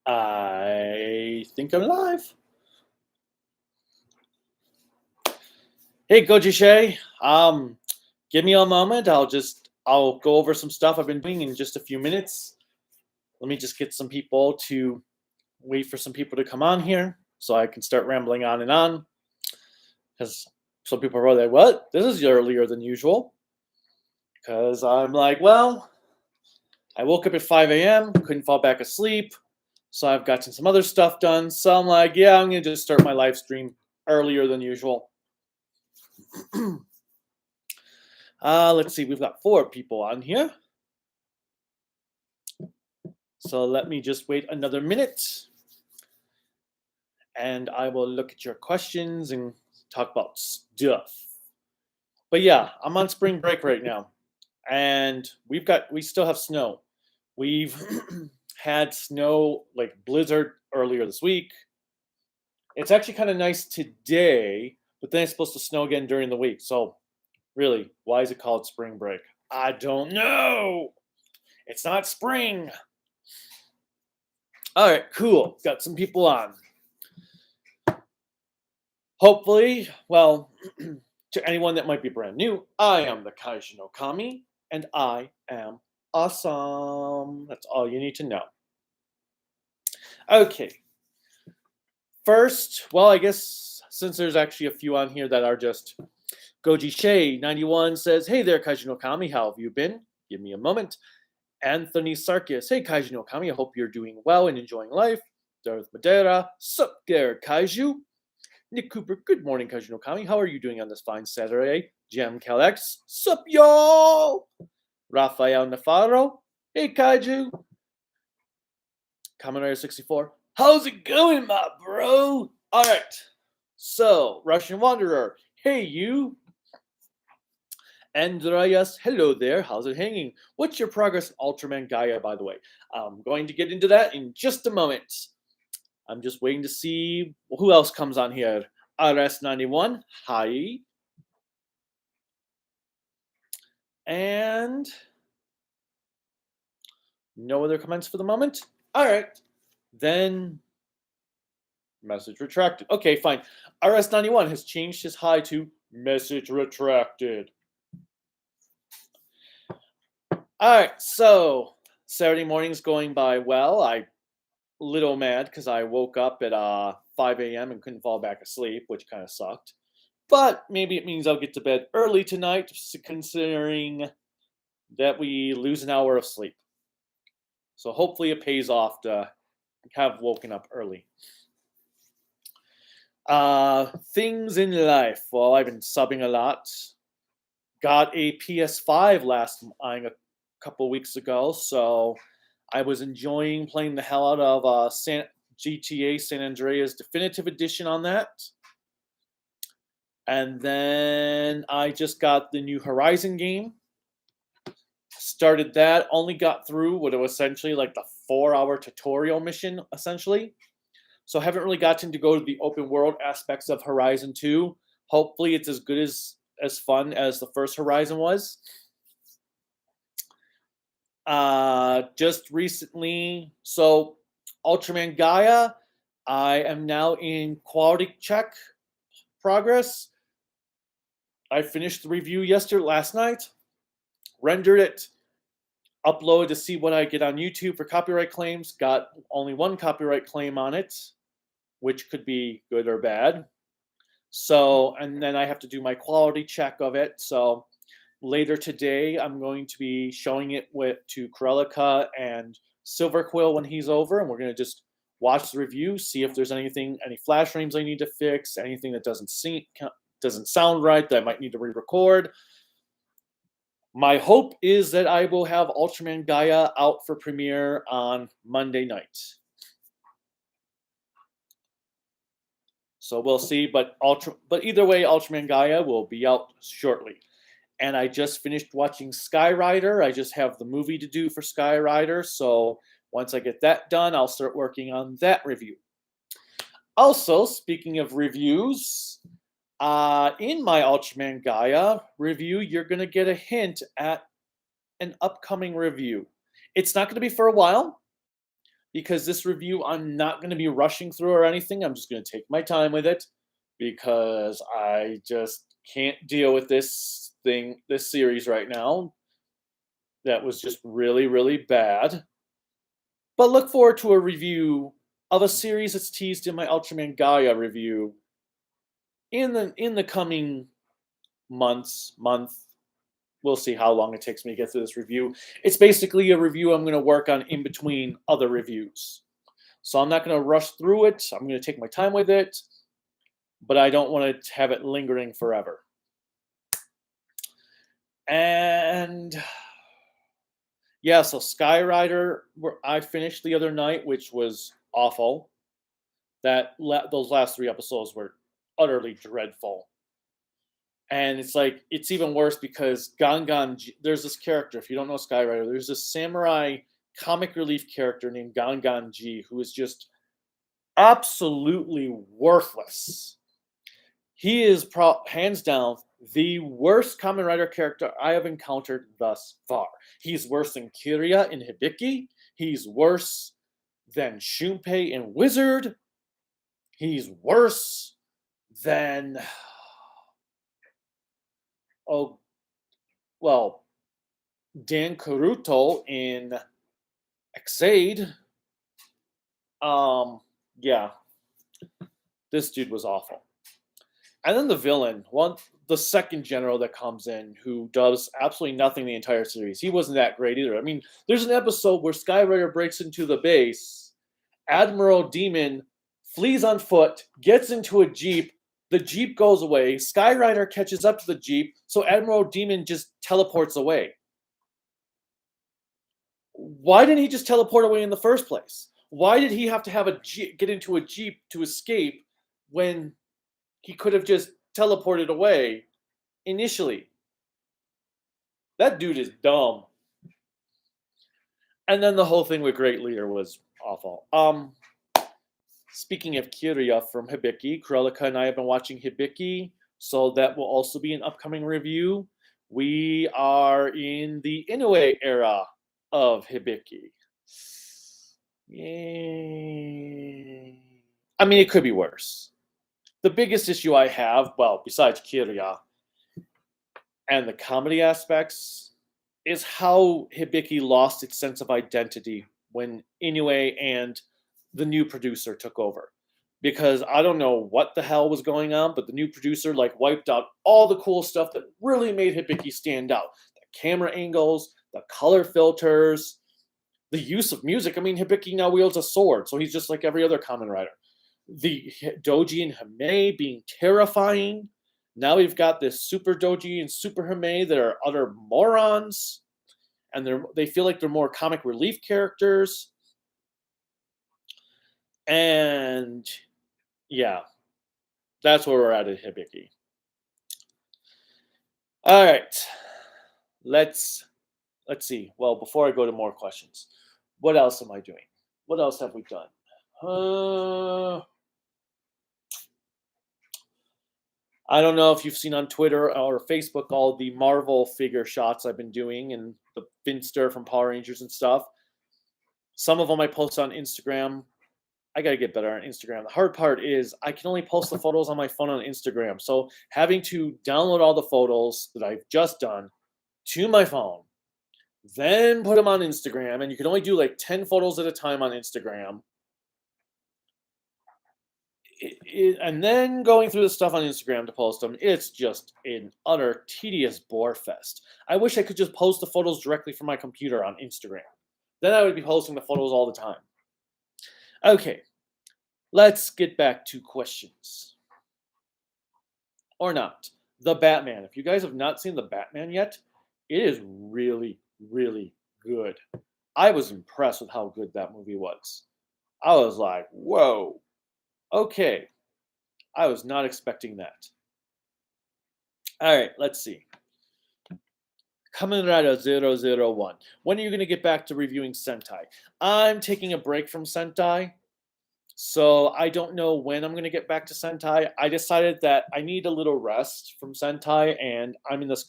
I think I'm live. Hey, Goji Shay. Give me a moment. I'll go over some stuff I've been doing in just a few minutes. Let me just get some people to wait for some people to come on here so I can start rambling on and on. Because some people are like, "What? This is earlier than usual." Because I'm like, well, I woke up at 5 a.m., couldn't fall back asleep. So I've gotten some other stuff done. So I'm like, yeah, I'm going to just start my live stream earlier than usual. Let's see, we've got 4 people on here. So let me just wait another minute. And I will look at your questions and talk about stuff. But yeah, I'm on spring break right now. And we still have snow. We've had snow, like blizzard, earlier this week. It's actually kind of nice today, but then it's supposed to snow again during the week. So really, why is it called spring break? I don't know. It's not spring. All right, cool. Got some people on. Hopefully, well, to anyone that might be brand new, I am the Kaiju no Kami, and I am awesome. That's all you need to know. Okay. First, well, I guess since there's actually a few on here that are just Goji Shay 91 says, "Hey there, Kaiju no Kami, how have you been? Give me a moment." Anthony Sarkis, "Hey Kaiju no Kami, I hope you're doing well and enjoying life." Darth Madeira, "Sup there, Kaiju." Nick Cooper, "Good morning, Kaiju no Kami. How are you doing on this fine Saturday?" Jam Calex, "Sup y'all." Rafael Nafarro, "Hey Kaiju." Kamen Rider 64, "How's it going, my bro?" Alright, so Russian Wanderer, "Hey you." Andreas, "Hello there, how's it hanging? What's your progress in Ultraman Gaia, by the way?" I'm going to get into that in just a moment. I'm just waiting to see who else comes on here. RS91, hi. And no other comments for the moment? All right, then message retracted. Okay, fine. RS91 has changed his hi to message retracted. All right, so Saturday morning's going by well. I little mad because I woke up at 5 a.m. and couldn't fall back asleep, which kind of sucked. But maybe it means I'll get to bed early tonight, considering that we lose an hour of sleep. So hopefully it pays off to have woken up early. Things in life. Well, I've been subbing a lot. Got a PS5 a couple weeks ago, so I was enjoying playing the hell out of GTA San Andreas Definitive Edition on that. And then I just got the new Horizon game. Started that, only got through what was essentially like the 4-hour tutorial mission, essentially. So I haven't really gotten to go to the open world aspects of Horizon 2. Hopefully it's as good as fun as the first Horizon was. Just recently, so Ultraman Gaia, I am now in quality check progress. I finished the review last night, rendered it, uploaded to see what I get on YouTube for copyright claims. Got only 1 copyright claim on it, which could be good or bad. So, and then I have to do my quality check of it. So later today, I'm going to be showing it to Krellica and Silverquill when he's over, and we're going to just watch the review, see if there's any flash frames I need to fix, anything that doesn't sound right that I might need to re-record. My hope is that I will have Ultraman Gaia out for premiere on Monday night. So we'll see, but either way, Ultraman Gaia will be out shortly. And I just finished watching Skyrider. I just have the movie to do for Skyrider, so once I get that done, I'll start working on that review. Also, speaking of reviews, in my Ultraman Gaia review, you're going to get a hint at an upcoming review. It's not going to be for a while, because this review I'm not going to be rushing through or anything. I'm just going to take my time with it because I just can't deal with this series right now. That was just really, really bad. But look forward to a review of a series that's teased in my Ultraman Gaia review in the coming month. We'll see how long it takes me to get through this review. It's basically a review I'm going to work on in between other reviews. So I'm not going to rush through it. I'm going to take my time with it, but I don't want to have it lingering forever. And yeah, so Skyrider, I finished the other night, which was awful. Those last 3 episodes were utterly dreadful. And it's even worse because there's this character, if you don't know Skyrider, there's this samurai comic relief character named Gangan who is just absolutely worthless. He is hands down the worst Kamen Rider character I have encountered thus far. He's worse than Kirya in Hibiki. He's worse than Shunpei in Wizard. He's worse than Dan Karuto in Exade. Yeah. This dude was awful. And then the villain, the second general that comes in, who does absolutely nothing the entire series. He wasn't that great either. I mean, there's an episode where Skyrider breaks into the base, Admiral Demon flees on foot, gets into a Jeep, the Jeep goes away, Skyrider catches up to the Jeep, so Admiral Demon just teleports away. Why didn't he just teleport away in the first place? Why did he have to get into a Jeep to escape when he could have just teleported away initially? That dude is dumb. And then the whole thing with Great Leader was awful. Speaking of Kirya from Hibiki, Kurelika and I have been watching Hibiki, so that will also be an upcoming review. We are in the Inoue era of Hibiki. Yay. I mean, it could be worse. The biggest issue I have, well, besides Kirya and the comedy aspects, is how Hibiki lost its sense of identity when Inoue and the new producer took over. Because I don't know what the hell was going on, but the new producer wiped out all the cool stuff that really made Hibiki stand out. The camera angles, the color filters, the use of music. I mean, Hibiki now wields a sword, so he's just like every other Kamen Rider. The Doji and Hime being terrifying. Now we've got this Super Doji and Super Hime that are utter morons, and they feel like they're more comic relief characters. And yeah, that's where we're at Hibiki. All right, let's see. Well, before I go to more questions, what else am I doing? What else have we done? I don't know if you've seen on Twitter or Facebook all the Marvel figure shots I've been doing and the Finster from Power Rangers and stuff. Some of them I post on Instagram. I got to get better on Instagram. The hard part is I can only post the photos on my phone on Instagram. So having to download all the photos that I've just done to my phone, then put them on Instagram, and you can only do 10 photos at a time on Instagram. And then going through the stuff on Instagram to post them, it's just an utter tedious bore fest. I wish I could just post the photos directly from my computer on Instagram. Then I would be posting the photos all the time. Okay, let's get back to questions. Or not. The Batman. If you guys have not seen The Batman yet, it is really, really good. I was impressed with how good that movie was. I was like, whoa. Okay, I was not expecting that. All right, let's see. Kamen Rider 001. When are you going to get back to reviewing Sentai? I'm taking a break from Sentai, so I don't know when I'm going to get back to Sentai. I decided that I need a little rest from Sentai, and I'm in this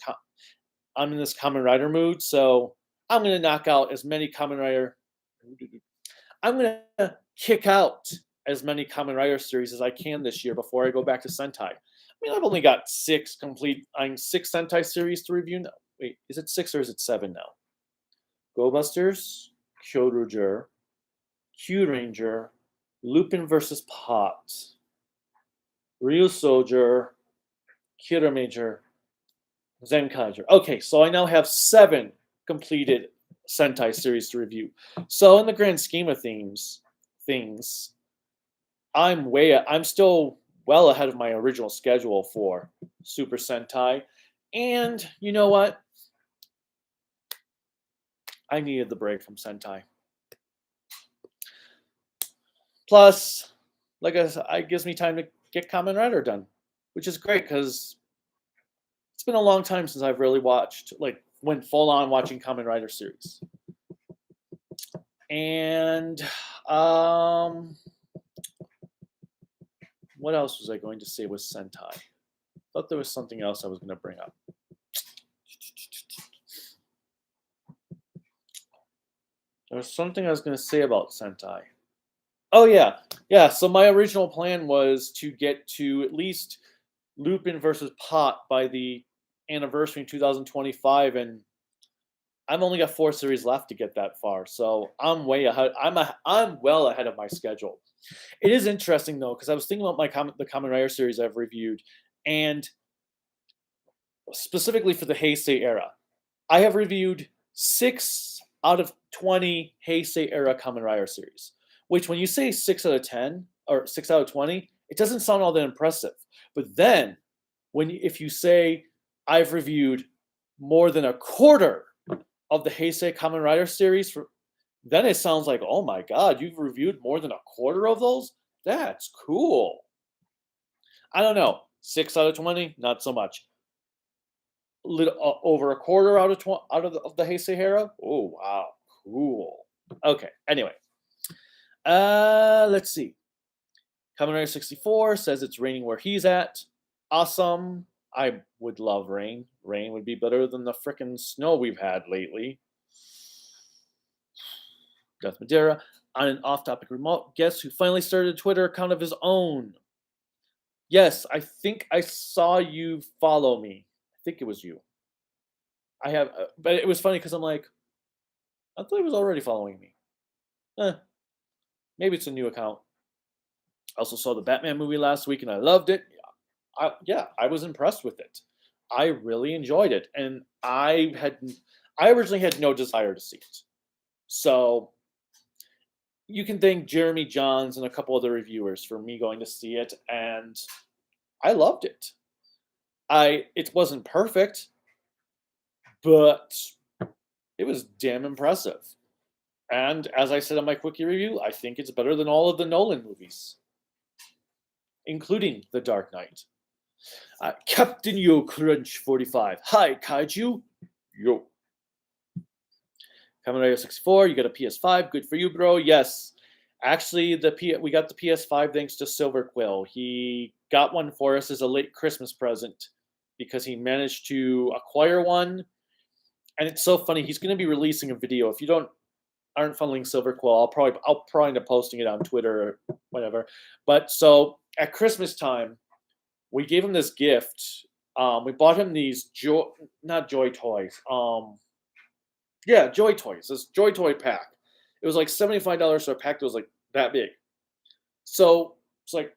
Kamen Rider mood, so I'm going to knock out as many Kamen Rider. I'm going to kick out as many Kamen Rider series as I can this year before I go back to Sentai. I mean, I've only got 6 Sentai series to review now. Wait, is it 6 or is it 7 now? Go Busters, Kyoruger, Q Ranger, Lupin vs. Pot, Ryu Soldier, Kira Major, Zenkaiger. Okay, so I now have 7 completed Sentai series to review. So in the grand scheme of things, I'm still well ahead of my original schedule for Super Sentai. And you know what? I needed the break from Sentai. Plus, like I said, it gives me time to get Kamen Rider done, which is great because it's been a long time since I've really went full on watching Kamen Rider series. And what else was I going to say with Sentai? I thought there was something else I was going to bring up. There was something I was going to say about Sentai. Oh, yeah. So my original plan was to get to at least Lupin versus Pot by the anniversary in 2025, and I've only got 4 series left to get that far. So I'm way ahead. I'm well ahead of my schedule. It is interesting though, because I was thinking about the Kamen Rider series I've reviewed, and specifically for the Heisei era, I have reviewed 6 out of 20 Heisei era Kamen Rider series. Which, when you say 6 out of 10 or 6 out of 20, it doesn't sound all that impressive. But then, if you say I've reviewed more than a quarter of the Heisei Kamen Rider series, then it sounds like, oh my god, you've reviewed more than a quarter of those? That's cool. I don't know. 6 out of 20, not so much. Over a quarter out of the Heisei era? Oh wow, cool. Okay, anyway. Let's see. Kamen Rider 64 says it's raining where he's at. Awesome. I would love rain. Rain would be better than the frickin' snow we've had lately. Death Madeira. On an off-topic remote, guess who finally started a Twitter account of his own? Yes, I think I saw you follow me. I think it was you. I have, but it was funny because I'm like, I thought he was already following me. Maybe it's a new account. I also saw the Batman movie last week and I loved it. I was impressed with it. I really enjoyed it, and I originally had no desire to see it. So you can thank Jeremy Johns and a couple other reviewers for me going to see it, and I loved it. It wasn't perfect, but it was damn impressive. And as I said in my quickie review, I think it's better than all of the Nolan movies, including The Dark Knight. Captain Yo Crunch 45. Hi, Kaiju. Yo. Kamen Rider 64, you got a PS5. Good for you, bro. Yes. Actually, we got the PS5 thanks to Silver Quill. He got one for us as a late Christmas present because he managed to acquire one. And it's so funny. He's going to be releasing a video. If you aren't following Silver Quill, I'll probably end up posting it on Twitter or whatever. But so at Christmas time, we gave him this gift. We bought him these not Joy Toys. Joy Toys. This Joy Toy pack. It was like $75 for a pack that was like that big. So it's like,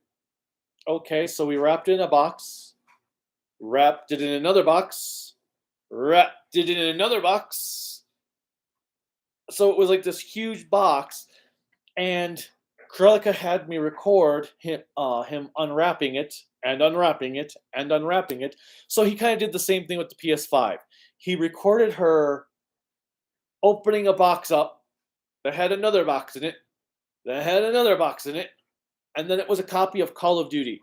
okay, so we wrapped it in a box, wrapped it in another box, wrapped it in another box. So it was like this huge box, and Krelika had me record him unwrapping it and unwrapping it and unwrapping it. So he kind of did the same thing with the PS5. He recorded her opening a box up that had another box in it, that had another box in it, and then it was a copy of Call of Duty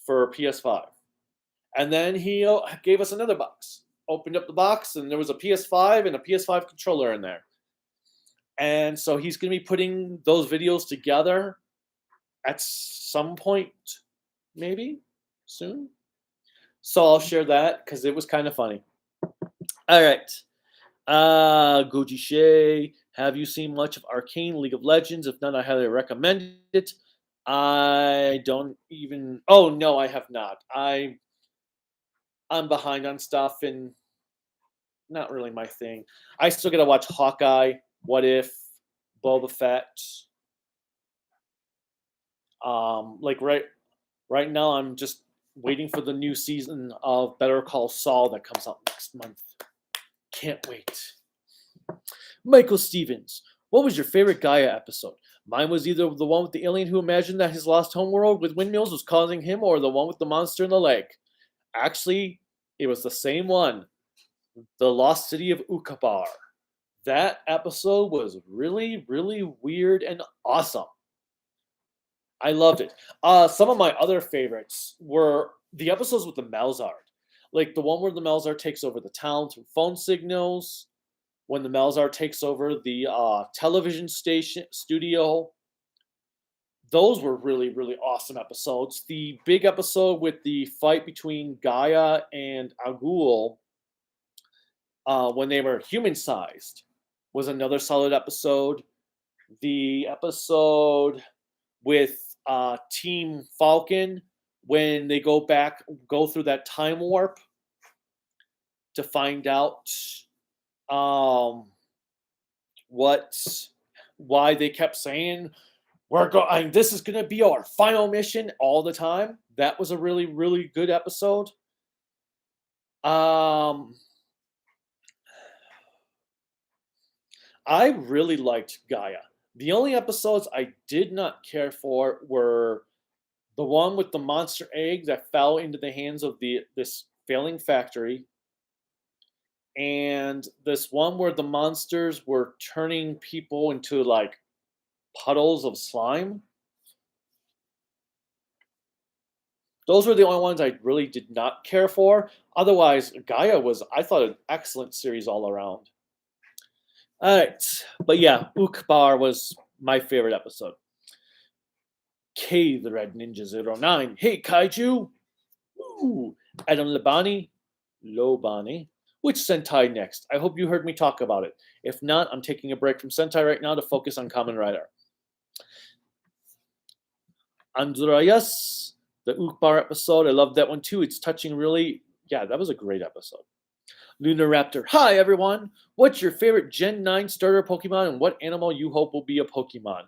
for PS5. And then he gave us another box. Opened up the box, and there was a PS5 and a PS5 controller in there. And so he's going to be putting those videos together at some point, maybe soon. So I'll share that because it was kind of funny. All right. Goji Shay. Have you seen much of Arcane League of Legends? If not, I highly recommend it. I don't even. Oh no, I have not. I'm behind on stuff and not really my thing. I still gotta watch Hawkeye, What If, Boba Fett. Like right now, I'm just waiting for the new season of Better Call Saul that comes out next month. Can't wait. Michael Stevens, what was your favorite Gaia episode? Mine was either the one with the alien who imagined that his lost homeworld with windmills was causing him, or the one with the monster in the lake. Actually, it was the same one, the lost city of Ukabar. That episode was really, really weird and awesome. I loved it. Some of my other favorites were the episodes with the Malzard, like the one where the Malzard takes over the town through phone signals, when the Malzard takes over the television station studio. Those were really, really awesome episodes. The big episode with the fight between Gaia and Agul, when they were human-sized, was another solid episode. The episode with Team Falcon, when they go through that time warp to find out why they kept saying this is going to be our final mission all the time. That was a really, really good episode. I really liked Gaia. The only episodes I did not care for were the one with the monster egg that fell into the hands of this failing factory, and this one where the monsters were turning people into like puddles of slime. Those were the only ones I really did not care for. Otherwise, Gaia was, I thought, an excellent series all around. All right, but yeah, Ukbar was my favorite episode. K the Red Ninja 09. Hey Kaiju. Ooh. Adam Lobani. Which Sentai next? I hope you heard me talk about it. If not, I'm taking a break from Sentai right now to focus on Kamen Rider. Andreas, the Ukbar episode, I love that one too. It's touching, really. Yeah, that was a great episode. Lunar Raptor, hi everyone. What's your favorite Gen 9 starter Pokemon and what animal you hope will be a Pokemon?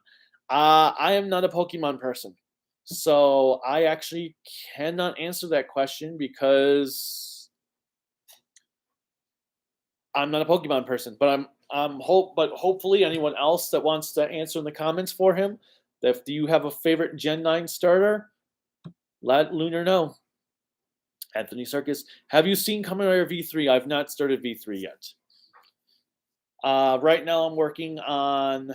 I am not a Pokemon person, so I actually cannot answer that question because I'm not a Pokemon person. But hopefully anyone else that wants to answer in the comments for him, if you have a favorite Gen 9 starter, let Lunar know. Anthony Circus, have you seen Kamen Rider V3? I've not started V3 yet. Right now I'm working on,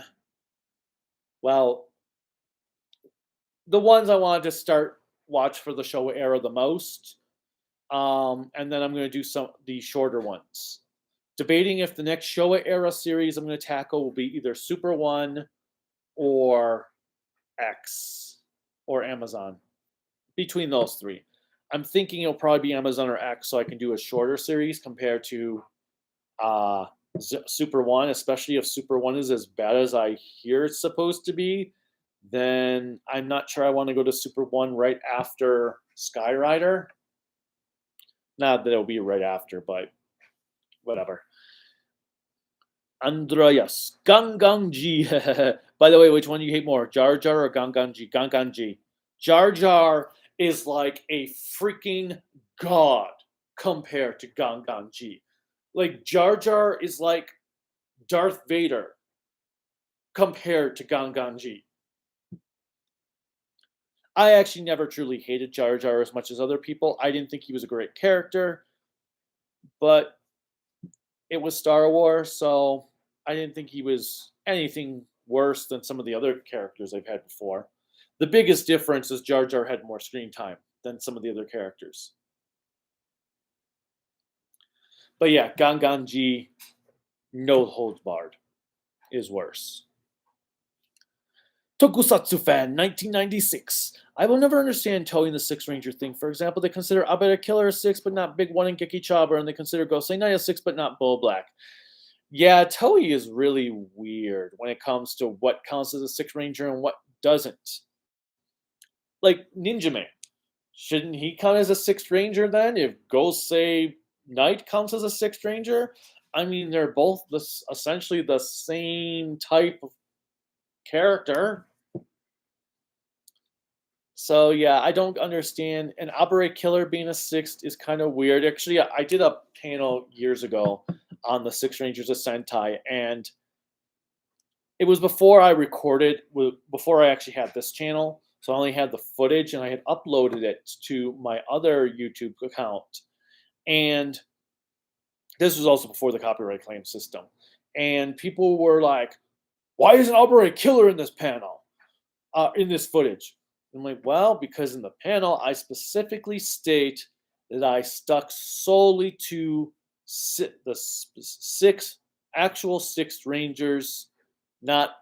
well, the ones I wanted to watch for the Showa era the most. And then I'm going to do the shorter ones. Debating if the next Showa era series I'm going to tackle will be either Super 1 or X or Amazon. Between those three. I'm thinking it'll probably be Amazon or X, so I can do a shorter series compared to Super 1, especially if Super 1 is as bad as I hear it's supposed to be. Then I'm not sure I want to go to Super 1 right after Skyrider. Not that it'll be right after, but whatever. Andreas, Ganganji. By the way, which one do you hate more, Jar Jar or Ganganji? Ganganji. Jar Jar is like a freaking god compared to Ganganji. Like, Jar Jar is like Darth Vader compared to Ganganji. I actually never truly hated Jar Jar as much as other people. I didn't think he was a great character, but it was Star Wars, so I didn't think he was anything worse than some of the other characters I've had before. The biggest difference is Jar Jar had more screen time than some of the other characters. But yeah, Ganganji, no holds barred, is worse. Tokusatsu fan, 1996. I will never understand Toei and the Six Ranger thing. For example, they consider Abed a killer a 6, but not Big One and Geki Chaba, and they consider Gosei Knight a 6, but not Bull Black. Yeah, Toei is really weird when it comes to what counts as a Sixth Ranger and what doesn't. Like Ninja Man, shouldn't he count as a Sixth Ranger then? If Ghost say Knight counts as a Sixth Ranger, I mean they're both essentially the same type of character. So yeah, I don't understand. And Operate Killer being a sixth is kind of weird. Actually, I did a panel years ago on the Six Rangers of Sentai, and it was before I recorded, before I actually had this channel. So I only had the footage, and I had uploaded it to my other YouTube account. And this was also before the copyright claim system. And people were like, "Why isn't Operate Killer in this panel? In this footage?" I'm like, well, because in the panel, I specifically state that I stuck solely to the six actual six rangers, not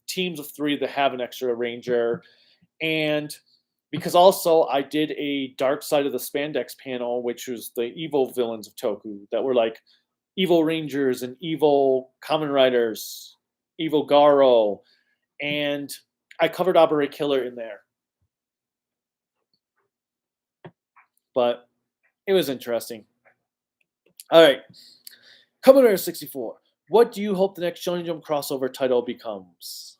teams of three that have an extra ranger. And because also I did a Dark Side of the Spandex panel, which was the evil villains of Toku that were like evil rangers and evil Kamen Riders, evil Garo, and I covered Operate Killer in there. But it was interesting. All right, Commodore 64. What do you hope the next Shonen Jump crossover title becomes?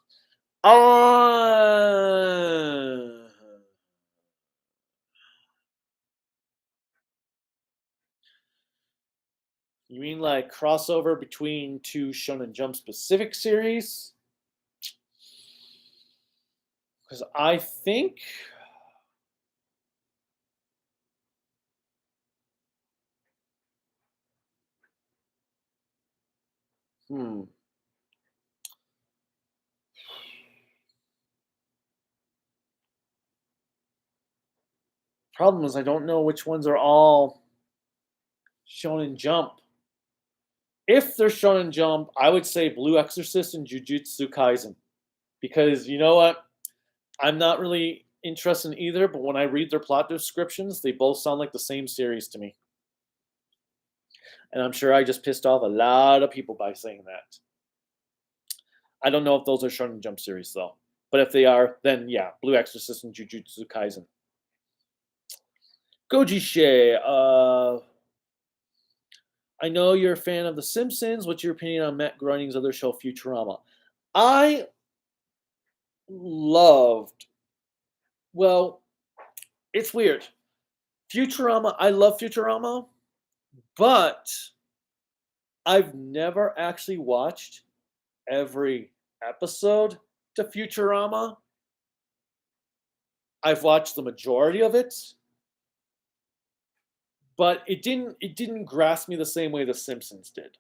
You mean like crossover between two Shonen Jump specific series? Because I think hmm. Problem is I don't know which ones are all Shonen Jump. If they're Shonen Jump, I would say Blue Exorcist and Jujutsu Kaisen. Because you know what? I'm not really interested in either, but when I read their plot descriptions, they both sound like the same series to me. And I'm sure I just pissed off a lot of people by saying that. I don't know if those are Shonen Jump series though. But if they are, then yeah, Blue Exorcist and Jujutsu Kaisen. Goji Shea, I know you're a fan of The Simpsons. What's your opinion on Matt Groening's other show, Futurama? I loved, well, it's weird. Futurama, I love Futurama, but I've never actually watched every episode to Futurama. I've watched the majority of it, but it didn't grasp me the same way The Simpsons did.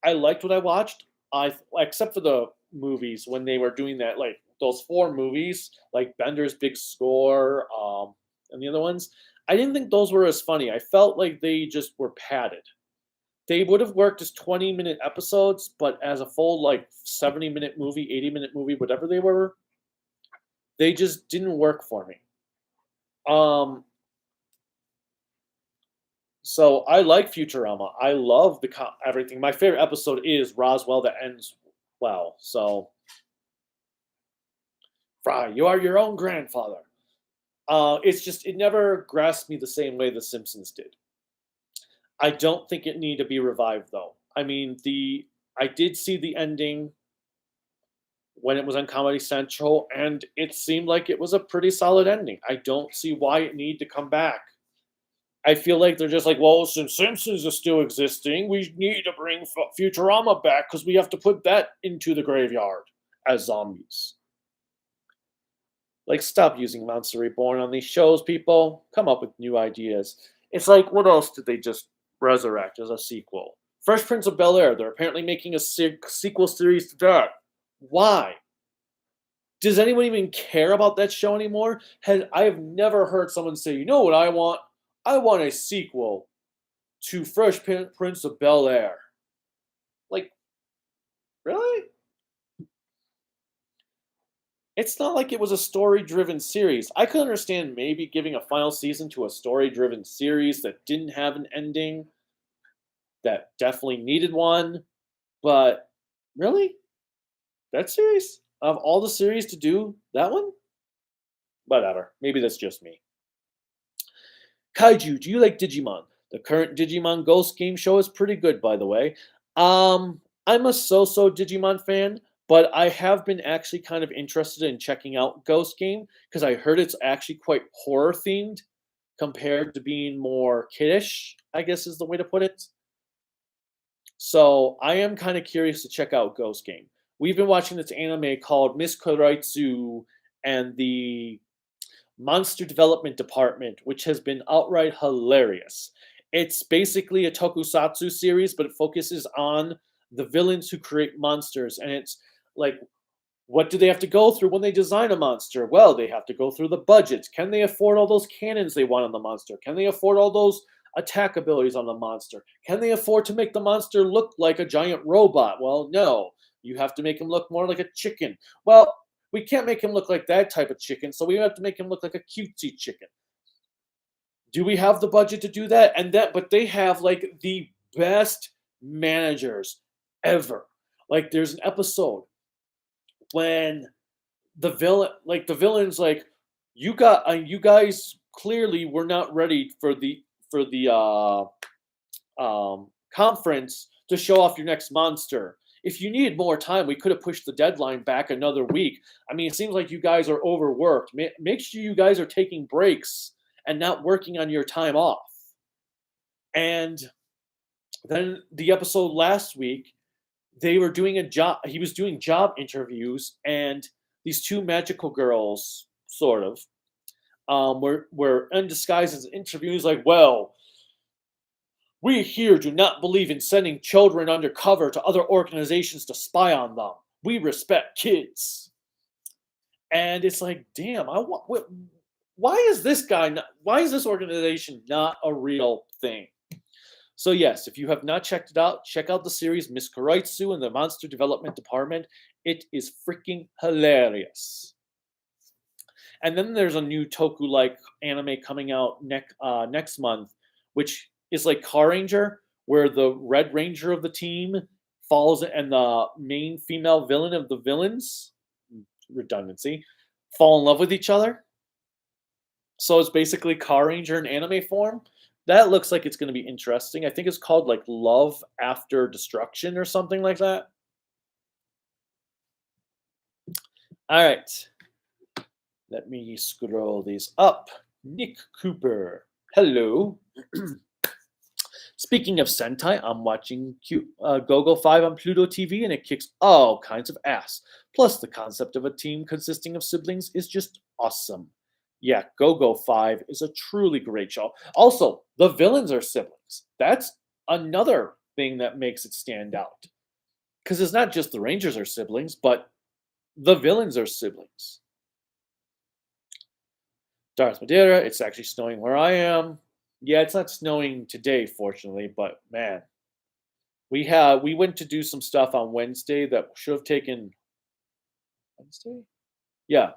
I liked what I watched. I except for the movies when they were doing that, like those four movies, like Bender's Big Score, and the other ones. I didn't think those were as funny. I felt like they just were padded. They would have worked as 20-minute episodes, but as a full like 70-minute movie, 80-minute movie, whatever they were, they just didn't work for me. Um, so I like Futurama. I love everything. My favorite episode is Roswell that ends well. So Fry, you are your own grandfather. It's just it never grasped me the same way The Simpsons did. I don't think it needed to be revived though. I mean, I did see the ending when it was on Comedy Central, and it seemed like it was a pretty solid ending. I don't see why it needed to come back. I feel like they're just like, well, since Simpsons is still existing, we need to bring Futurama back because we have to put that into the graveyard as zombies. Like, stop using Monster Reborn on these shows, people. Come up with new ideas. It's like, what else did they just resurrect as a sequel? Fresh Prince of Bel Air. They're apparently making a sequel series to that. Why? Does anyone even care about that show anymore? I have never heard someone say, you know what I want? I want a sequel to Fresh Prince of Bel Air. Like, really? It's not like it was a story-driven series. I could understand maybe giving a final season to a story-driven series that didn't have an ending, that definitely needed one. But really? That series? Of all the series to do that one? Whatever. Maybe that's just me. Kaiju, do you like Digimon? The current Digimon Ghost game show is pretty good, by the way. I'm a so-so Digimon fan, but I have been actually kind of interested in checking out Ghost Game because I heard it's actually quite horror themed compared to being more kiddish, I guess is the way to put it. So I am kind of curious to check out Ghost Game. We've been watching this anime called Miss Koraitsu and the Monster Development Department, which has been outright hilarious. It's basically a tokusatsu series, but it focuses on the villains who create monsters. And it's like, what do they have to go through when they design a monster? Well, they have to go through the budgets. Can they afford all those cannons they want on the monster? Can they afford all those attack abilities on the monster? Can they afford to make the monster look like a giant robot? Well, no. You have to make him look more like a chicken. Well, we can't make him look like that type of chicken, so we have to make him look like a cutesy chicken. Do we have the budget to do that? But they have like the best managers ever. Like there's an episode when the villain's like, you guys clearly were not ready for the conference to show off your next monster. If you needed more time, we could have pushed the deadline back another week. I mean, it seems like you guys are overworked. Make sure you guys are taking breaks and not working on your time off. And then the episode last week, they were doing a job. He was doing job interviews, and these two magical girls, sort of, were in disguise as interviews. Like, well, we here do not believe in sending children undercover to other organizations to spy on them. We respect kids. And it's like, damn, why is why is this organization not a real thing? So yes, if you have not checked it out, check out the series Miss Koraitsu and the Monster Development Department. It is freaking hilarious. And then there's a new Toku-like anime coming out next month, which is like Car Ranger, where the Red Ranger of the team falls and the main female villain of the villains, redundancy, fall in love with each other. So it's basically Car Ranger in anime form. That looks like it's going to be interesting. I think it's called like Love After Destruction or something like that. All right. Let me scroll these up. Nick Cooper. Hello. Speaking of Sentai, I'm watching Gogo 5 on Pluto TV, and it kicks all kinds of ass. Plus, the concept of a team consisting of siblings is just awesome. Yeah, Gogo 5 is a truly great show. Also, the villains are siblings. That's another thing that makes it stand out. Because it's not just the Rangers are siblings, but the villains are siblings. Darth Madeira, it's actually snowing where I am. Yeah, it's not snowing today, fortunately, but man, we went to do some stuff on Wednesday that should have taken Wednesday? Yeah.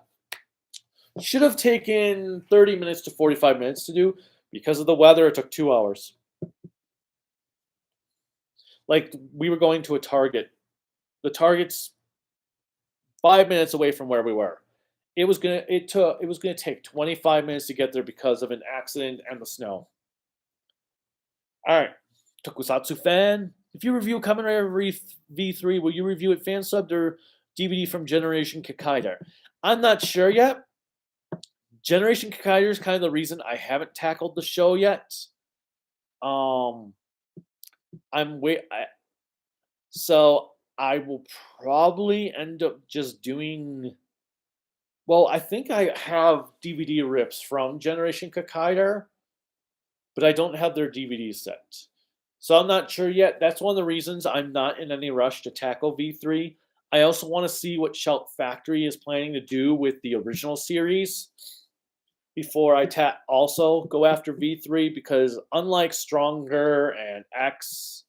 Should have taken 30 minutes to 45 minutes to do. Because of the weather, it took 2 hours. Like we were going to a Target. The Target's 5 minutes away from where we were. It was gonna take 25 minutes to get there because of an accident and the snow. All right, Tokusatsu fan. If you review Kamen Rider V3, will you review it fan subbed or DVD from Generation Kakaider? I'm not sure yet. Generation Kakaider is kind of the reason I haven't tackled the show yet. So I will probably end up just doing. Well, I think I have DVD rips from Generation Kakaider, but I don't have their DVD set. So I'm not sure yet. That's one of the reasons I'm not in any rush to tackle V3. I also want to see what Shout Factory is planning to do with the original series before I also go after V3, because unlike Stronger and X,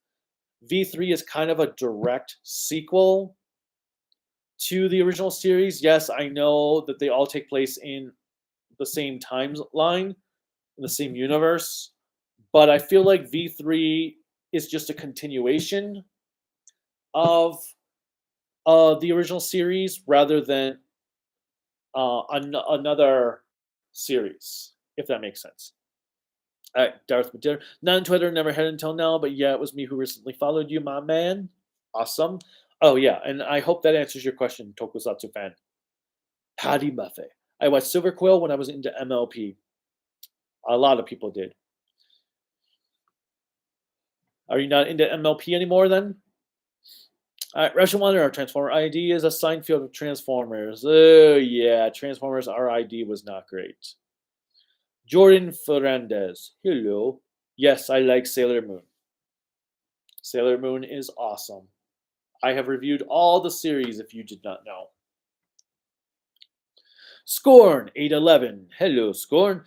V3 is kind of a direct sequel to the original series. Yes, I know that they all take place in the same timeline, in the same universe, but I feel like V3 is just a continuation. of the original series rather than another series, if that makes sense. Darth Madeira. Not on Twitter, never had until now, but yeah, it was me who recently followed you, my man. Awesome. Oh yeah, and I hope that answers your question, Tokusatsu fan. Patty Buffet. I watched Silver Quill when I was into MLP. A lot of people did. Are you not into MLP anymore then? Russian Wonder, our Transformer ID is a signed field of Transformers. Oh yeah, Transformers RID was not great. Jordan Fernandez. Hello. Yes, I like Sailor Moon. Sailor Moon is awesome. I have reviewed all the series if you did not know. Scorn 811. Hello, Scorn.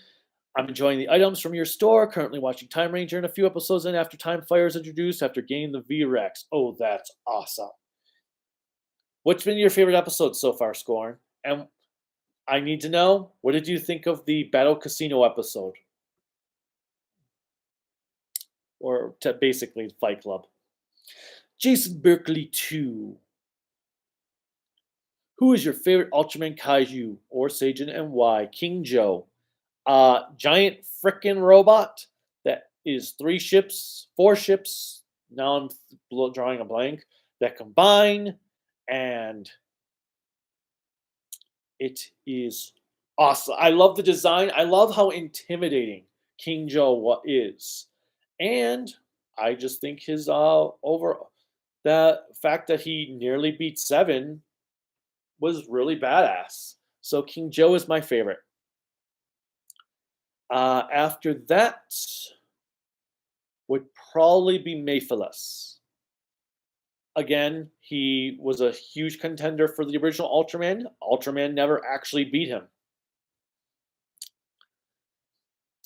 I'm enjoying the items from your store. Currently watching Time Ranger and a few episodes in after Time Fire is introduced after gaining the V-Rex. Oh, that's awesome. What's been your favorite episode so far, Scorn? And I need to know, what did you think of the Battle Casino episode? Or basically Fight Club. Jason Berkeley 2. Who is your favorite Ultraman Kaiju or Seijin and why? King Joe. Giant frickin' robot that is 4 ships. Now I'm drawing a blank. That combine, and it is awesome. I love the design. I love how intimidating King Joe is, and I just think his the fact that he nearly beat Seven was really badass. So King Joe is my favorite. After that would probably be Mayphilus. Again, he was a huge contender for the original Ultraman. Ultraman never actually beat him.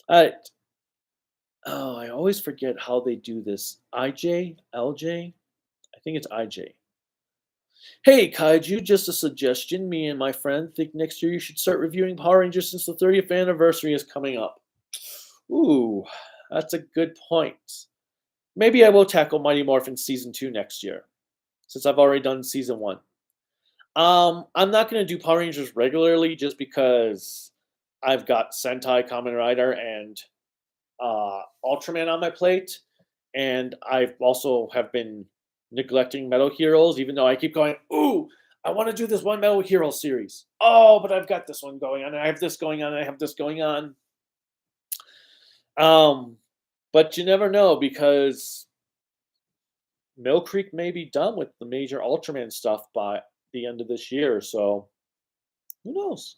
Oh, I always forget how they do this. IJ? LJ? I think it's IJ. Hey, Kaiju, just a suggestion. Me and my friend think next year you should start reviewing Power Rangers since the 30th anniversary is coming up. Ooh, that's a good point. Maybe I will tackle Mighty Morphin Season 2 next year, since I've already done Season 1. I'm not going to do Power Rangers regularly just because I've got Sentai, Kamen Rider, and Ultraman on my plate, and I've also have been neglecting Metal Heroes, even though I keep going, ooh, I want to do this one Metal Hero series. Oh, but I've got this one going on, and I have this going on, and I have this going on. But you never know, because Mill Creek may be done with the major Ultraman stuff by the end of this year, so who knows?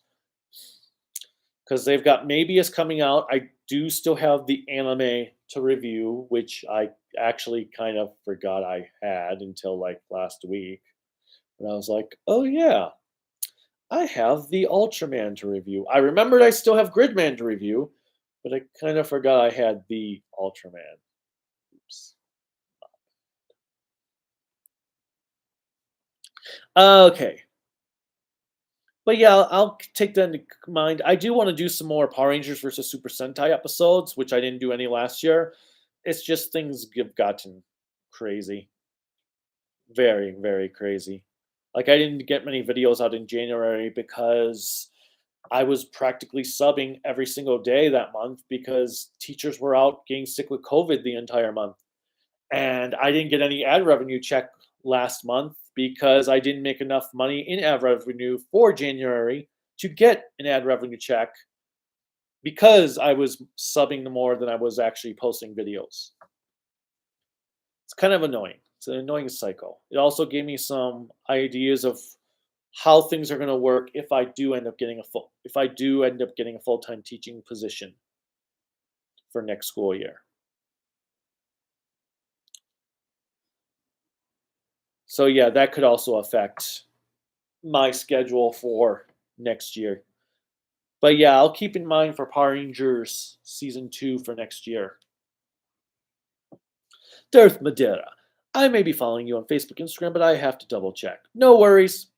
Because they've got Mabius coming out. I do still have the anime to review, which I actually kind of forgot I had until like last week. And I was like, oh yeah, I have the Ultraman to review. I remembered I still have Gridman to review, but I kind of forgot I had the Ultraman. Oops. Okay. But yeah, I'll take that into mind. I do want to do some more Power Rangers versus Super Sentai episodes, which I didn't do any last year. It's just things have gotten crazy. Very, very crazy. Like, I didn't get many videos out in January because I was practically subbing every single day that month because teachers were out getting sick with COVID the entire month. And I didn't get any ad revenue check last month because I didn't make enough money in ad revenue for January to get an ad revenue check because I was subbing more than I was actually posting videos. It's kind of annoying. It's an annoying cycle. It also gave me some ideas of how things are going to work if I do end up getting a full-time teaching position for next school year. So yeah, that could also affect my schedule for next year. But yeah, I'll keep in mind for Power Rangers Season 2 for next year. Darth Madeira. I may be following you on Facebook, Instagram, but I have to double check. No worries.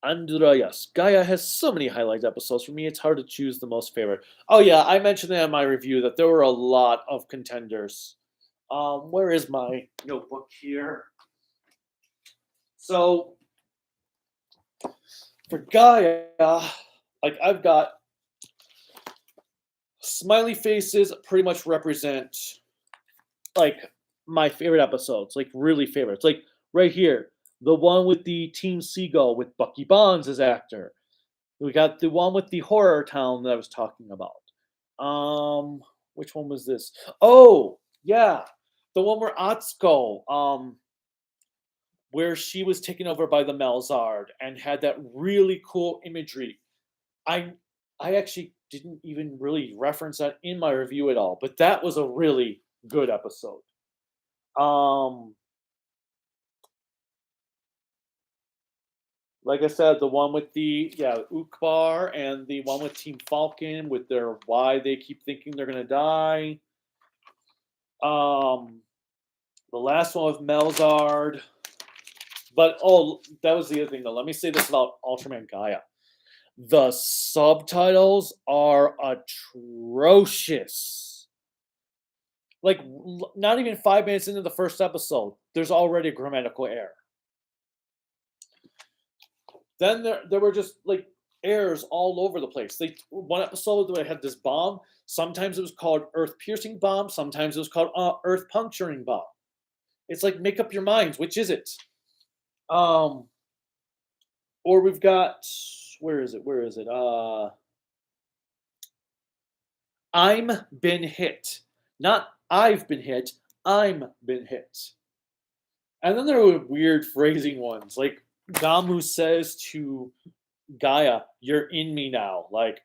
Andreas. Gaia has so many highlight episodes. For me, it's hard to choose the most favorite. Oh yeah, I mentioned that in my review that there were a lot of contenders Where is my notebook here? So for Gaia, like I've got smiley faces pretty much represent like my favorite episodes, like really favorites. Like right here, the one with the Team Seagull with Bucky Barnes as actor. We got the one with the horror town that I was talking about. Which one was this? Oh, yeah, the one where Atsuko, where she was taken over by the Melzard and had that really cool imagery. I I actually didn't even really reference that in my review at all, but that was a really good episode. Um, like I said, the one with the Ukbar and the one with Team Falcon with their why they keep thinking they're gonna die. Um, the last one with Melzard. But oh, that was the other thing though. Let me say this about Ultraman Gaia. The subtitles are atrocious. Like not even 5 minutes into the first episode, there's already a grammatical error. Then there were just like errors all over the place. Like one episode where I had this bomb. Sometimes it was called Earth piercing bomb. Sometimes it was called Earth puncturing bomb. It's like make up your minds. Which is it? Um, or we've got where is it? Where is it? I'm been hit. Not I've been hit. I'm been hit. And then there were weird phrasing ones. Like Gamu says to Gaia, "You're in me now." Like,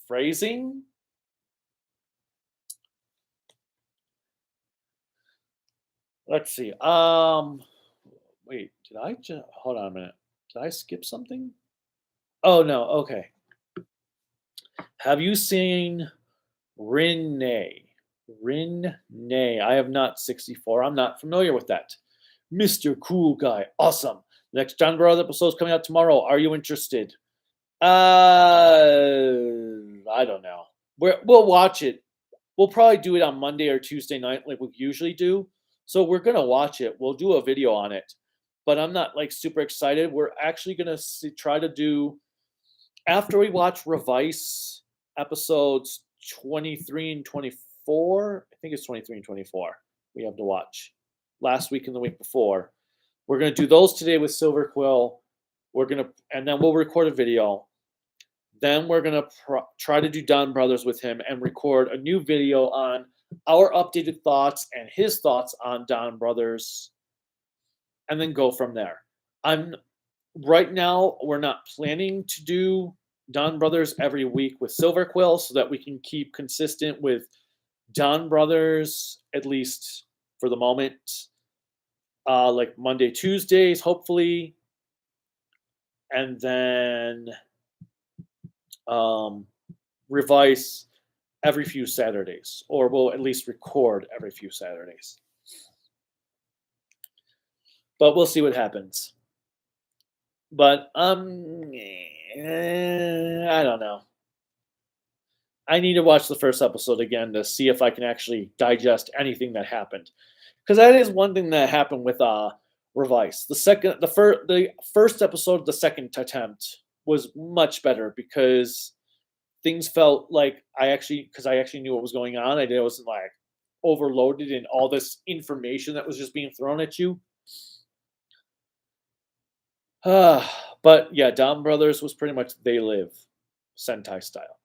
phrasing? Let's see. Wait, did I just hold on a minute? Did I skip something? Oh no, okay. Have you seen Rinne? Rinne. I have not 64. I'm not familiar with that. Mr. Cool Guy. Awesome. Next John Brother episode is coming out tomorrow. Are you interested? I don't know. We'll watch it. We'll probably do it on Monday or Tuesday night, like we usually do. So we're gonna watch it. We'll do a video on it, but I'm not like super excited. We're actually gonna try to do after we watch Revise episodes 23 and 24. I think it's 23 and 24. We have to watch last week and the week before. We're gonna do those today with Silver Quill. And then we'll record a video. Then we're going to try to do Don Brothers with him and record a new video on our updated thoughts and his thoughts on Don Brothers, and then go from there. I'm right now we're not planning to do Don Brothers every week with Silver Quill so that we can keep consistent with Don Brothers at least for the moment. Like Monday, Tuesdays, hopefully, and then revise every few Saturdays, or we'll at least record every few Saturdays. But we'll see what happens. But I don't know. I need to watch the first episode again to see if I can actually digest anything that happened, because that is one thing that happened with Revise. The first episode, the second attempt was much better because things felt like I actually knew what was going on. I wasn't like overloaded in all this information that was just being thrown at you. But yeah, Don Brothers was pretty much They Live Sentai style.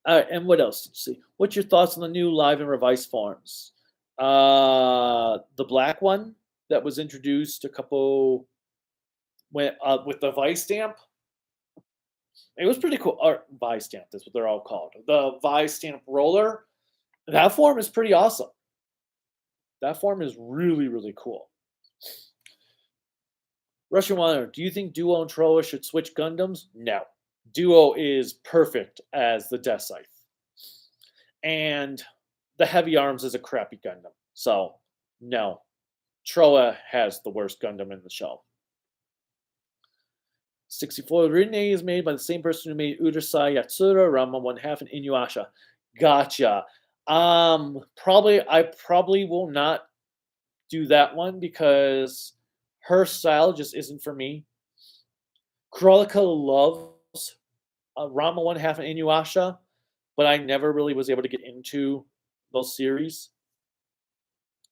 All right, and what else? Let's see. What's your thoughts on the new live and Revise forms? The black one that was introduced a couple with the Vice stamp. It was pretty cool. Or Vice stamp, that's what they're all called. The Vice stamp roller. That form is pretty awesome. That form is really, really cool. Russian Water, do you think Duo and Troa should switch Gundams? No. Duo is perfect as the Death Scythe. And the Heavy Arms is a crappy Gundam. So, no. Troa has the worst Gundam in the show. 64 Rinne is made by the same person who made Urusei Yatsura, Rama 1/2, and Inuyasha. Gotcha. I probably will not do that one because her style just isn't for me. Kuralika loves Rama One Half and Inuyasha, but I never really was able to get into those series.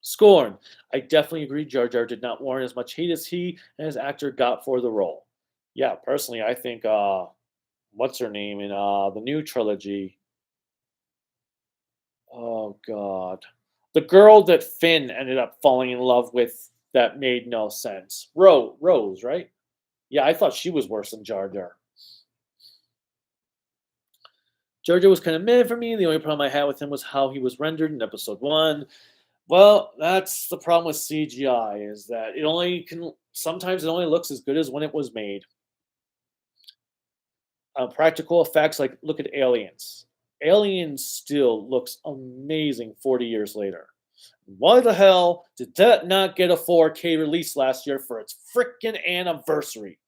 Scorn. I definitely agree. Jar Jar did not warrant as much hate as he and his actor got for the role. Yeah, personally, I think what's her name in the new trilogy? Oh God, the girl that Finn ended up falling in love with that made no sense. Rose, right? Yeah, I thought she was worse than Jar Jar. Jar Jar was kind of meh for me. The only problem I had with him was how he was rendered in episode one. Well, that's the problem with CGI is that it only can sometimes it only looks as good as when it was made. Practical effects, like look at Aliens. Aliens still looks amazing 40 years later. Why the hell did that not get a 4K release last year for its freaking anniversary?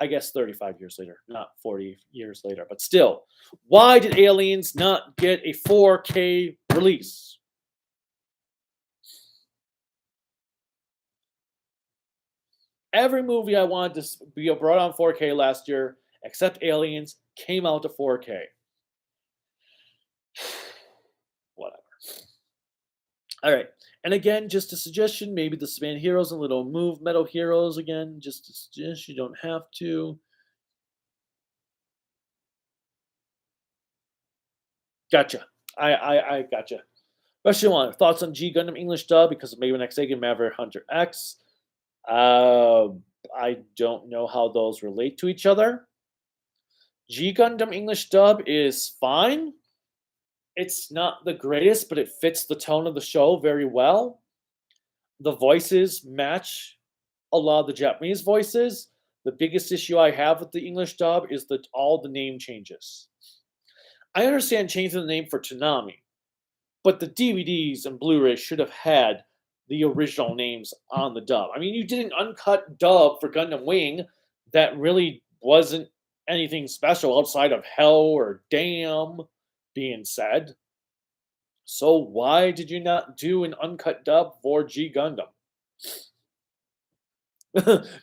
I guess 35 years later, not 40 years later, but still. Why did Aliens not get a 4K release? Every movie I wanted to be brought on 4K last year, except Aliens, came out to 4K. Whatever. All right. And again, just a suggestion, maybe the Span Heroes and Little Move Metal Heroes again. Just a suggestion, you don't have to. Gotcha. I gotcha. Question one: thoughts on G Gundam English dub because of maybe next Sega Maverick Hunter X? Uh, I don't know how those relate to each other. G Gundam English dub is fine. It's not the greatest, but it fits the tone of the show very well. The voices match a lot of the Japanese voices. The biggest issue I have with the English dub is that all the name changes. I understand changing the name for Toonami, but the DVDs and Blu-ray should have had the original names on the dub. I mean, you did an uncut dub for Gundam Wing that really wasn't anything special outside of hell or damn being said. So why did you not do an uncut dub for G Gundam?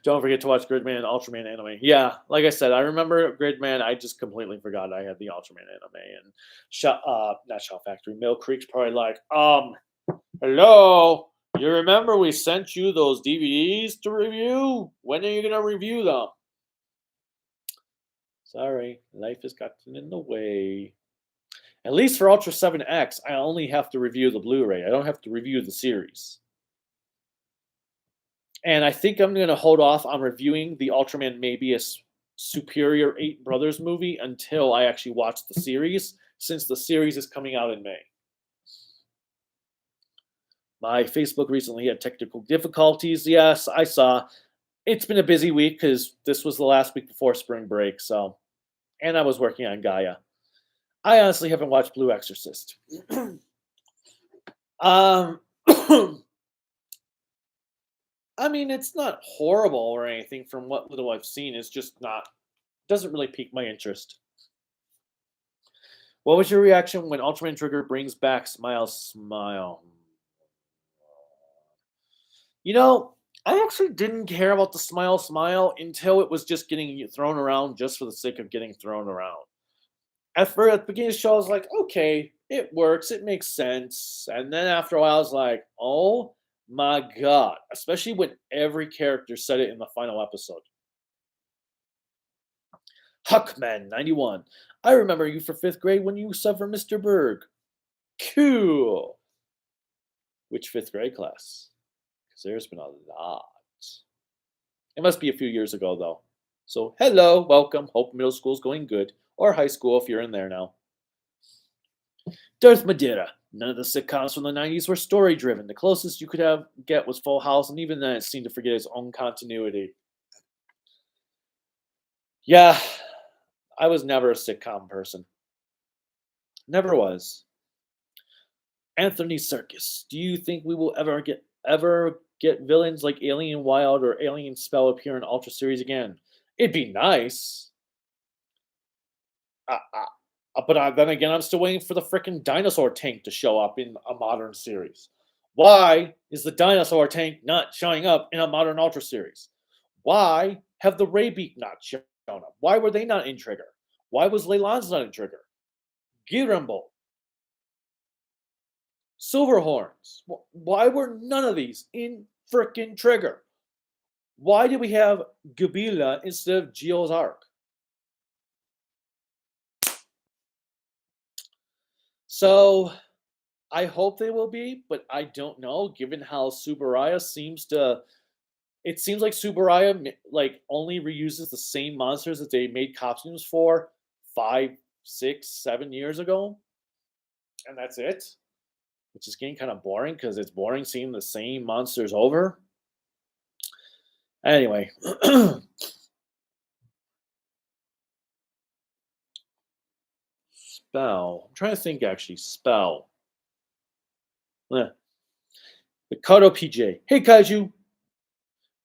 Don't forget to watch Gridman and Ultraman anime. Yeah, like I said, I remember Gridman. I just completely forgot I had the Ultraman anime and not Shell Factory. Mill Creek's probably like, hello. You remember we sent you those DVDs to review? When are you gonna review them? Sorry, life has gotten in the way. At least for Ultra 7X, I only have to review the Blu-ray. I don't have to review the series. And I think I'm going to hold off on reviewing the Ultraman Mabius Superior 8 Brothers movie until I actually watch the series, since the series is coming out in May. My Facebook recently had technical difficulties. Yes, I saw. It's been a busy week because this was the last week before spring break, so. And I was working on Gaia. I honestly haven't watched Blue Exorcist. um, I mean, it's not horrible or anything from what little I've seen. It's just not, doesn't really pique my interest. What was your reaction when Ultraman Trigger brings back Smile Smile? You know, I actually didn't care about the Smile Smile until it was just getting thrown around just for the sake of getting thrown around. At first, at the beginning of the show, I was like, okay, it works, it makes sense. And then after a while, I was like, oh my god. Especially when every character said it in the final episode. Huckman91. I remember you for 5th grade when you subbed for Mr. Berg. Cool. Which 5th grade class? Because there's been a lot. It must be a few years ago, though. So, hello, welcome. Hope middle school's going good. Or high school if you're in there now. Darth Madeira. None of the sitcoms from the 90s were story driven. The closest you could get was Full House, and even then it seemed to forget its own continuity. Yeah, I was never a sitcom person. Never was. Anthony Serkis. Do you think we will ever get villains like Alien Wild or Alien Spell appear in Ultra series again? It'd be nice. But then again, I'm still waiting for the freaking dinosaur tank to show up in a modern series. Why is the dinosaur tank not showing up in a modern Ultra series? Why have the Raybeak not shown up? Why were they not in Trigger? Why was Leyland's not in Trigger? Girambo, Silverhorns. Why were none of these in frickin' Trigger? Why did we have Gabila instead of Geo's arc? So I hope they will be, but I don't know. Given how Subaraya seems to, it seems like Subaraya like only reuses the same monsters that they made costumes for 5, 6, 7 years ago, and that's it. Which is getting kind of boring because it's boring seeing the same monsters over. Anyway, spell. I'm trying to think actually. Spell. The Kodo PJ. Hey Kaiju.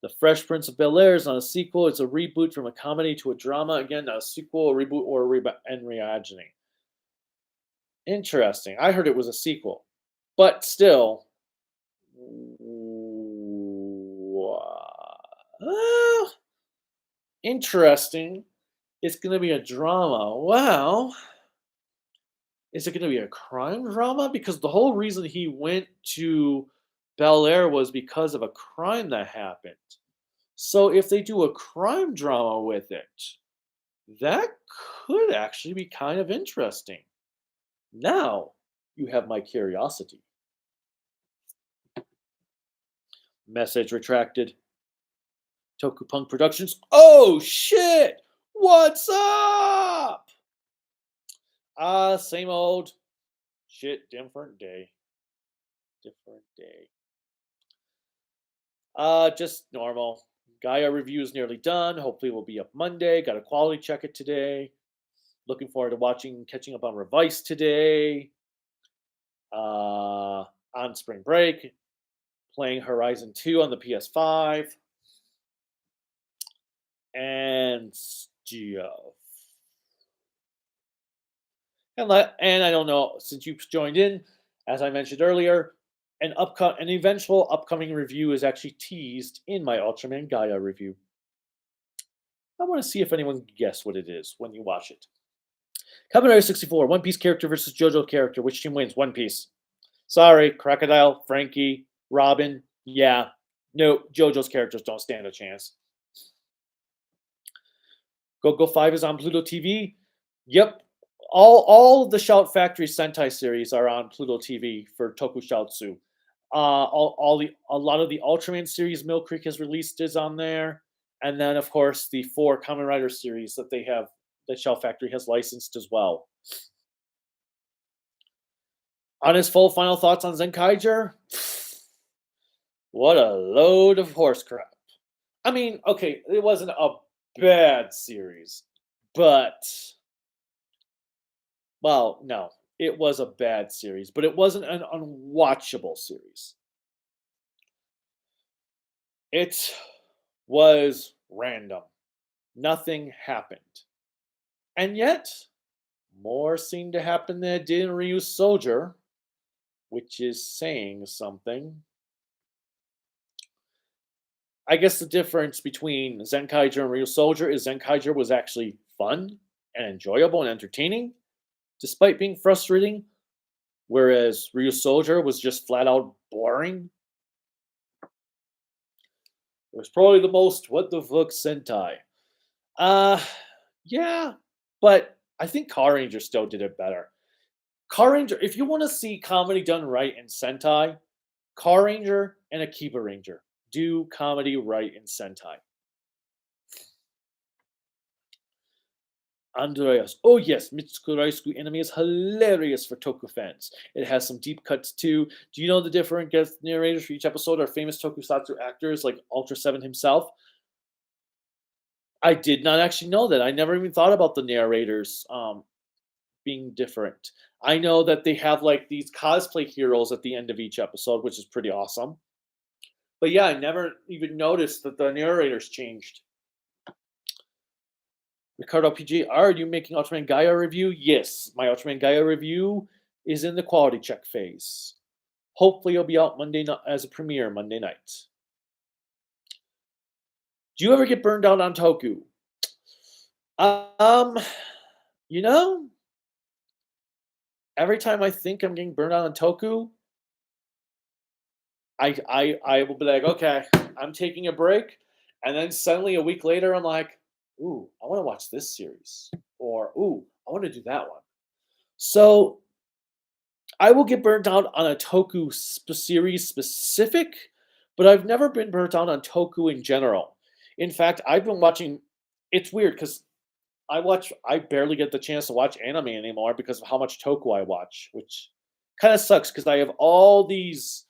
The Fresh Prince of Bel-Air is not a sequel. It's a reboot from a comedy to a drama. Again, not a sequel, a reboot, or a reimagining. Interesting. I heard it was a sequel. But still. Interesting. It's going to be a drama. Well, is it going to be a crime drama? Because the whole reason he went to Bel Air was because of a crime that happened. So if they do a crime drama with it, that could actually be kind of interesting. Now you have my curiosity. Message retracted. Toku Punk Productions. Oh shit! What's up? Same old shit, different day. Different day. Just normal. Gaia review is nearly done. Hopefully it will be up Monday. Got a quality check it today. Looking forward to catching up on Revice today. On spring break. Playing Horizon 2 on the PS5. And stuff. And I don't know, since you've joined in, as I mentioned earlier, an eventual upcoming review is actually teased in my Ultraman Gaia review. I want to see if anyone can guess what it is when you watch it. Kamen Rider 64, One Piece character versus JoJo character. Which team wins? One Piece. Sorry, Crocodile, Frankie, Robin. Yeah, no, JoJo's characters don't stand a chance. Go 5 is on Pluto TV. Yep, all of the Shout Factory Sentai series are on Pluto TV for Tokusatsu. A lot of the Ultraman series Mill Creek has released is on there, and then of course the 4 Kamen Rider series that they have that Shout Factory has licensed as well. On his full final thoughts on Zenkaiger, what a load of horse crap. I mean, okay, it wasn't a bad series, but well, no, it was a bad series, but it wasn't an unwatchable series. It was random. Nothing happened. And yet, more seemed to happen than it did in Ryu's Soldier, which is saying something. I guess the difference between Zenkaiger and Ryu's Soldier is Zenkaiger was actually fun and enjoyable and entertaining, despite being frustrating, whereas Ryu's Soldier was just flat out boring. It was probably the most what the fuck Sentai. Yeah, but I think Car Ranger still did it better. Car Ranger, if you want to see comedy done right in Sentai, Car Ranger and Akiba Ranger do comedy right in Sentai. Andreas, oh yes, Mitsuko Raisuku anime is hilarious for Toku fans. It has some deep cuts too. Do you know the different guest narrators for each episode are famous Tokusatsu actors like Ultra 7 himself? I did not actually know that. I never even thought about the narrators being different. I know that they have like these cosplay heroes at the end of each episode, which is pretty awesome. But yeah, I never even noticed that the narrators changed. Ricardo PG, are you making Ultraman Gaia review? Yes, my Ultraman Gaia review is in the quality check phase. Hopefully, it'll be out Monday night as a premiere Monday night. Do you ever get burned out on Toku? Um, you know, every time I think I'm getting burned out on Toku, I will be like, okay, I'm taking a break, and then suddenly a week later, I'm like, ooh, I want to watch this series, or ooh, I want to do that one. So I will get burnt out on a Toku series specific, but I've never been burnt out on Toku in general. In fact, I've been watching. It's weird because I barely get the chance to watch anime anymore because of how much Toku I watch, which kind of sucks because I have all these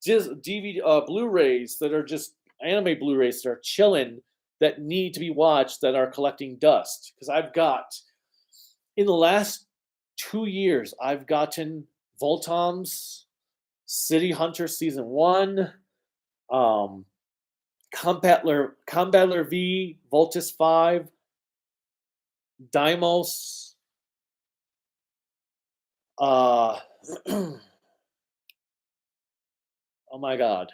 DVD Blu-rays that are just anime Blu-rays that are chilling that need to be watched that are collecting dust because I've got in the last 2 years I've gotten Voltom's City Hunter season 1, um, Combattler V, Voltus 5, Dimos, uh, oh my god,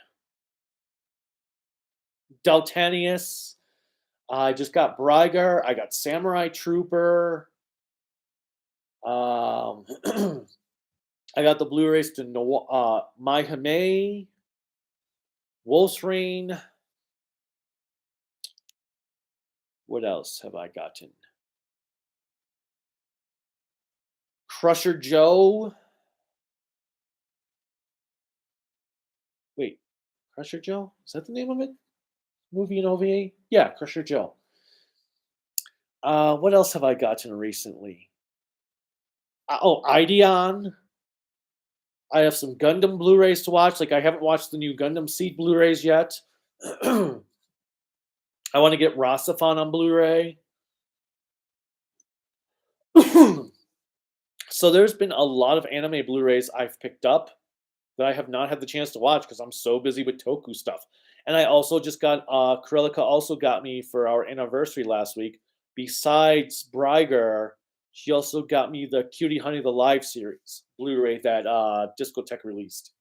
Deltanius. I just got Brygar. I got Samurai Trooper. Um, I got the Blu-rays to My Hime, Wolf's Rain. What else have I gotten? Crusher Joe. Wait, Crusher Joe? Is that the name of it? Movie and OVA? Yeah, Crusher Joe. What else have I gotten recently? Ideon. I have some Gundam Blu-rays to watch. Like I haven't watched the new Gundam Seed Blu-rays yet. I want to get Rasafan on Blu-ray. So there's been a lot of anime Blu-rays I've picked up that I have not had the chance to watch because I'm so busy with Toku stuff. And I also just got Karelika also got me for our anniversary last week. Besides Brygar, she also got me the Cutie Honey the Live series Blu-ray that Discotek released.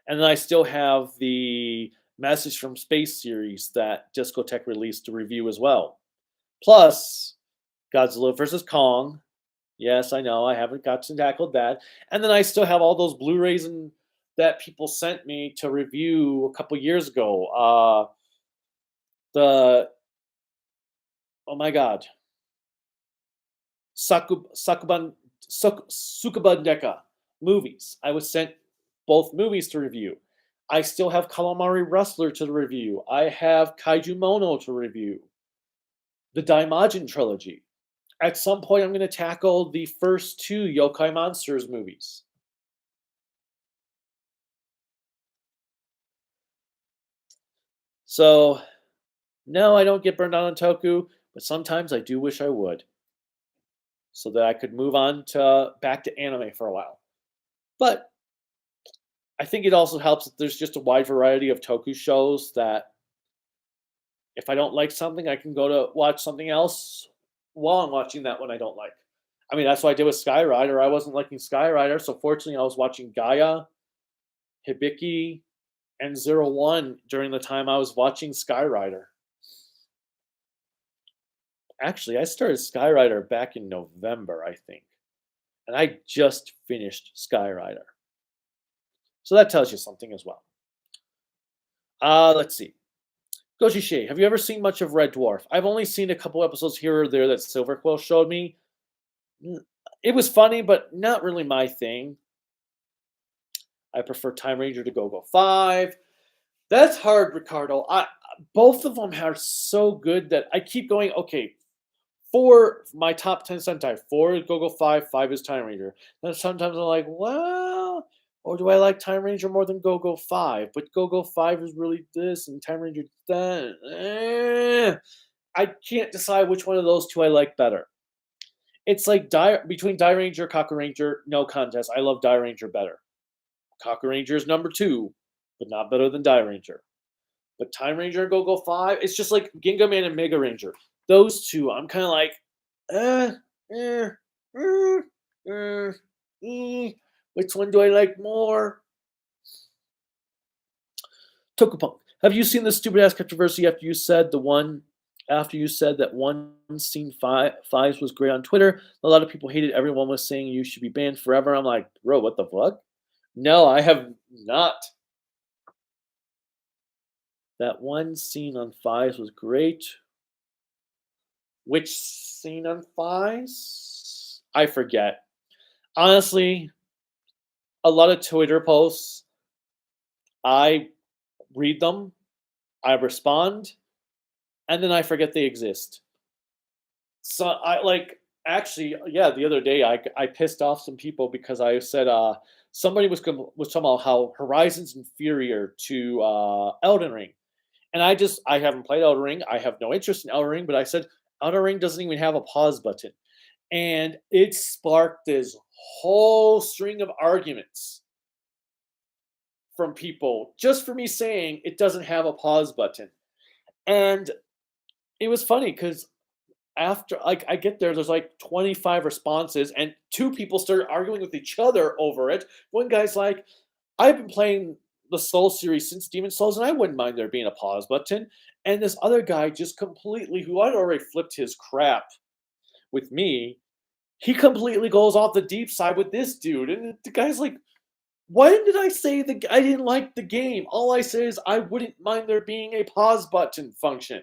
And then I still have the Message from Space series that Discotek released to review as well. Plus, Godzilla vs. Kong. Yes, I know, I haven't got to tackle that. And then I still have all those Blu-rays that people sent me to review a couple years ago. Oh my god. Sukuban Deka movies. I was sent both movies to review. I still have Calamari Wrestler to review. I have Kaiju Mono to review. The Daimajin trilogy. At some point, I'm going to tackle the first 2 Yokai Monsters movies. So, no, I don't get burned out on Toku, but sometimes I do wish I would. So that I could move on to back to anime for a while. But I think it also helps that there's just a wide variety of Toku shows that if I don't like something, I can go to watch something else while I'm watching that one I don't like. I mean, that's what I did with Skyrider. I wasn't liking Skyrider, so fortunately I was watching Gaia, Hibiki, and 01 during the time I was watching Skyrider. Actually, I started Skyrider back in November, I think. And I just finished Skyrider. So that tells you something as well. Let's see. Goji Shea, have you ever seen much of Red Dwarf? I've only seen a couple episodes here or there that Silverquill showed me. It was funny, but not really my thing. I prefer Time Ranger to Go-Go 5. That's hard, Ricardo. Both of them are so good that I keep going, okay, 4, my top 10 Sentai. 4 is Go-Go 5, 5 is Time Ranger. Then sometimes I'm like, well, or do I like Time Ranger more than Go-Go 5? But Go-Go 5 is really this, and Time Ranger that. I can't decide which one of those 2 I like better. It's like between Die Ranger, Kaku Ranger, no contest. I love Die Ranger better. Kaku Ranger is number 2, but not better than Die Ranger. But Time Ranger and Go-Go 5, it's just like Ginga Man and Mega Ranger. Those two, I'm kind of like, eh, eh, eh, eh, which one do I like more? Tokupunk, have you seen the stupid ass controversy after you said that one scene fives was great on Twitter? A lot of people hated. Everyone was saying you should be banned forever. I'm like, bro, what the fuck? No, I have not. That one scene on fives was great. Which scene on fives? I forget. Honestly, a lot of Twitter posts, I read them, I respond, and then I forget they exist. So I like actually, yeah, the other day I pissed off some people because I said somebody was talking about how Horizon's inferior to Elden Ring. And I haven't played Elden Ring. I have no interest in Elden Ring, but I said Elden Ring doesn't even have a pause button. And it sparked this whole string of arguments from people just for me saying it doesn't have a pause button. And it was funny because after like I get there's like 25 responses and two people started arguing with each other over it. One guy's like, I've been playing the Soul series since Demon Souls, and I wouldn't mind there being a pause button. And this other guy just completely, who I'd already flipped his crap with me, he completely goes off the deep side with this dude. And the guy's like, when did I say I didn't like the game? All I say is I wouldn't mind there being a pause button function.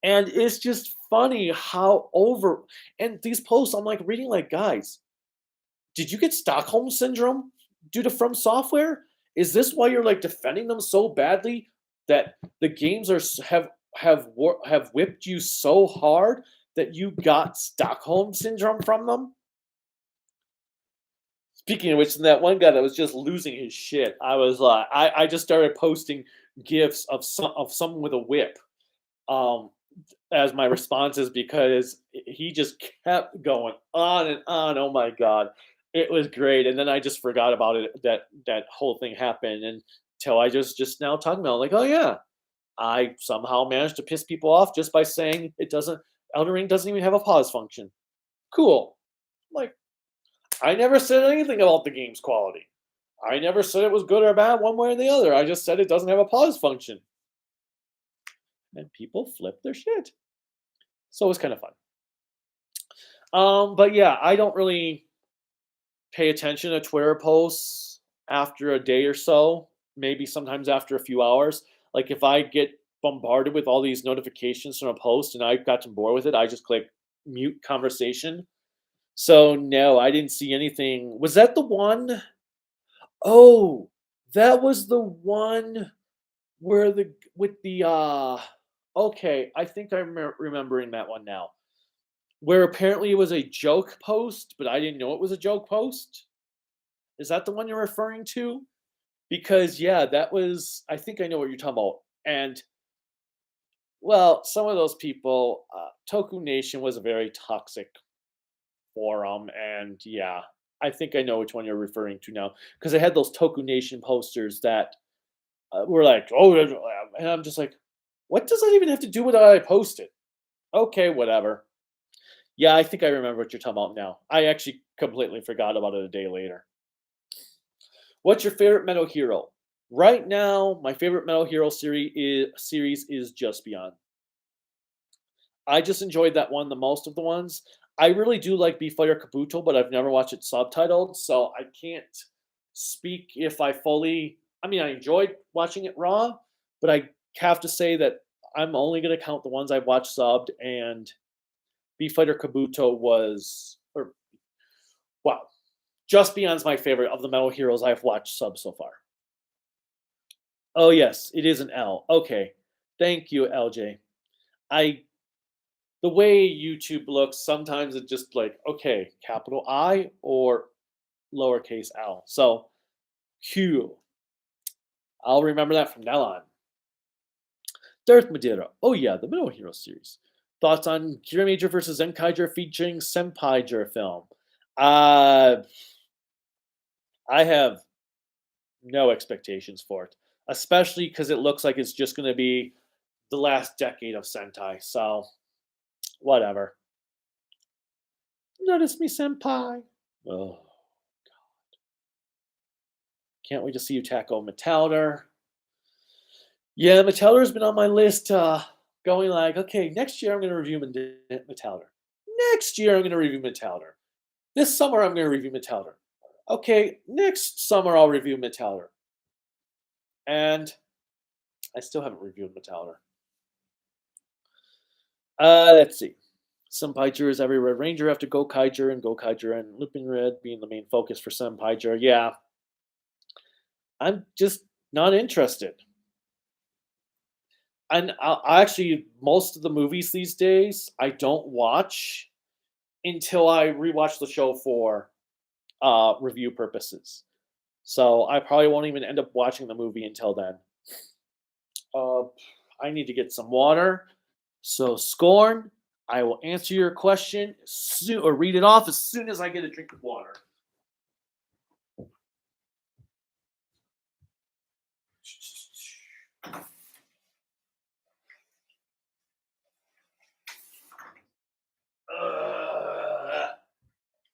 And it's just funny how over and these posts I'm like reading like, guys, did you get Stockholm syndrome due to From Software? Is this why you're like defending them so badly that the games have whipped you so hard that you got Stockholm syndrome from them? Speaking of which, that one guy that was just losing his shit, I was like, I just started posting gifs of someone with a whip, um, as my responses because he just kept going on and on. Oh my god, it was great. And then I just forgot about it that whole thing happened until I just now talking about it, like, oh yeah, I somehow managed to piss people off just by saying it doesn't. Elden Ring doesn't even have a pause function. Cool. Like, I never said anything about the game's quality. I never said it was good or bad one way or the other. I just said it doesn't have a pause function. And people flip their shit. So it was kind of fun. But yeah, I don't really pay attention to Twitter posts after a day or so, maybe sometimes after a few hours. Like if I get bombarded with all these notifications from a post and I've gotten bored with it, I just click mute conversation. So no, I didn't see anything. Was that the one? Oh, that was the one where the with the okay, I think I'm remembering that one now. Where apparently it was a joke post, but I didn't know it was a joke post. Is that the one you're referring to? Because yeah, that was I think I know what you're talking about. And well, some of those people, Toku Nation was a very toxic forum, and yeah, I think I know which one you're referring to now because I had those Toku Nation posters that were like, oh, and I'm just like, what does that even have to do with what I posted? Okay, whatever. Yeah, I think I remember what you're talking about now. I actually completely forgot about it a day later. What's your favorite Metal Hero? Right now, my favorite Metal Hero series is Just Beyond. I just enjoyed that one the most of the ones. I really do like Beef Fighter Kabuto, but I've never watched it subtitled, so I can't speak if I fully. I mean, I enjoyed watching it raw, but I have to say that I'm only going to count the ones I've watched subbed, and Beef Fighter Kabuto was, or wow, Just Beyond's my favorite of the Metal Heroes I've watched sub so far. Oh yes, it is an L. Okay, thank you, LJ. I the way YouTube looks, sometimes it's just like, okay, capital I or lowercase l. So, Q. I'll remember that from now on. Darth Madeira. Oh yeah, the Metal Hero series. Thoughts on Kira Major versus Zenkaiger featuring Senpaiger film? Uh, I have no expectations for it. especially because it looks like it's just going to be the last decade of Sentai. So, whatever. Notice me, senpai. Oh, can't wait to see you tackle Metalder. Yeah, Metalder's been on my list, going like, okay, next year I'm going to review Metalder. Next year I'm going to review Metalder. This summer I'm going to review Metalder. Okay, next summer I'll review Metalder. And I still haven't reviewed Metalder. Let's see. Senpaijer is every Red Ranger after Gokaiger, and Gokaiger and Looping Red being the main focus for Senpaijer. Yeah. I'm just not interested. And I actually, most of the movies these days, I don't watch until I rewatch the show for review purposes. So I probably won't even end up watching the movie until then. I need to get some water. So, Scorn, I will answer your question soon, or read it off as soon as I get a drink of water.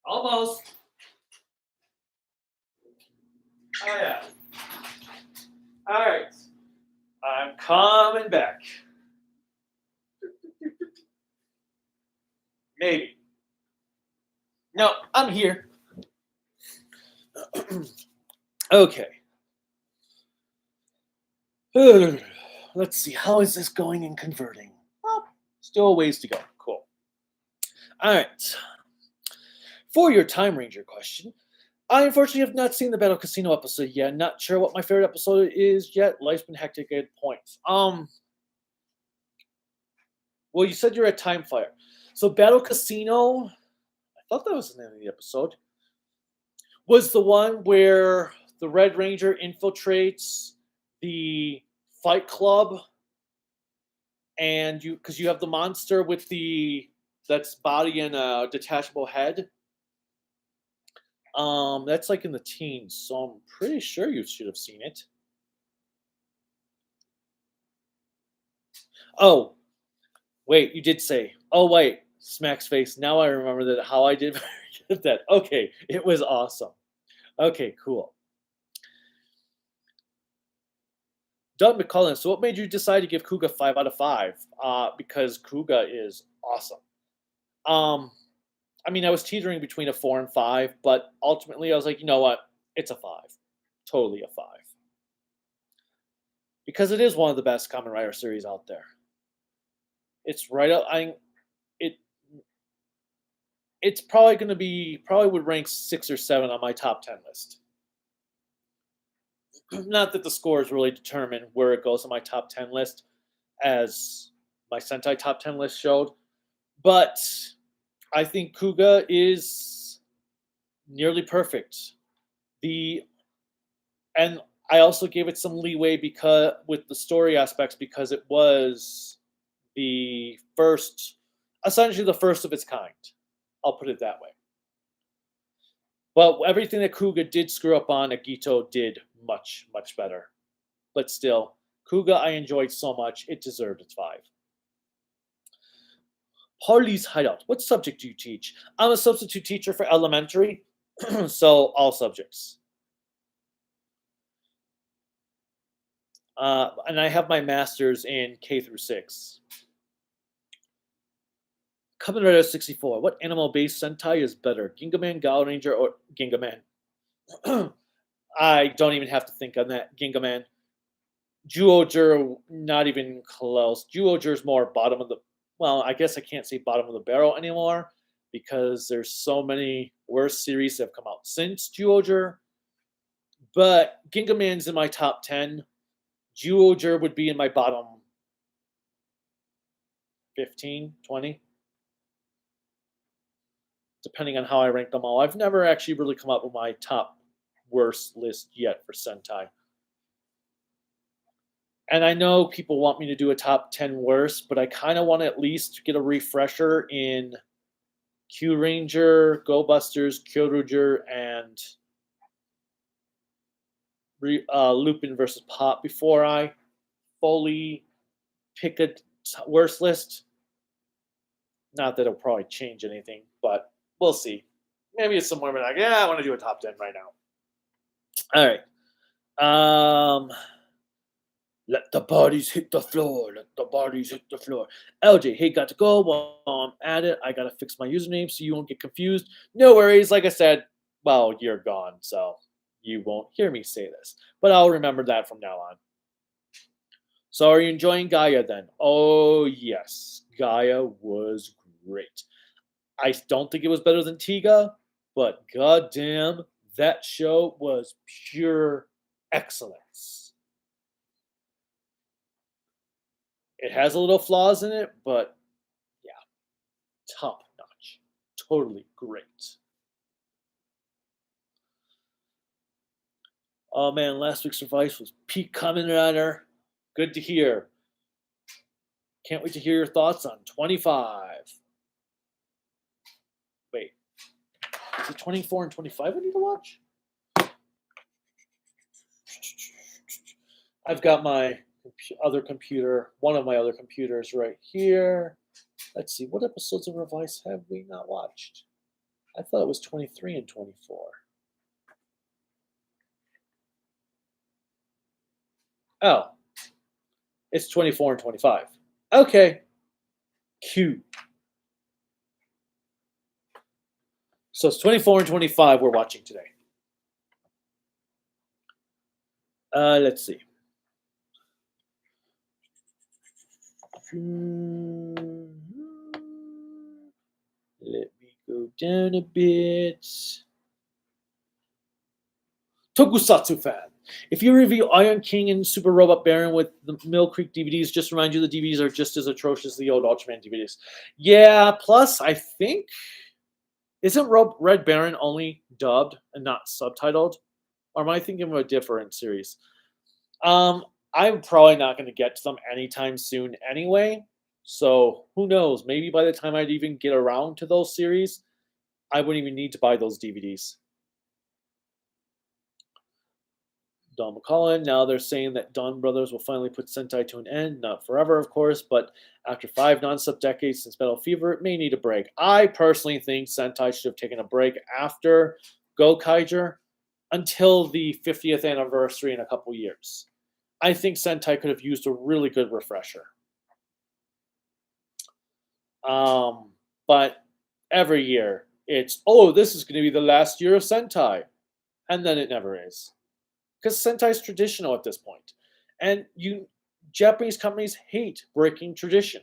Almost. Oh, yeah. All right. I'm coming back. Maybe. No, I'm here. Okay. Let's see. How is this going in converting? Oh, still a ways to go. Cool. All right. For your Time Ranger question, I unfortunately have not seen the Battle Casino episode yet. Not sure what my favorite episode is yet. Life's been hectic at points. Well, you said you're a Time Fire. So Battle Casino, I thought that was the name of the episode, was the one where the Red Ranger infiltrates the Fight Club, and because you have the monster with that's body and a detachable head. That's like in the teens, so I'm pretty sure you should have seen it. Oh, wait, you did say. Oh, wait, Smack's face. Now I remember that how I did forget that. Okay, it was awesome. Okay, cool. Doug McCullen, so what made you decide to give Kuuga 5 out of 5? Because Kuuga is awesome. I mean, I was teetering between a 4 and 5, but ultimately I was like, you know what? It's a 5. Totally a 5. Because it is one of the best Kamen Rider series out there. It's right up. It's probably going to be, probably would rank 6 or 7 on my top 10 list. Not that the scores really determine where it goes on my top 10 list, as my Sentai top 10 list showed, but I think Kuuga is nearly perfect. And I also gave it some leeway because with the story aspects, because it was essentially the first of its kind. I'll put it that way. But everything that Kuuga did screw up on, Agito did much, much better. But still, Kuuga I enjoyed so much, it deserved its 5. Harley's Hideout. What subject do you teach? I'm a substitute teacher for elementary, so all subjects. And I have my master's in K through 6. Kamen Rider 64. What animal-based Sentai is better? Gingaman, Gao Ranger, or Gingaman? I don't even have to think on that. Gingaman. Juoger, not even close. Juoger's more bottom of the... Well, I guess I can't say bottom of the barrel anymore, because there's so many worse series that have come out since Juoger. But Gingaman's in my top 10. Juoger would be in my bottom 15, 20. Depending on how I rank them all. I've never actually really come up with my top worst list yet for Sentai. And I know people want me to do a top 10 worst, but I kind of want to at least get a refresher in Q Ranger, Go Busters, Kyoruger, and Lupin versus Pop before I fully pick a worst list. Not that it'll probably change anything, but we'll see. Maybe it's somewhere like, yeah, I want to do a top 10 right now. All right. Let the bodies hit the floor. Let the bodies hit the floor. LJ, hey, got to go. While I'm at it, I gotta fix my username so you won't get confused. No worries. Like I said, well, you're gone, so you won't hear me say this. But I'll remember that from now on. So are you enjoying Gaia then? Oh yes. Gaia was great. I don't think it was better than Tiga, but goddamn, that show was pure excellence. It has a little flaws in it, but yeah, top notch. Totally great. Oh man, last week's advice was peak Kamen Rider. Good to hear. Can't wait to hear your thoughts on 25. Wait, is it 24 and 25 I need to watch? I've got my other computer, one of my other computers right here. Let's see, what episodes of Revice have we not watched? I thought it was 23 and 24. Oh, it's 24 and 25. Okay, cute. So it's 24 and 25 we're watching today. Let's see. Let me go down a bit. Tokusatsu fan. If you review Iron King and Super Robot Baron with the Mill Creek DVDs, just remind you the DVDs are just as atrocious as the old Ultraman DVDs. Yeah, plus I think isn't Red Baron only dubbed and not subtitled? Or am I thinking of a different series? I'm probably not going to get to them anytime soon anyway. So who knows? Maybe by the time I'd even get around to those series, I wouldn't even need to buy those DVDs. Don McCullen, now they're saying that Don Brothers will finally put Sentai to an end. Not forever, of course, but after 5 non-stop decades since Battle Fever, it may need a break. I personally think Sentai should have taken a break after Go Kaiju until the 50th anniversary in a couple years. I think Sentai could have used a really good refresher. But every year, it's, oh, this is going to be the last year of Sentai. And then it never is. Because Sentai is traditional at this point. And Japanese companies hate breaking tradition.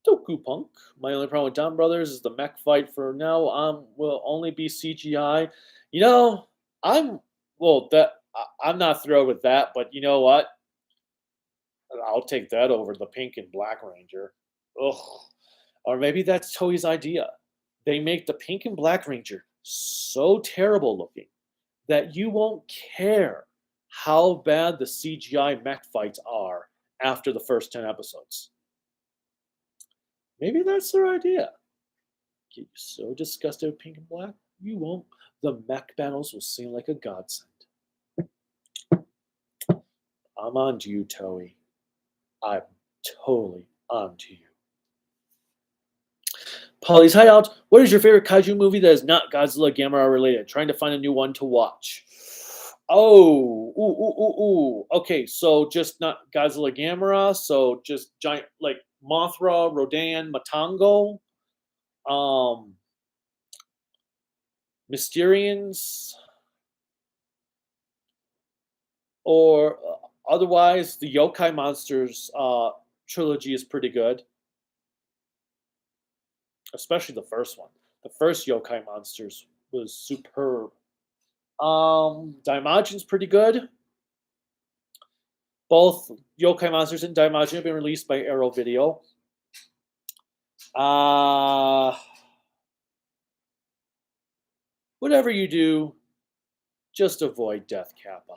Toku Punk. My only problem with Don Brothers is the mech fight for now will only be CGI. You know, I'm not thrilled with that, but you know what? I'll take that over the Pink and Black Ranger. Ugh. Or maybe that's Toei's idea. They make the Pink and Black Ranger so terrible looking that you won't care how bad the CGI mech fights are after the first 10 episodes. Maybe that's their idea. Get you so disgusted with Pink and Black, you won't. The mech battles will seem like a godsend. I'm on to you, Toei. I'm totally on to you. Polly's Hideout. What is your favorite kaiju movie that is not Godzilla Gamera related? Trying to find a new one to watch. Oh, okay, so just not Godzilla Gamera, so just giant like Mothra, Rodan, Matango, Mysterians, or otherwise the Yokai Monsters trilogy is pretty good. Especially the first one. The first Yokai Monsters was superb. Daimajin's pretty good. Both Yokai Monsters and Daimajin have been released by Arrow Video. Whatever you do, just avoid Death Kappa.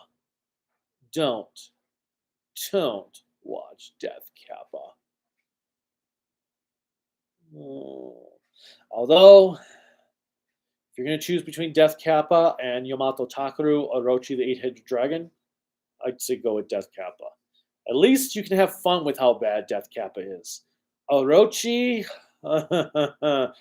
Don't watch Death Kappa. Although, If you're going to choose between Death Kappa and Yamato Takeru Orochi, the Eight-Headed Dragon, I'd say go with Death Kappa. At least you can have fun with how bad Death Kappa is. Orochi, but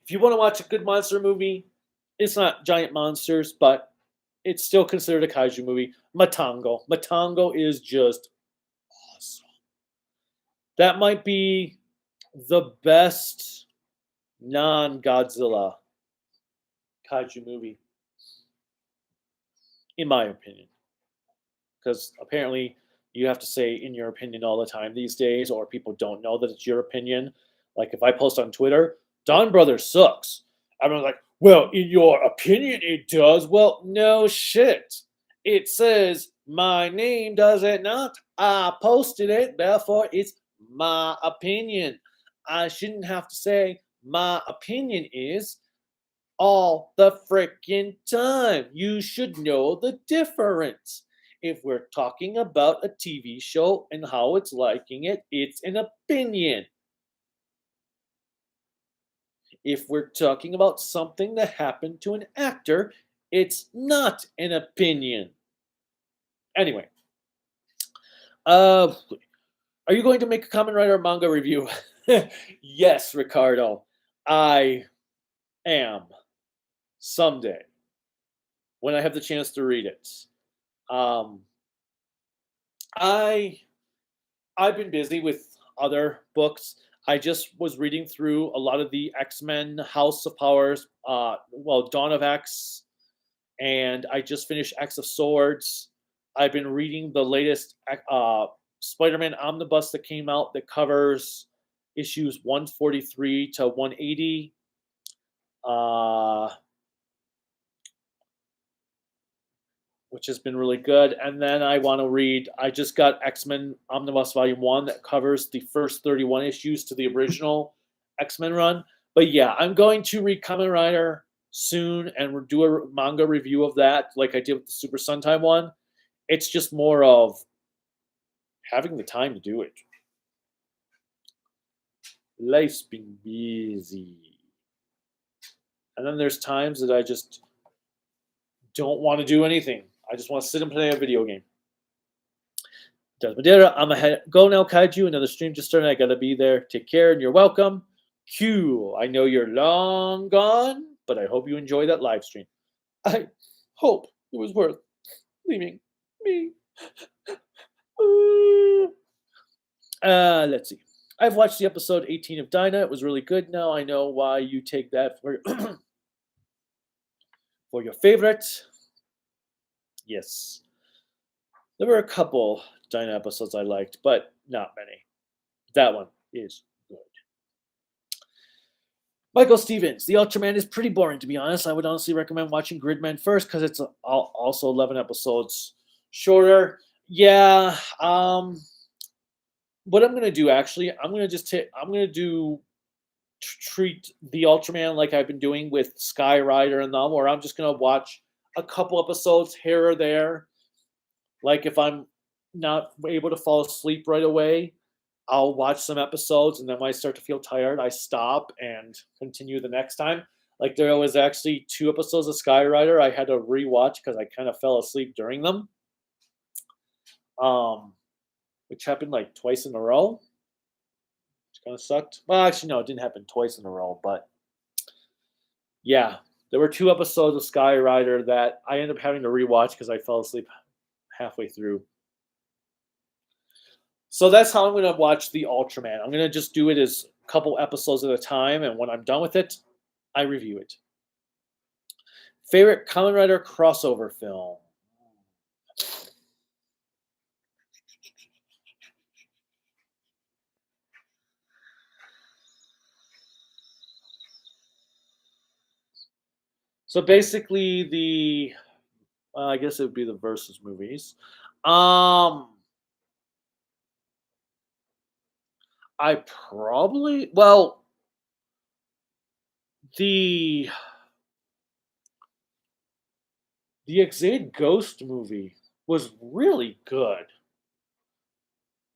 if you want to watch a good monster movie, it's not giant monsters, but it's still considered a kaiju movie. Matango. Matango is just awesome. That might be the best non-Godzilla kaiju movie, in my opinion. Because apparently you have to say in your opinion all the time these days, or people don't know that it's your opinion. Like if I post on Twitter, Don Brothers sucks. Everyone's like, well, in your opinion it does. Well, no shit. It says my name, does it not? I posted it, therefore it's my opinion. I shouldn't have to say my opinion is all the freaking time. You should know the difference. If we're talking about a TV show and how it's liking it, it's an opinion. If we're talking about something that happened to an actor, it's not an opinion. Anyway, are you going to make a Kamen Rider manga review? Yes, Ricardo, I am. Someday, when I have the chance to read it. I've been busy with other books. I just was reading through a lot of the X-Men House of Powers, Dawn of X, and I just finished X of Swords. I've been reading the latest Spider-Man omnibus that came out that covers issues 143 to 180. Which has been really good. And then I want to read, I just got X-Men Omnibus Volume 1 that covers the first 31 issues to the original X-Men run. But yeah, I'm going to read Kamen Rider soon and do a manga review of that like I did with the Super Sentai one. It's just more of having the time to do it. Life's been busy. And then there's times that I just don't want to do anything. I just want to sit and play a video game. Does Madeira, I'm ahead. Go now, Kaiju. Another stream just started. I gotta be there. Take care, and you're welcome. Q, I know you're long gone, but I hope you enjoy that live stream. I hope it was worth leaving me. Let's see. I've watched the episode 18 of Dinah. It was really good. Now I know why you take that for for your favorite. Yes. There were a couple Dinah episodes I liked, but not many. That one is good. Michael Stevens, the Ultraman is pretty boring, to be honest. I would honestly recommend watching Gridman first because it's also 11 episodes shorter. Yeah. What I'm gonna do actually, I'm gonna treat the Ultraman like I've been doing with Sky Rider and them, where I'm just gonna watch a couple episodes here or there. Like if I'm not able to fall asleep right away, I'll watch some episodes, and then when I start to feel tired, I stop and continue the next time. Like there was actually 2 episodes of Sky Rider I had to rewatch because I kind of fell asleep during them. Which happened like twice in a row. Which kind of sucked. Well, actually, no, it didn't happen twice in a row, but yeah, there were 2 episodes of Sky Rider that I ended up having to rewatch because I fell asleep halfway through. So that's how I'm going to watch the Ultraman. I'm going to just do it as a couple episodes at a time, and when I'm done with it, I review it. Favorite Kamen Rider crossover film? So basically, I guess it would be the Versus movies. I probably, well, the Exade Ghost movie was really good,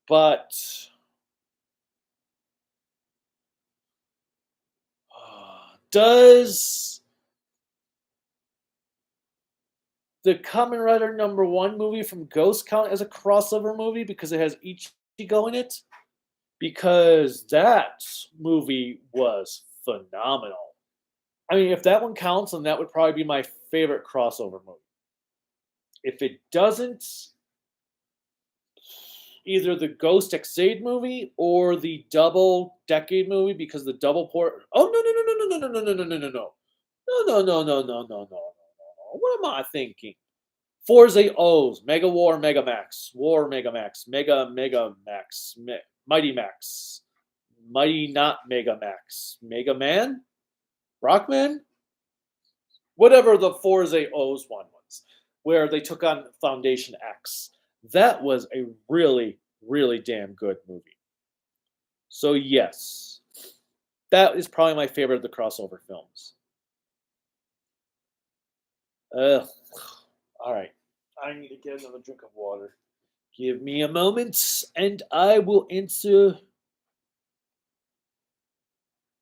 but does the Kamen Rider #1 movie from Ghost count as a crossover movie because it has Ichigo in it? Because that movie was phenomenal. I mean, if that one counts, then that would probably be my favorite crossover movie. If it doesn't, either the Ghost Exade movie or the Double Decade movie, because the double port. Oh no no no no no no no no no no no no no no no no no no no. What am I thinking? Forza O's, Mega War, Mega Max, War, Mega Max, Mega Max, Mighty Max, Mighty not Mega Max, Mega Man, Rockman, whatever the Forza O's one was, where they took on Foundation X. That was a really, really damn good movie. So yes, that is probably my favorite of the crossover films. Ugh. All right. I need to get another drink of water. Give me a moment and I will answer.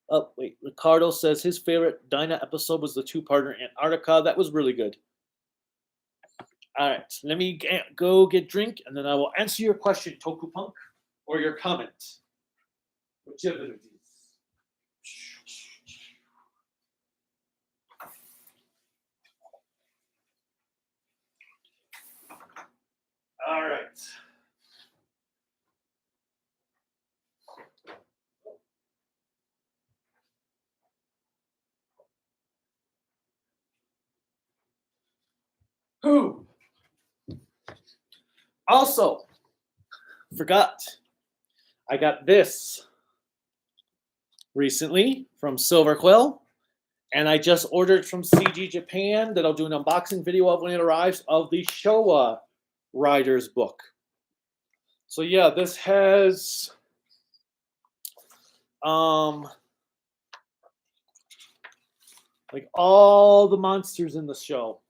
Oh, wait. Ricardo says his favorite Dinah episode was the two-parter Antarctica. That was really good. All right. Let me go get drink and then I will answer your question, Toku Punk, or your comment. Whichever it is. All right. Who? Also, forgot. I got this recently from Silver Quill, and I just ordered from CG Japan that I'll do an unboxing video of when it arrives of the Showa Riders book. So yeah, this has like all the monsters in the show.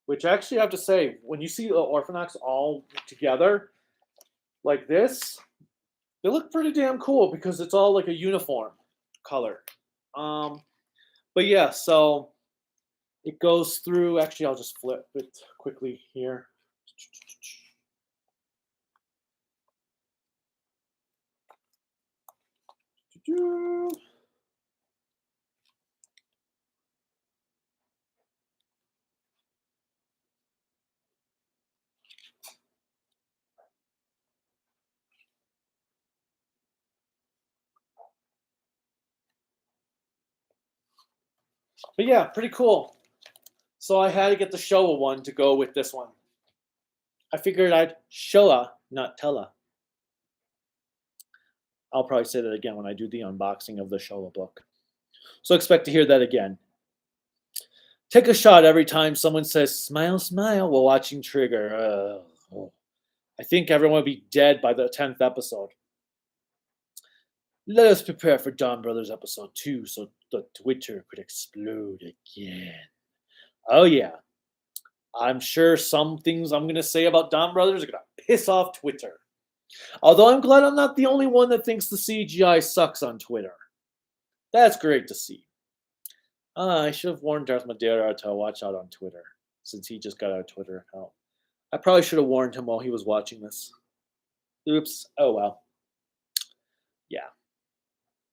Which actually I have to say, when you see the Orphanax all together like this, they look pretty damn cool because it's all like a uniform color. But yeah, so it goes through. Actually, I'll just flip it quickly here. But yeah, pretty cool. So I had to get the Showa one to go with this one. I figured I'd Showa, not Tella. I'll probably say that again when I do the unboxing of the Showa book. So expect to hear that again. Take a shot every time someone says "smile, smile" while watching Trigger. I think everyone will be dead by the 10th episode. Let us prepare for Dawn Brothers episode 2 so the Twitter could explode again. Oh yeah. I'm sure some things I'm going to say about Dawn Brothers are going to piss off Twitter. Although I'm glad I'm not the only one that thinks the CGI sucks on Twitter. That's great to see. I should have warned Darth Madeira to watch out on Twitter, since he just got a Twitter account. I probably should have warned him while he was watching this. Oops. Oh well. Yeah.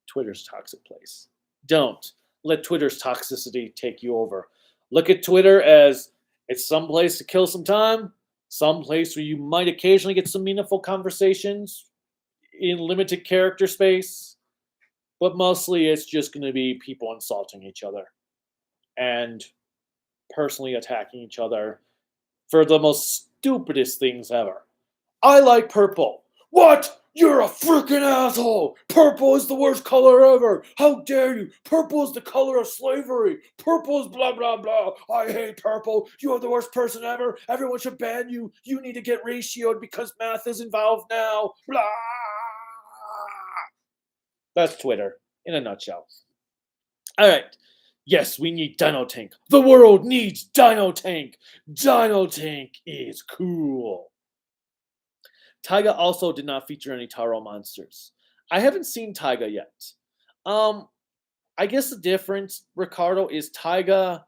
Twitter's a toxic place. Don't let Twitter's toxicity take you over. Look at Twitter as it's some place to kill some time, some place where you might occasionally get some meaningful conversations in limited character space, but mostly it's just going to be people insulting each other and personally attacking each other for the most stupidest things ever. I like purple. What? You're a freaking asshole! Purple is the worst color ever! How dare you! Purple is the color of slavery! Purple is blah blah blah! I hate purple! You are the worst person ever! Everyone should ban you! You need to get ratioed because math is involved now! Blah! That's Twitter in a nutshell. All right. Yes, we need Dino Tank. The world needs Dino Tank. Dino Tank is cool. Taiga also did not feature any Taro monsters. I haven't seen Taiga yet. Um, I guess the difference, Ricardo, is Taiga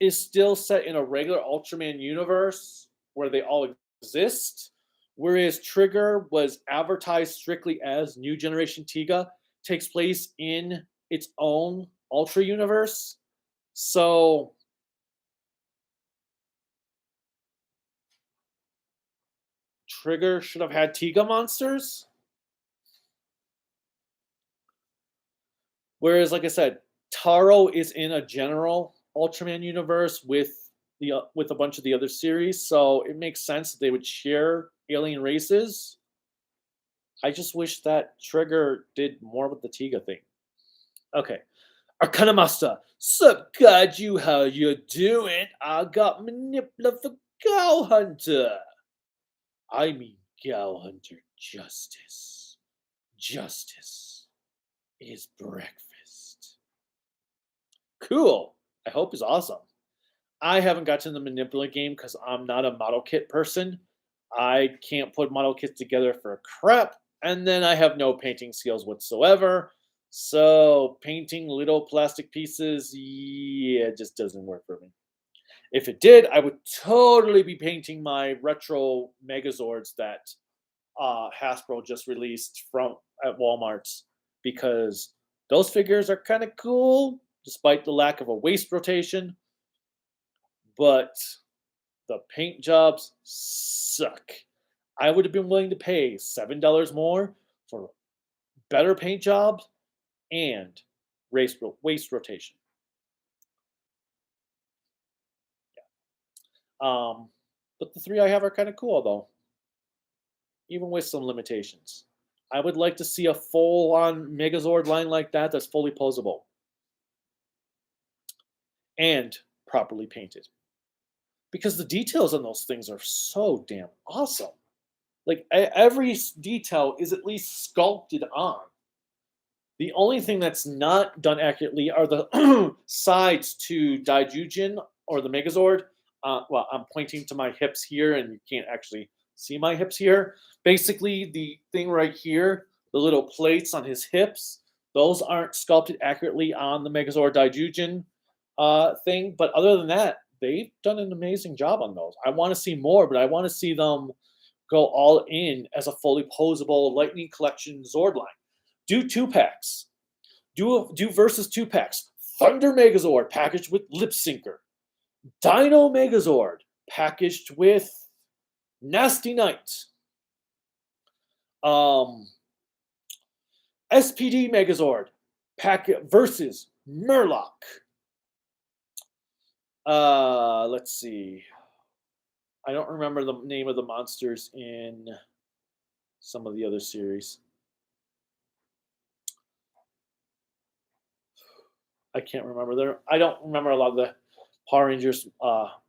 is still set in a regular Ultraman universe where they all exist, whereas Trigger was advertised strictly as New Generation Tiga, takes place in its own Ultra universe. So Trigger should have had Tiga monsters. Whereas, like I said, Taro is in a general Ultraman universe with a bunch of the other series, so it makes sense that they would share alien races. I just wish that Trigger did more with the Tiga thing. Okay. Arcana Master. Sup, Kaiju, how you doing? I got Manipula for Cow Hunter. I mean Cow Hunter justice. Justice is breakfast. Cool. I hope it's awesome. I haven't got to the Manipula game because I'm not a model kit person. I can't put model kits together for crap, and then I have no painting skills whatsoever. So painting little plastic pieces, yeah, it just doesn't work for me. If it did, I would totally be painting my retro Megazords that Hasbro just released from at Walmart's, because those figures are kind of cool despite the lack of a waist rotation. But the paint jobs suck. I would have been willing to pay $7 more for better paint jobs and waist rotation. But the three I have are kind of cool, though, even with some limitations. I would like to see a full-on Megazord line like that that's fully posable and properly painted, because the details on those things are so damn awesome. Like every detail is at least sculpted on. The only thing that's not done accurately are the sides to Daijujin or the Megazord. Well, I'm pointing to my hips here, and you can't actually see my hips here. Basically, the thing right here, the little plates on his hips, those aren't sculpted accurately on the Megazord Daijujin thing. But other than that, they've done an amazing job on those. I want to see more, but I want to see them go all in as a fully posable Lightning Collection Zord line. Do 2-packs. Do versus 2-packs. Thunder Megazord packaged with Lip Syncer. Dino Megazord packaged with Nasty Knight. SPD Megazord versus Murloc. Let's see. I don't remember the name of the monsters in some of the other series. I can't remember. I don't remember a lot of the Power Rangers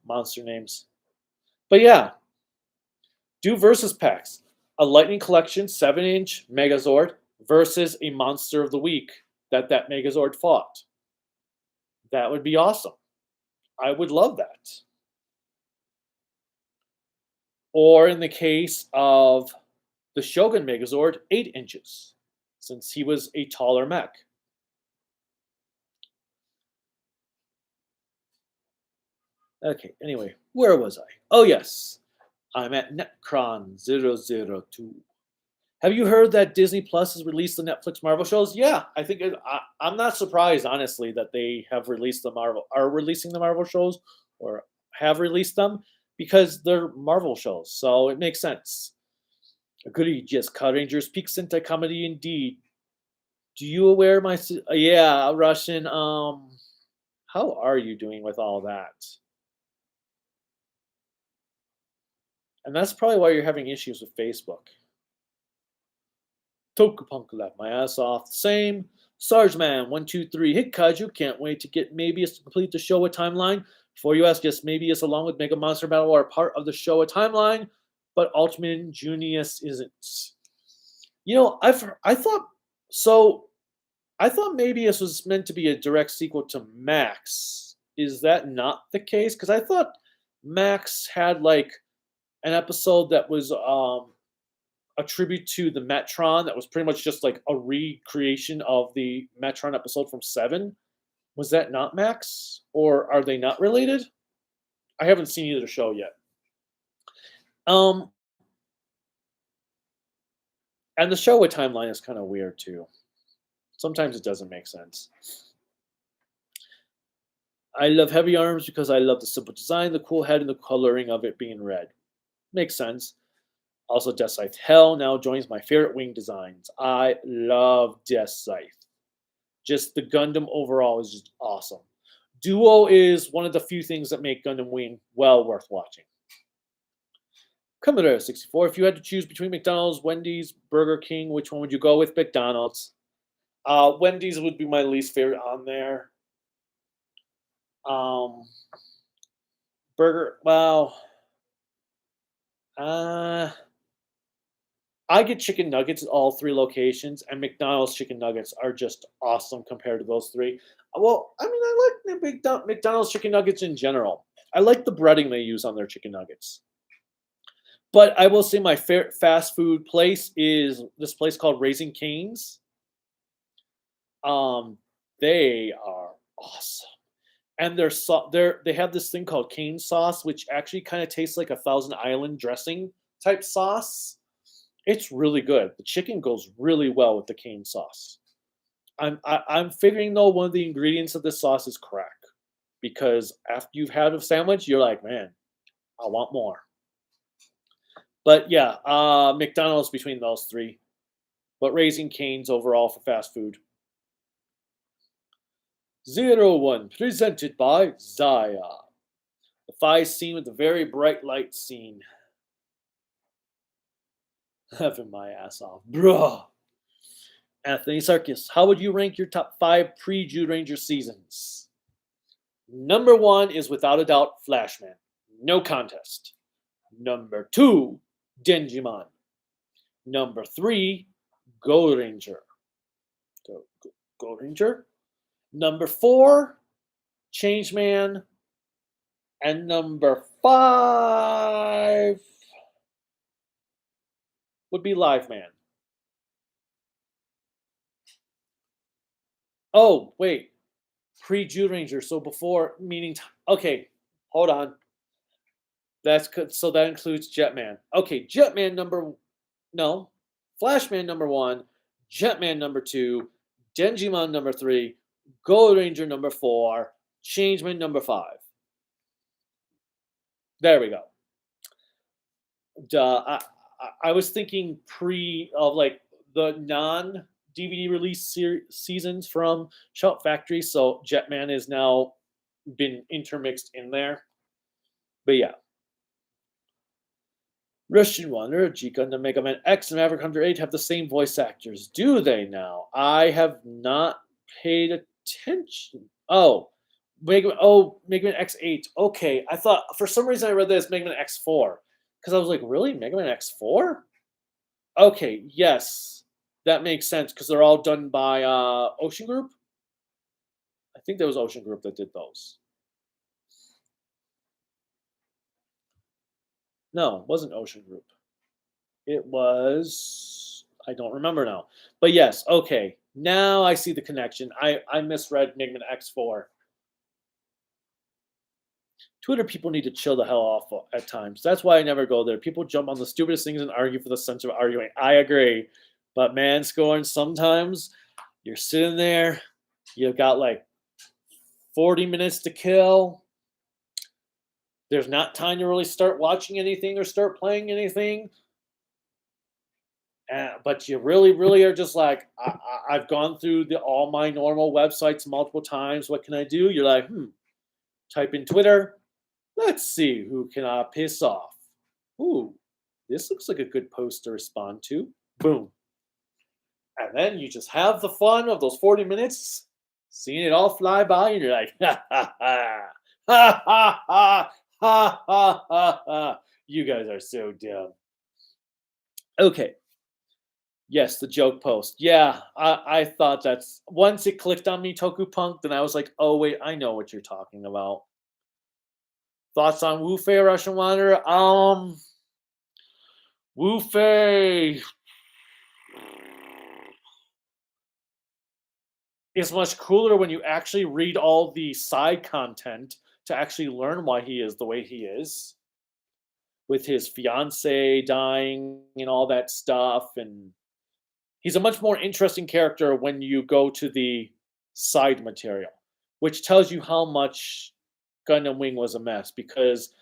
monster names. But yeah, do versus packs. A Lightning Collection 7-inch Megazord versus a Monster of the Week that Megazord fought. That would be awesome. I would love that. Or in the case of the Shogun Megazord, 8 inches, since he was a taller mech. Okay, anyway, where was I? Oh, yes. I'm at Netcron002. Have you heard that Disney Plus has released the Netflix Marvel shows? Yeah, I think I'm not surprised, honestly, that they have released are releasing the Marvel shows, or have released them, because they're Marvel shows, so it makes sense. Agreed, yes, Power Rangers peak Sentai comedy indeed. Do you aware my... Yeah, Russian, how are you doing with all that? And that's probably why you're having issues with Facebook. Toku Punk laughed my ass off. Same. Sargeman123. Hit Kaiju. Can't wait to get Mabius to complete the Showa timeline. Before you ask, yes, Mabius along with Mega Monster Battle are part of the Showa timeline, but Ultraman Junius isn't. You know, I thought So I thought maybe this was meant to be a direct sequel to Max. Is that not the case? Because I thought Max had like an episode that was a tribute to the Metron that was pretty much just like a recreation of the Metron episode from Seven. Was that not Max, or are they not related? I haven't seen either show yet. Um, and the Showa timeline is kind of weird too. Sometimes it doesn't make sense. I love Heavy Arms because I love the simple design, the cool head, and the coloring of it being red. Makes sense. Also, Death Scythe Hell now joins my favorite wing designs. I love Death Scythe. Just the Gundam overall is just awesome. Duo is one of the few things that make Gundam Wing well worth watching. Commodore 64, if you had to choose between McDonald's, Wendy's, Burger King, which one would you go with? McDonald's. Wendy's would be my least favorite on there. Burger, well, I get chicken nuggets at all three locations, and McDonald's chicken nuggets are just awesome compared to those three. Well, I mean, I like the McDonald's chicken nuggets in general. I like the breading they use on their chicken nuggets. But I will say my favorite fast food place is this place called Raising Cane's. They are awesome, and they have this thing called cane sauce, which actually kind of tastes like a Thousand Island dressing type sauce. It's really good. The chicken goes really well with the cane sauce. I'm figuring though one of the ingredients of this sauce is crack, because after you've had a sandwich, you're like, man, I want more. But yeah, McDonald's between those three, but Raising Cane's overall for fast food. 01 presented by Zaya. The fight scene with the very bright light scene. Having my ass off, bruh. Anthony Sarkis, how would you rank your top 5 pre-Jude Ranger seasons? Number 1 is without a doubt Flashman. No contest. Number 2, Denjimon. Number 3, Go Ranger. Go Ranger. Number 4, Changeman. And number 5 would be Live Man. Oh, wait. Pre-Jude Ranger. So before, meaning... Okay, hold on. That's good. So that includes Jetman. Okay, Jetman number... No. Flashman number 1. Jetman number 2. Denjimon number 3. Gold Ranger number 4. Changeman number 5. There we go. I was thinking of like the non DVD release seasons from Shout Factory, so Jetman has now been intermixed in there. But yeah. Russian Wonder, G Gundam, Mega Man X, and Maverick Hunter 8 have the same voice actors. Do they now? I have not paid attention. Oh, Mega Man X8. Okay, I thought for some reason I read that as Mega Man X4 because I was like, really, Mega Man X4? Okay, yes, that makes sense because they're all done by Ocean Group. I think there was Ocean Group that did those. No, it wasn't Ocean Group. It was, I don't remember now. But yes, okay. Now I see the connection. I misread Mega Man X4. Twitter people need to chill the hell off at times. That's why I never go there. People jump on the stupidest things and argue for the sense of arguing. I agree. But man, scoring, sometimes you're sitting there, you've got like 40 minutes to kill. There's not time to really start watching anything or start playing anything. But you really, really are just like, I've gone through all my normal websites multiple times. What can I do? You're like, type in Twitter. Let's see who can I piss off. Ooh, this looks like a good post to respond to. Boom. And then you just have the fun of those 40 minutes, seeing it all fly by, and you're like, ha ha ha, ha ha ha, ha ha ha ha. You guys are so dumb. Okay. Yes, the joke post. Yeah, I thought that's once it clicked on me, Toku Punk, then I was like, oh wait, I know what you're talking about. Thoughts on Wu Fei Russian Wanderer? Wu Fei is much cooler when you actually read all the side content to actually learn why he is the way he is, with his fiance dying and all that stuff. And he's a much more interesting character when you go to the side material, which tells you how much Gundam Wing was a mess because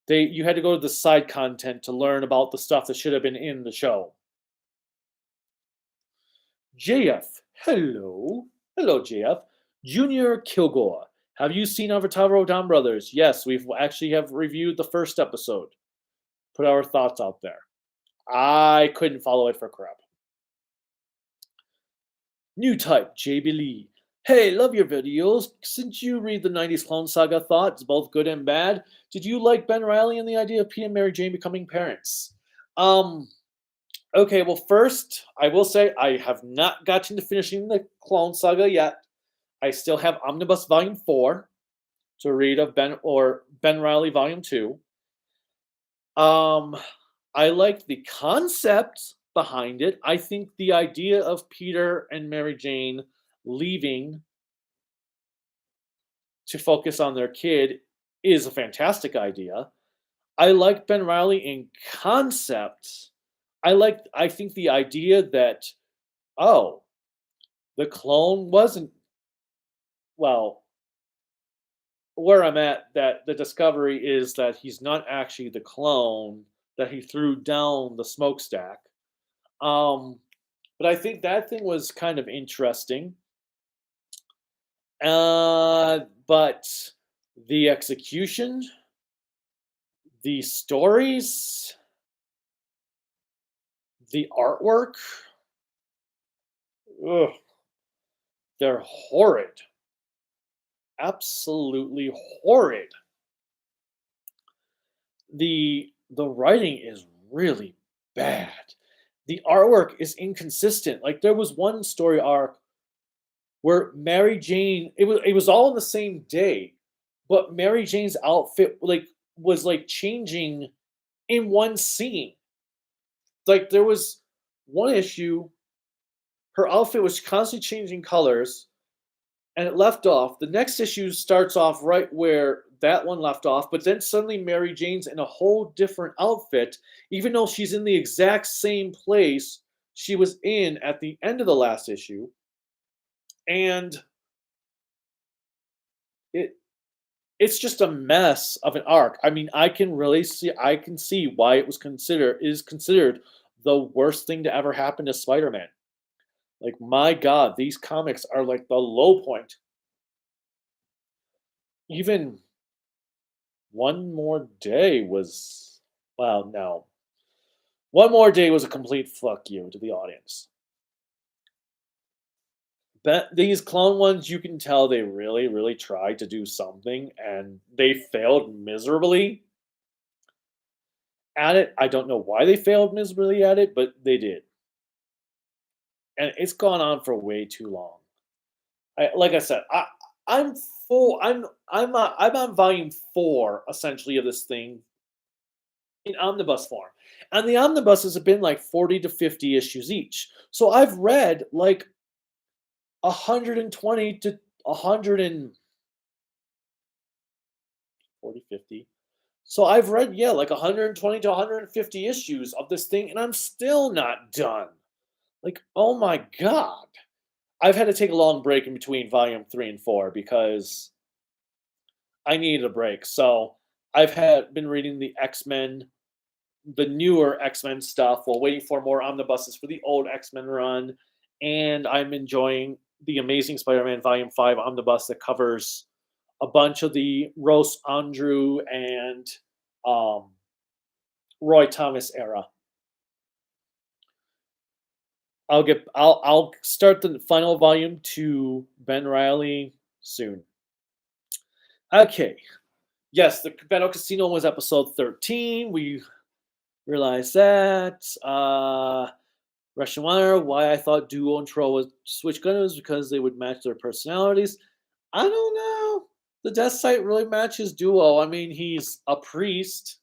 you had to go to the side content to learn about the stuff that should have been in the show. JF, hello. Hello, JF. Junior Kilgore. Have you seen Avatar Rodan Brothers? Yes, we've actually have reviewed the first episode. Put our thoughts out there. I couldn't follow it for crap. New type, JB Lee. Hey, love your videos. Since you read the 90s Clone Saga thoughts, both good and bad, did you like Ben Riley and the idea of Pete and Mary Jane becoming parents? Okay, well, first, I will say I have not gotten to finishing the Clone Saga yet. I still have Omnibus Volume 4 to read of Ben Riley Volume 2. I like the concept behind it. I think the idea of Peter and Mary Jane leaving to focus on their kid is a fantastic idea. I like Ben Riley in concept. I think the idea that, oh, the clone wasn't, well, where I'm at, that the discovery is that he's not actually the clone, that he threw down the smokestack. But I think that thing was kind of interesting. But the execution, the stories, the artwork, ugh, they're horrid. Absolutely horrid. The writing is really bad. The artwork is inconsistent. Like there was one story arc where Mary Jane, it was all in the same day, but Mary Jane's outfit was like changing in one scene. Like there was one issue, her outfit was constantly changing colors, and it left off. The next issue starts off right where that one left off, but then suddenly Mary Jane's in a whole different outfit, even though she's in the exact same place she was in at the end of the last issue. And it's just a mess of an arc. I mean, I can see why it was considered the worst thing to ever happen to Spider-Man. Like, my God, these comics are like the low point. Even One More Day was, well, no. One More Day was a complete fuck you to the audience. But these clone ones, you can tell they really, really tried to do something and they failed miserably at it. I don't know why they failed miserably at it, but they did. And it's gone on for way too long. Like I said, I'm full. I'm on volume 4 essentially of this thing in omnibus form, and the omnibuses have been like 40 to 50 issues each. So I've read like 120 to 100 and 40, 50. So I've read, yeah, like 120 to 150 issues of this thing, and I'm still not done. Like, oh my God. I've had to take a long break in between volume 3 and 4 because I needed a break. So I've been reading the X-Men, the newer X-Men stuff while waiting for more omnibuses for the old X-Men run. And I'm enjoying the Amazing Spider-Man Volume 5 omnibus that covers a bunch of the Rose Andrew and Roy Thomas era. I'll start the final volume to Ben Riley soon. Okay. Yes, the Battle Casino was episode 13. We realized that. Russian Wire, why I thought Duo and Troll would switch gunners because they would match their personalities. I don't know. The Death Sight really matches Duo. I mean, he's a priest.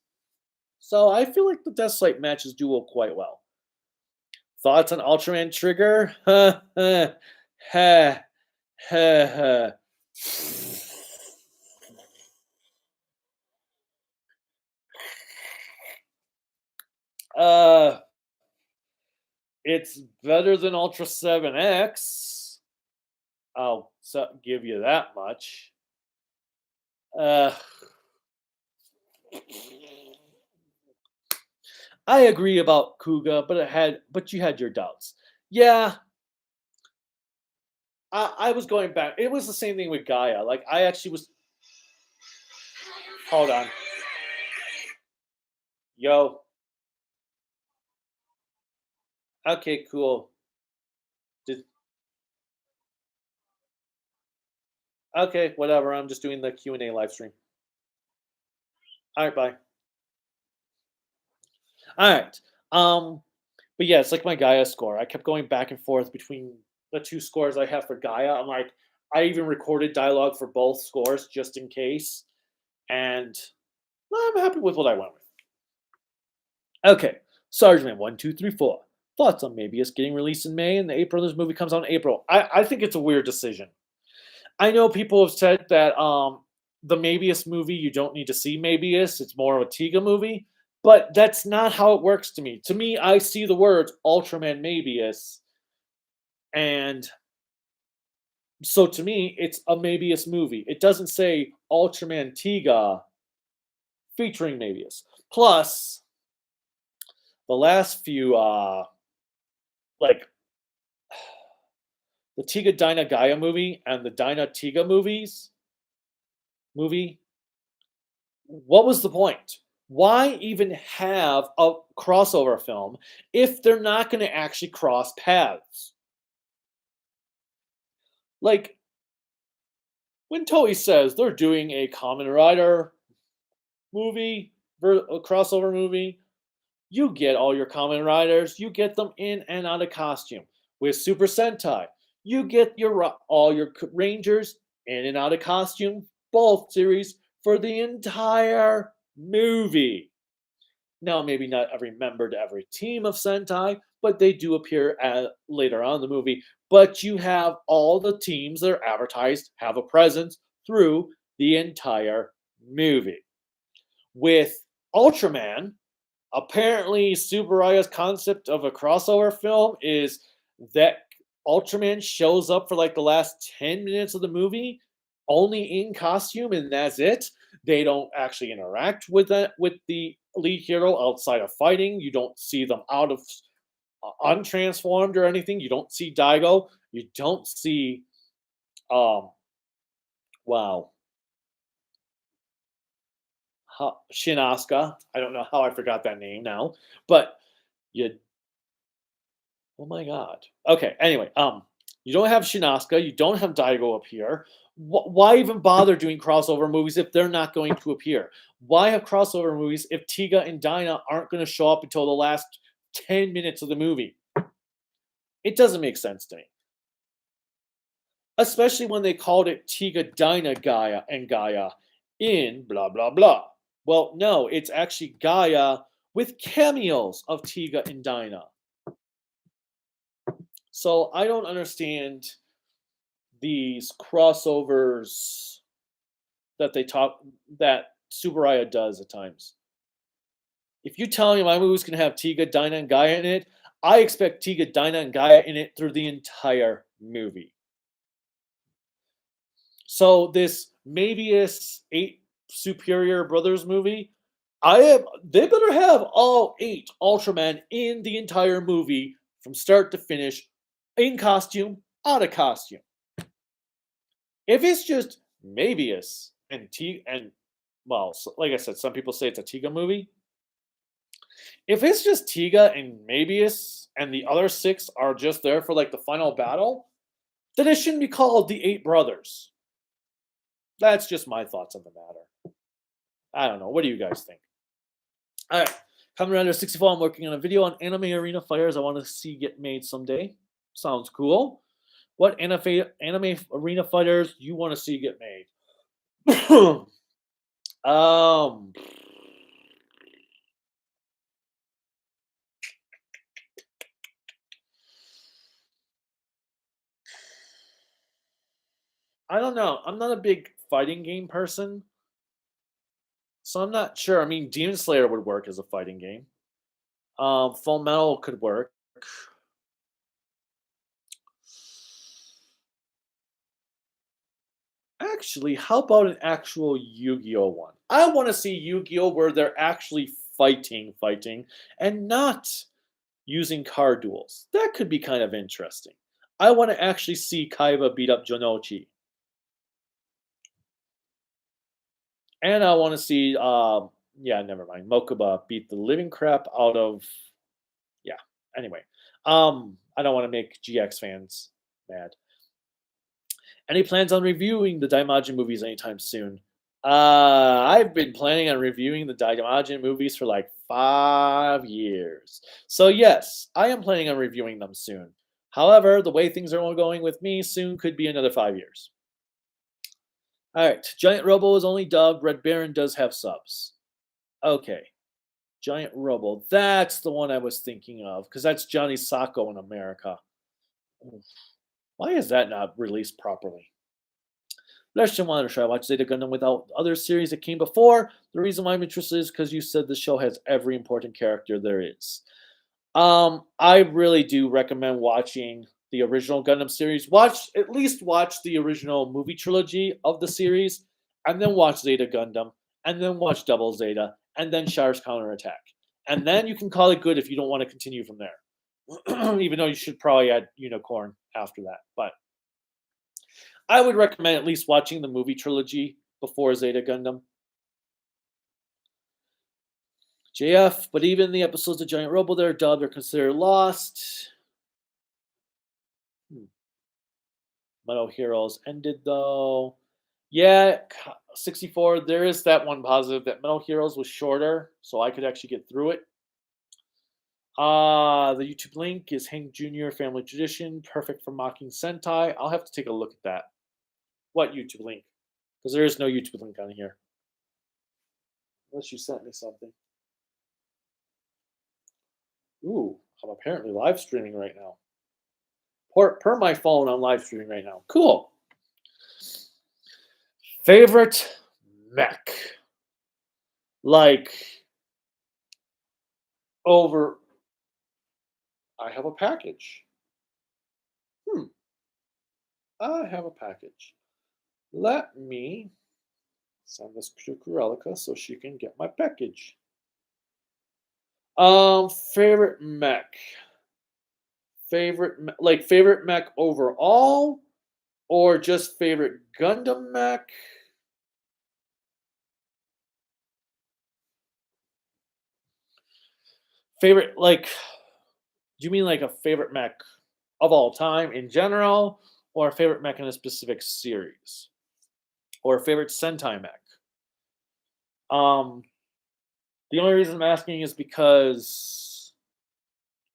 So I feel like the Death Sight matches Duo quite well. Thoughts on Ultraman Trigger? Ha ha ha ha. Uh, it's better than Ultra 7X. I'll give you that much. Uh, I agree about Kuuga, but you had your doubts. Yeah, I was going back. It was the same thing with Gaia. Like I actually was. Hold on, yo. Okay, cool. Did, okay, whatever. I'm just doing the Q&A live stream. All right, bye. All right. But yeah, it's like my Gaia score. I kept going back and forth between the two scores I have for Gaia. I'm like, I even recorded dialogue for both scores just in case, and I'm happy with what I went with. Okay, Sergeant 1234. Thoughts on Mabius getting released in May and the Eight Brothers movie comes out in April? I think it's a weird decision. I know people have said that the Mabius movie, you don't need to see Mabius. It's more of a Tiga movie. But that's not how it works to me. To me, I see the words Ultraman Mabius. And so to me, it's a Mabius movie. It doesn't say Ultraman Tiga featuring Mabius. Plus, the last few, like the Tiga Dyna Gaia movie and the Dyna Tiga movie, what was the point? Why even have a crossover film if they're not going to actually cross paths? Like, when Toei says they're doing a Kamen Rider movie, a crossover movie, you get all your Kamen Riders, you get them in and out of costume. With Super Sentai, you get all your Rangers in and out of costume, both series for the entire movie. Now, maybe not every member to every team of Sentai, but they do appear later on in the movie. But you have all the teams that are advertised have a presence through the entire movie. With Ultraman, apparently Tsuburaya's concept of a crossover film is that Ultraman shows up for like the last 10 minutes of the movie only in costume and that's it. They don't actually interact with the lead hero outside of fighting. You don't see them out of untransformed or anything. You don't see Daigo. You don't see wow. Shinaska. I don't know how I forgot that name now, but you. Oh my god. Okay. Anyway, you don't have Shinaska. You don't have Daigo appear. Why even bother doing crossover movies if they're not going to appear? Why have crossover movies if Tiga and Dyna aren't going to show up until the last 10 minutes of the movie? It doesn't make sense to me. Especially when they called it Tiga Dyna Gaia and Gaia in blah blah blah. Well, no, it's actually Gaia with cameos of Tiga and Dyna. So I don't understand these crossovers that that Subaraya does at times. If you tell me my movie's gonna have Tiga, Dyna, and Gaia in it, I expect Tiga, Dyna, and Gaia in it through the entire movie. So this Mabius 8 Superior Brothers movie, they better have all 8 Ultraman in the entire movie from start to finish, in costume, out of costume. If it's just Mabius and well, like I said, some people say it's a Tiga movie. If it's just Tiga and Mabius and the other 6 are just there for like the final battle, then it shouldn't be called the 8 Brothers. That's just my thoughts on the matter. I don't know. What do you guys think? All right. Kamen Rider 64, I'm working on a video on anime arena fighters I want to see get made someday. Sounds cool. What anime arena fighters you want to see get made? um, I don't know. I'm not a big fighting game person, so I'm not sure. I mean, Demon Slayer would work as a fighting game. Full Metal could work. Actually, how about an actual Yu-Gi-Oh one? I want to see Yu-Gi-Oh where they're actually fighting, and not using card duels. That could be kind of interesting. I want to actually see Kaiba beat up Jonochi, and I want to see, yeah, never mind, Mokuba beat the living crap out of, yeah. Anyway, I don't want to make GX fans mad. Any plans on reviewing the Daimajin movies anytime soon? I've been planning on reviewing the Daimajin movies for like 5 years. So yes, I am planning on reviewing them soon. However, the way things are going with me, soon could be another 5 years. All right, Giant Robo is only dubbed. Red Baron does have subs. Okay, Giant Robo. That's the one I was thinking of because that's Johnny Sacco in America. Why is that not released properly? Lesson wanted to try watch Zeta Gundam without other series that came before. The reason why I'm interested is because you said the show has every important character there is. I really do recommend watching the original Gundam series. At least watch the original movie trilogy of the series, and then watch Zeta Gundam, and then watch Double Zeta, and then Char's Counterattack. And then you can call it good if you don't want to continue from there. Even though you should probably add Unicorn after that. But I would recommend at least watching the movie trilogy before Zeta Gundam. JF, but even the episodes of Giant Robo that are dubbed are considered lost. Metal Heroes ended though. Yeah, 64. There is that one positive that Metal Heroes was shorter, so I could actually get through it. The YouTube link is Hank Jr. Family Tradition, perfect for mocking Sentai. I'll have to take a look at that. What YouTube link? Because there is no YouTube link on here. Unless you sent me something. Ooh, I'm apparently live streaming right now. Per my phone, I'm live streaming right now. Cool. Favorite mech? Like, over. I have a package. I have a package. Let me send this to Corelica so she can get my package. Favorite mech. Favorite mech overall, or just favorite Gundam mech? Favorite, like, do you mean like a favorite mech of all time in general, or a favorite mech in a specific series, or a favorite Sentai mech? Um, the only reason I'm asking is because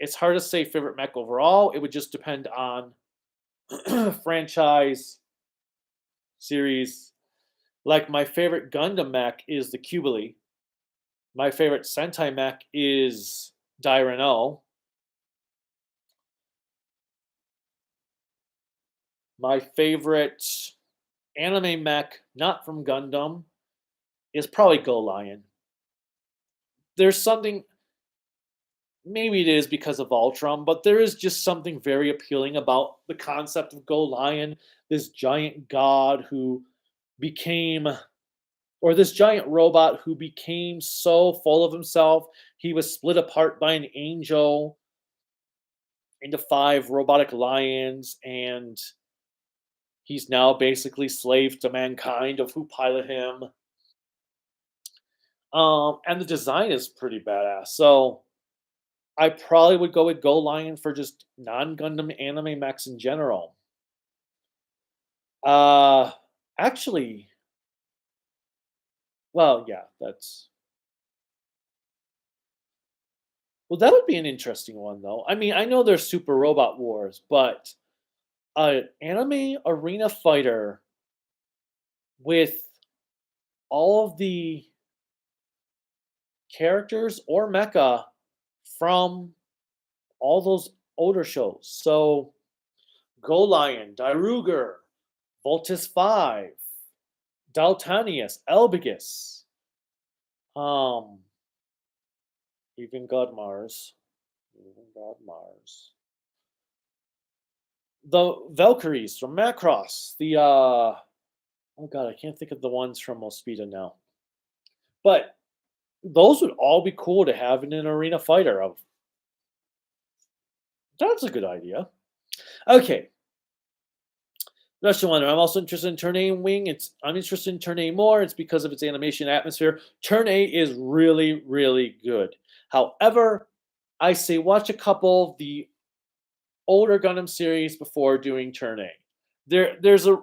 it's hard to say favorite mech overall. It would just depend on franchise, series. Like my favorite Gundam mech is the Cubili. My favorite Sentai mech is Dairen. My favorite anime mech, not from Gundam, is probably Go Lion. There's something, maybe it is because of Ultron, but there is just something very appealing about the concept of Go Lion, this giant god who became, or this giant robot who became so full of himself, he was split apart by an angel into 5 robotic lions, and he's now basically slave to mankind of who pilot him. And the design is pretty badass. So I probably would go with Go Lion for just non-Gundam anime mechs in general. Uh, actually, well, yeah, that's Well, that would be an interesting one, though. I mean, I know there's Super Robot Wars, but an anime arena fighter with all of the characters or mecha from all those older shows. So, Go Lion, Daruger, Voltus 5, Daltanius, Elbigus, um, even God Mars. Even God Mars. The Valkyries from Macross. Oh god, I can't think of the ones from Mospeada now. But those would all be cool to have in an arena fighter of. That's a good idea. Okay. Russian Wonder. I'm also interested in Turn A Wing. I'm interested in Turn A more. It's because of its animation atmosphere. Turn A is really, really good. However, I say watch a couple of the older Gundam series before doing Turn A. There's a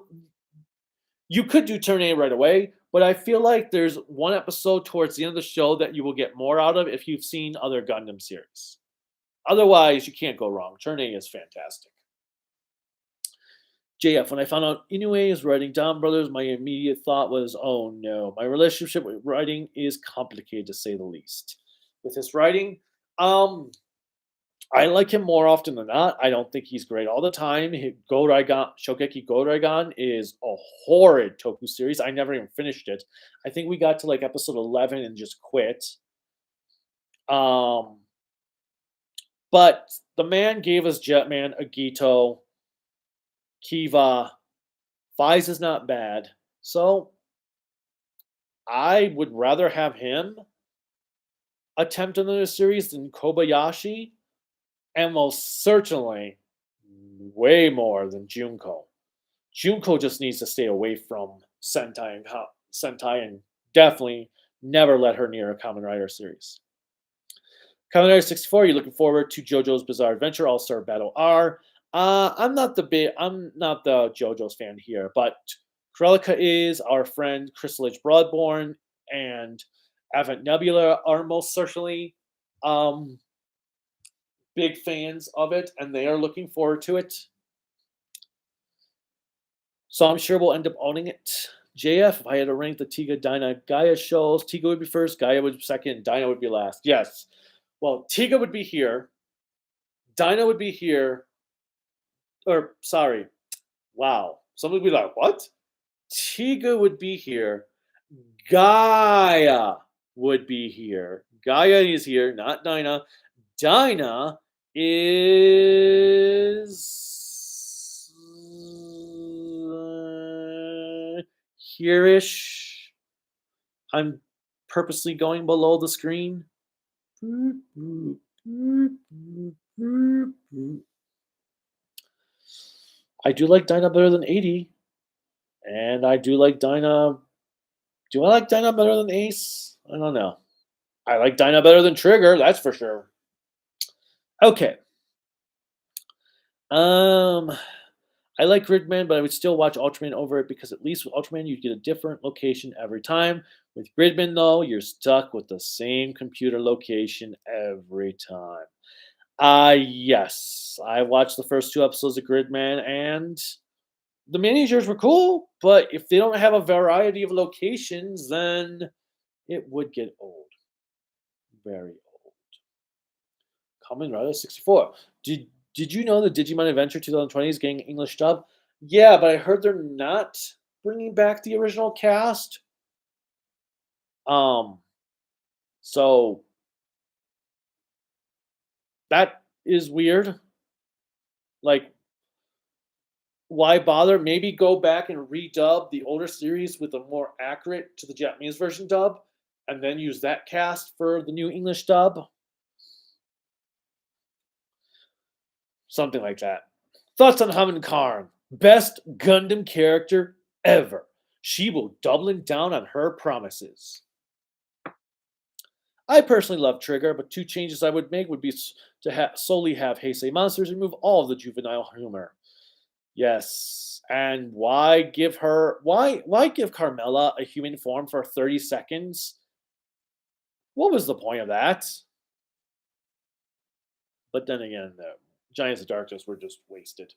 you could do Turn A right away, but I feel like there's one episode towards the end of the show that you will get more out of if you've seen other Gundam series. Otherwise, you can't go wrong. Turn A is fantastic. JF, when I found out Inoue is writing Down Brothers, my immediate thought was, oh no, my relationship with writing is complicated to say the least. With his writing, I like him more often than not. I don't think he's great all the time. Shokeki Godaigan is a horrid Toku series. I never even finished it. I think we got to like episode 11 and just quit. But the man gave us Jetman, Agito, Kiva. Fies is not bad. So I would rather have him attempt another series than Kobayashi, and most certainly way more than Junko. Junko just needs to stay away from Sentai and definitely never let her near a Kamen Rider series. Kamen Rider 64, you're looking forward to JoJo's Bizarre Adventure All-Star Battle R. I'm not the JoJo's fan here, but Krelika is, our friend Crystal H. Broadborn and Avant Nebula are most certainly big fans of it, and they are looking forward to it. So I'm sure we'll end up owning it. JF, if I had to rank the Tiga, Dyna, Gaia shows, Tiga would be first, Gaia would be second, Dyna would be last. Yes. Well, Tiga would be here. Dyna would be here. Or, sorry. Wow. Somebody would be like, what? Tiga would be here. Gaia would be here. Gaia is here, not Dyna. Dyna is here-ish. I'm purposely going below the screen. I do like Dyna better than 80. And I do like Dyna. Do I like Dyna better than Ace? I don't know. I like Dyna better than Trigger, that's for sure. Okay. I like Gridman, but I would still watch Ultraman over it because at least with Ultraman, you get a different location every time. With Gridman, though, you're stuck with the same computer location every time. Yes. I watched the first 2 episodes of Gridman, and the miniatures were cool, but if they don't have a variety of locations, then it would get old. Very old. Kamen Rider 64. Did you know the Digimon Adventure 2020 is getting English dub? Yeah, but I heard they're not bringing back the original cast. So that is weird. Like, why bother? Maybe go back and redub the older series with a more accurate to the Japanese version dub, and then use that cast for the new English dub. Something like that. Thoughts on Haman Karn? Best Gundam character ever. She will doubling down on her promises. I personally love Trigger, but 2 changes I would make would be to solely have Heisei monsters remove all of the juvenile humor. Yes, and why give Carmela a human form for 30 seconds? What was the point of that? But then again, the Giants of Darkness were just wasted.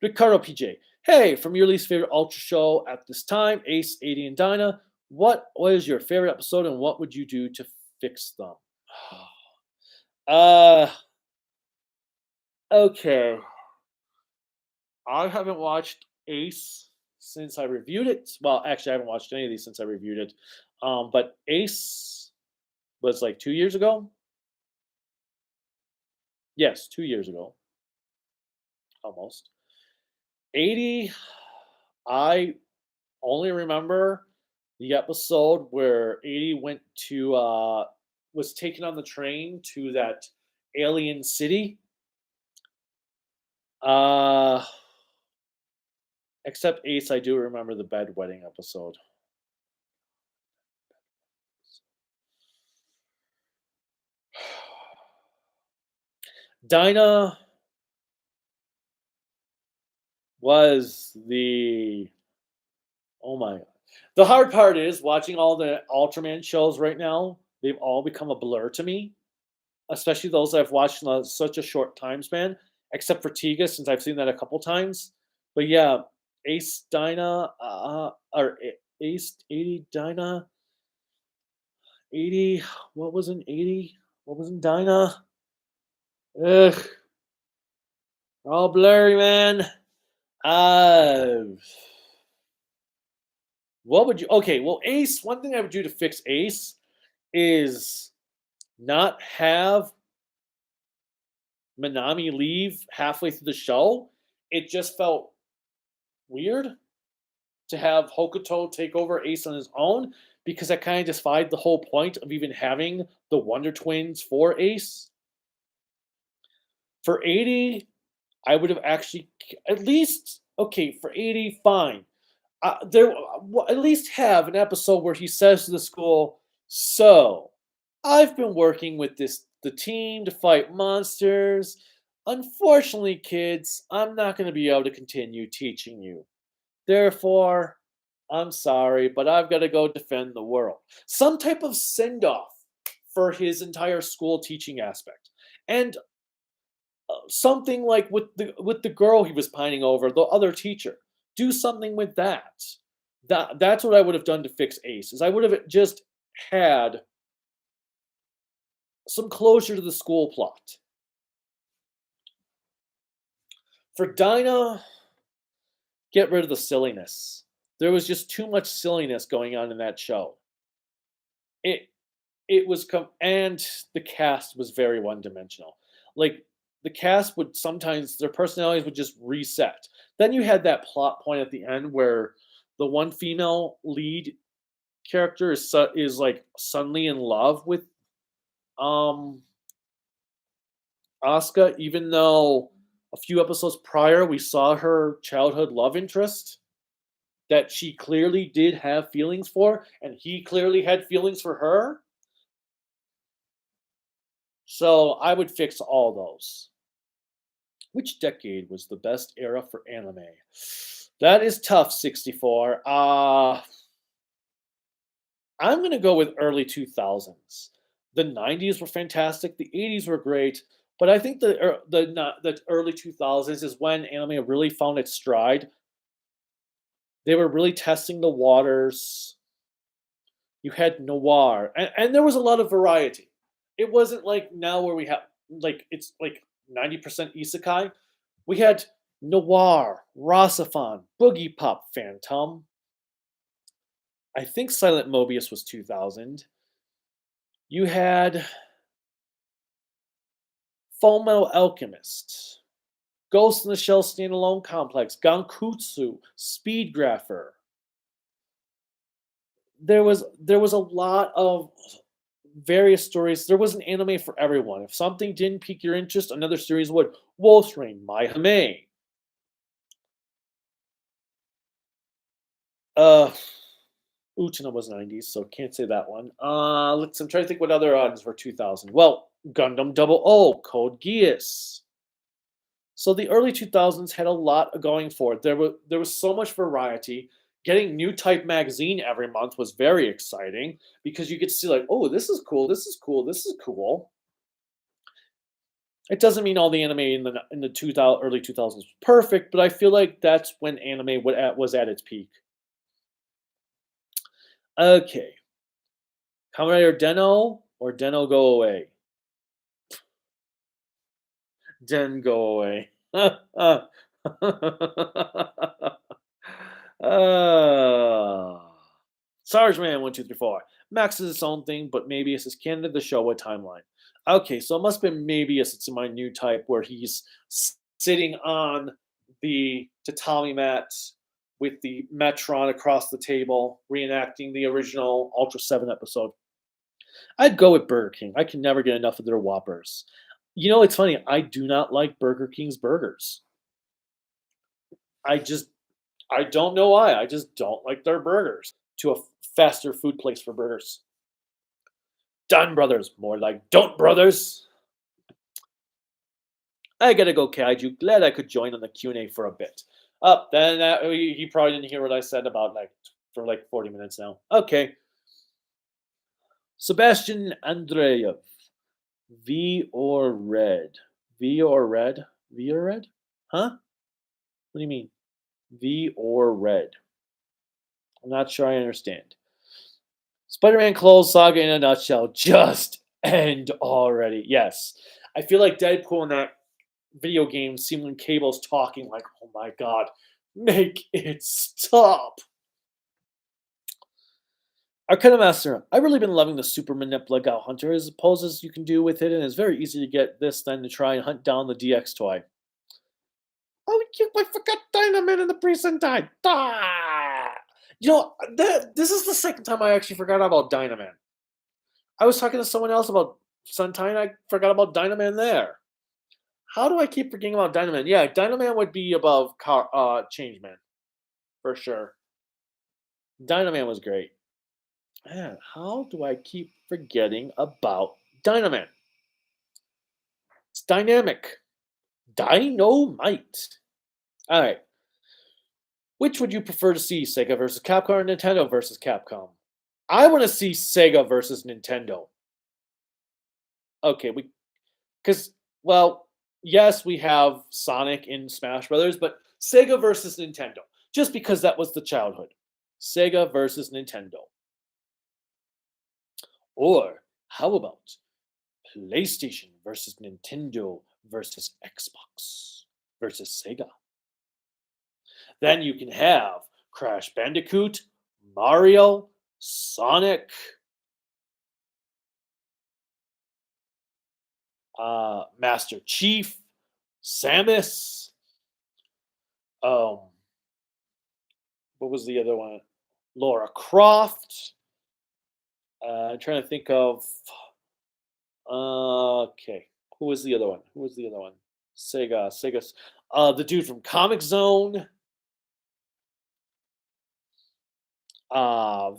Ricardo PJ. Hey, from your least favorite Ultra show at this time, Ace, 80, and Dinah, what was your favorite episode and what would you do to fix them? Uh, okay. I haven't watched Ace since I reviewed it. Well, actually, I haven't watched any of these since I reviewed it. But Ace was like 2 years ago. Yes, 2 years ago, almost. 80, I only remember the episode where 80 went to was taken on the train to that alien city. Uh Except Ace, I do remember the bedwetting episode. Dinah was the oh my god. The hard part is watching all the Ultraman shows right now, they've all become a blur to me, especially those I've watched in such a short time span, except for Tiga, since I've seen that a couple times. But yeah, Ace Dinah, Ace 80 Dinah, 80. What was in 80? What was in Dinah? Ugh, all blurry, man. Uh, what would you? Okay, well, Ace. One thing I would do to fix Ace is not have Minami leave halfway through the show. It just felt weird to have Hokuto take over Ace on his own because that kind of defied the whole point of even having the Wonder Twins for Ace. For 80, I would have actually at least okay for 80, fine. There at least have an episode where he says to the school, "So, I've been working with the team to fight monsters. Unfortunately, kids, I'm not going to be able to continue teaching you. Therefore, I'm sorry, but I've got to go defend the world." Some type of send off for his entire school teaching aspect, and something like with the girl he was pining over, the other teacher. Do something with that. That's what I would have done to fix Ace. Is I would have just had some closure to the school plot. For Dinah, get rid of the silliness. There was just too much silliness going on in that show. It it was and the cast was very one dimensional. Like the cast would sometimes their personalities would just reset. Then you had that plot point at the end where the one female lead character is like suddenly in love with um Asuka, even though a few episodes prior we saw her childhood love interest that she clearly did have feelings for, and he clearly had feelings for her. So I would fix all those. Which decade was the best era for anime? That is tough, 64. I'm going to go with early 2000s. The 90s were fantastic, the 80s were great, but I think the early 2000s is when anime really found its stride. They were really testing the waters. You had noir, and there was a lot of variety. It wasn't like now where we have like it's like 90% isekai. We had noir, Rasafan, Boogie Pop, Phantom. I think Silent Mobius was 2000. You had Full Metal Alchemist, Ghost in the Shell standalone complex, Gankutsu, Speed Grapher. There was a lot of various stories. There was an anime for everyone. If something didn't pique your interest, another series would. Wolf's Rain, My Hime. Uh, Utena was 90s, so can't say that one. I'm trying to think what other odds were 2000. Well, Gundam Double O, Code Geass. So the early 2000s had a lot going for it. There was so much variety. Getting New Type magazine every month was very exciting because you could see like, oh, this is cool, this is cool, this is cool. It doesn't mean all the anime in the 2000 early 2000s was perfect, but I feel like that's when anime was at its peak. Okay, Kamen Rider Den-O or Den-O go away? Den go away. uh, Sarge Man 1234. Max is its own thing, but Mabius is canon to the Showa timeline. Okay, so it must have been Mabius. It's in my new type where he's sitting on the tatami mat with the Metron across the table, reenacting the original Ultra 7 episode. I'd go with Burger King. I can never get enough of their Whoppers. You know, it's funny. I do not like Burger King's burgers. I just, I don't know why. I just don't like their burgers. To a faster food place for burgers. Done Brothers, more like Don't Brothers. I gotta go, Kaiju. Glad I could join on the Q&A for a bit. Then he probably didn't hear what I said about for 40 minutes now. Okay. Sebastian Andreev. V or red? V or red? V or red? Huh? What do you mean? V or red? I'm not sure I understand. Spider-Man Clothes Saga in a nutshell. Just end already. Yes. I feel like Deadpool in that video game seemed when Cable's talking like, oh my god, make it stop. Arcana Master, I've really been loving the Super Manip Legal Hunter as poses you can do with it, and it's very easy to get this than to try and hunt down the DX toy. Oh, I forgot Dynaman in the Pre-Sentai. Ah! You know, this is the second time I actually forgot about Dynaman. I was talking to someone else about Sentai, and I forgot about Dynaman there. How do I keep forgetting about Dynaman? Yeah, Dynaman would be above Changeman, for sure. Dynaman was great. Man, how do I keep forgetting about Dynaman? It's dynamic. Dynamite. All right. Which would you prefer to see, Sega versus Capcom or Nintendo versus Capcom? I want to see Sega versus Nintendo. Okay, because well, yes, we have Sonic in Smash Brothers, but Sega versus Nintendo, just because that was the childhood. Sega versus Nintendo. Or how about PlayStation versus Nintendo versus Xbox versus Sega? Then you can have Crash Bandicoot, Mario, Sonic, Master Chief, Samus. Um, what was the other one? Laura Croft. I'm trying to think of. Okay, who was the other one? Who was the other one? Sega. Sega's. The dude from Comic Zone.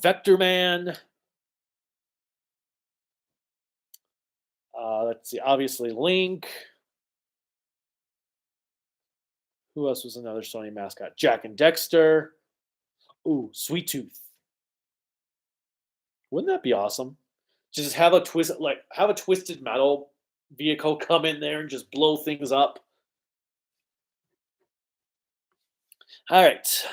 Vector Man. Let's see. Obviously, Link. Who else was another Sony mascot? Jack and Dexter. Ooh, Sweet Tooth. Wouldn't that be awesome? Just have a twisted metal vehicle come in there and just blow things up. All right,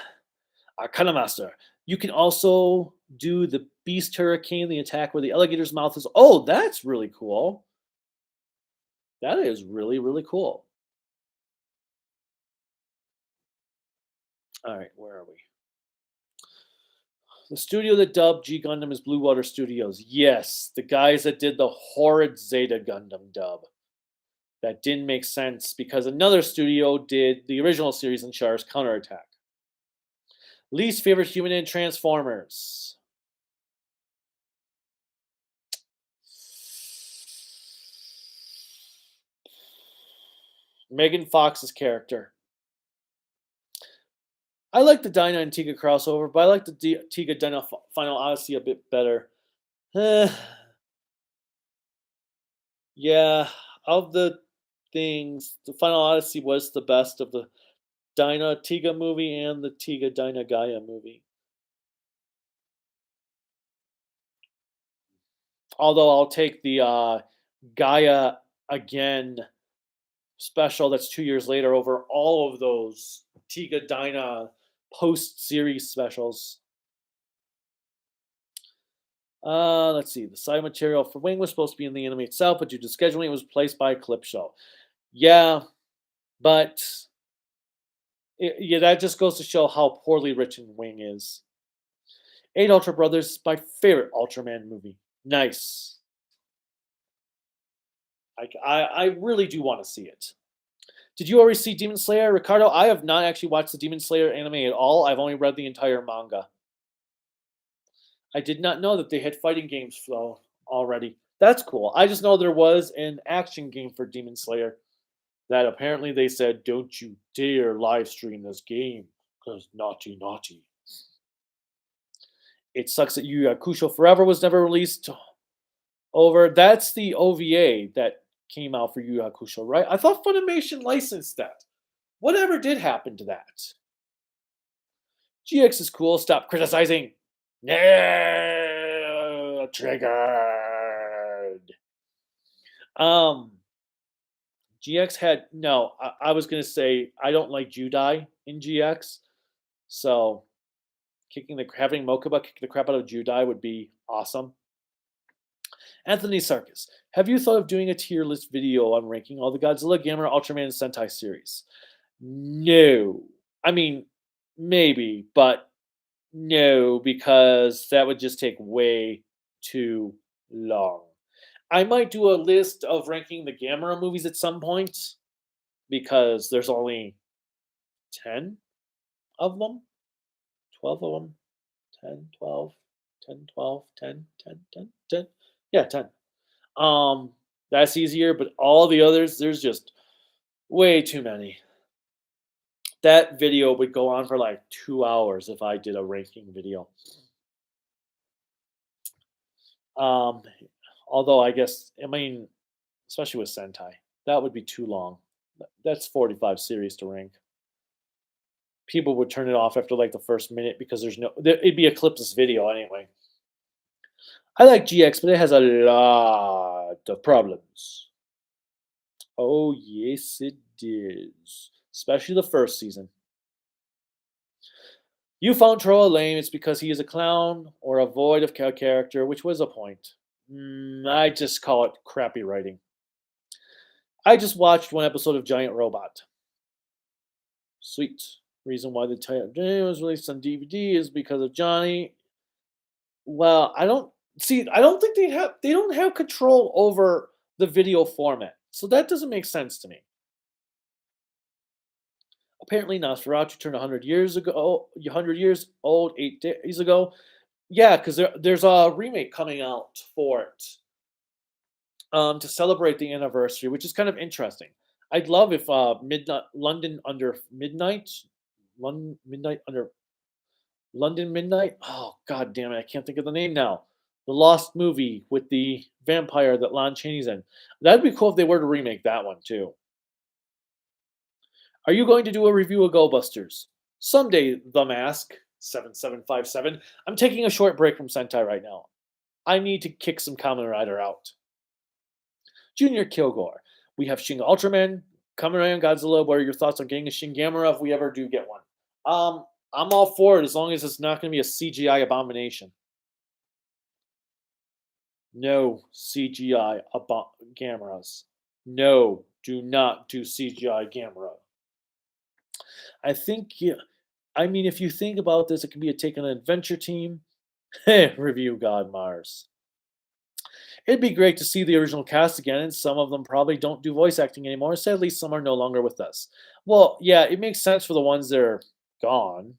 Arcana Master. You can also do the Beast Hurricane, the attack where the alligator's mouth is. Oh, that's really cool. That is really, really cool. All right, where are we? The studio that dubbed G Gundam is Blue Water Studios. Yes, the guys that did the horrid Zeta Gundam dub. That didn't make sense because another studio did the original series in Char's Counterattack. Least favorite human in Transformers. Megan Fox's character. I like the Dyna and Tiga crossover, but I like the Tiga Dyna Final Odyssey a bit better. Yeah, of the things, the Final Odyssey was the best of the Dyna Tiga movie and the Tiga Dyna Gaia movie. Although I'll take the Gaia again special that's 2 years later over all of those Tiga Dyna post series specials. Let's see. The side material for Wing was supposed to be in the anime itself, but due to scheduling, it was placed by a clip show. Yeah, but yeah, that just goes to show how poorly written Wing is. 8 Ultra Brothers is my favorite Ultraman movie. Nice. I really do want to see it. Did you already see Demon Slayer, Ricardo? I have not actually watched the Demon Slayer anime at all. I've only read the entire manga. I did not know that they had fighting games flow already. That's cool. I just know there was an action game for Demon Slayer that apparently they said, don't you dare live stream this game, because naughty, naughty. It sucks that Yu Yu Hakusho Forever was never released over. That's the OVA that came out for Yu Yu Hakusho, right? I thought Funimation licensed that. Whatever did happen to that? GX is cool. Stop criticizing. No, triggered. GX had no. I was gonna say I don't like Judai in GX, so having Mokuba kick the crap out of Judai would be awesome. Anthony Sarkis, have you thought of doing a tier list video on ranking all the Godzilla, Gamera, Ultraman, and Sentai series? No. I mean, maybe, but no, because that would just take way too long. I might do a list of ranking the Gamera movies at some point, because there's only 10 of them, 12 of them, 10, 12, 10, 12, 10, 10, 10, 10. Yeah, 10. That's easier, but all the others, there's just way too many. That video would go on for like 2 hours if I did a ranking video. Although I guess, I mean, especially with Sentai, that would be too long. That's 45 series to rank. People would turn it off after like the first minute because it'd be a clipless video anyway. I like GX, but it has a lot of problems. Oh, yes, it is. Especially the first season. You found Troll lame, it's because he is a clown or a void of character, which was a point. I just call it crappy writing. I just watched one episode of Giant Robot. Sweet. Reason why the title was released on DVD is because of Johnny. Well, I don't think they don't have control over the video format. So that doesn't make sense to me. Apparently Nosferatu turned 100 years old 8 days ago. Yeah, because there's a remake coming out for it to celebrate the anniversary, which is kind of interesting. I'd love if London under Midnight. Oh, god damn it, I can't think of the name now. The Lost movie with the vampire that Lon Chaney's in. That'd be cool if they were to remake that one too. Are you going to do a review of GoBusters? Someday, The Mask 7757. I'm taking a short break from Sentai right now. I need to kick some Kamen Rider out. Junior Kilgore. We have Shin Ultraman, Kamen Rider, Godzilla. What are your thoughts on getting a Shin Gamera if we ever do get one? I'm all for it as long as it's not going to be a CGI abomination. No CGI Gameras. No, do not do CGI Gamera. I think, I mean, if you think about this, it could be a take on an adventure team. Review God Mars. It'd be great to see the original cast again, and some of them probably don't do voice acting anymore. Sadly, some are no longer with us. Well, yeah, it makes sense for the ones that are gone.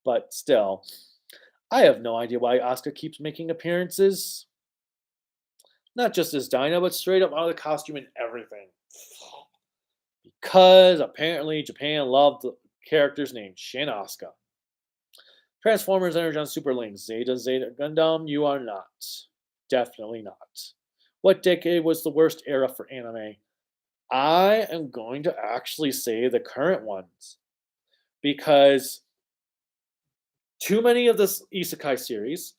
But still, I have no idea why Asuka keeps making appearances. Not just as Dinah, but straight up out of the costume and everything. Because apparently Japan loved the characters named Shin Asuka. Transformers Energon Super Link. Zeta Gundam, you are not. Definitely not. What decade was the worst era for anime? I am going to actually say the current ones. Because too many of this isekai series,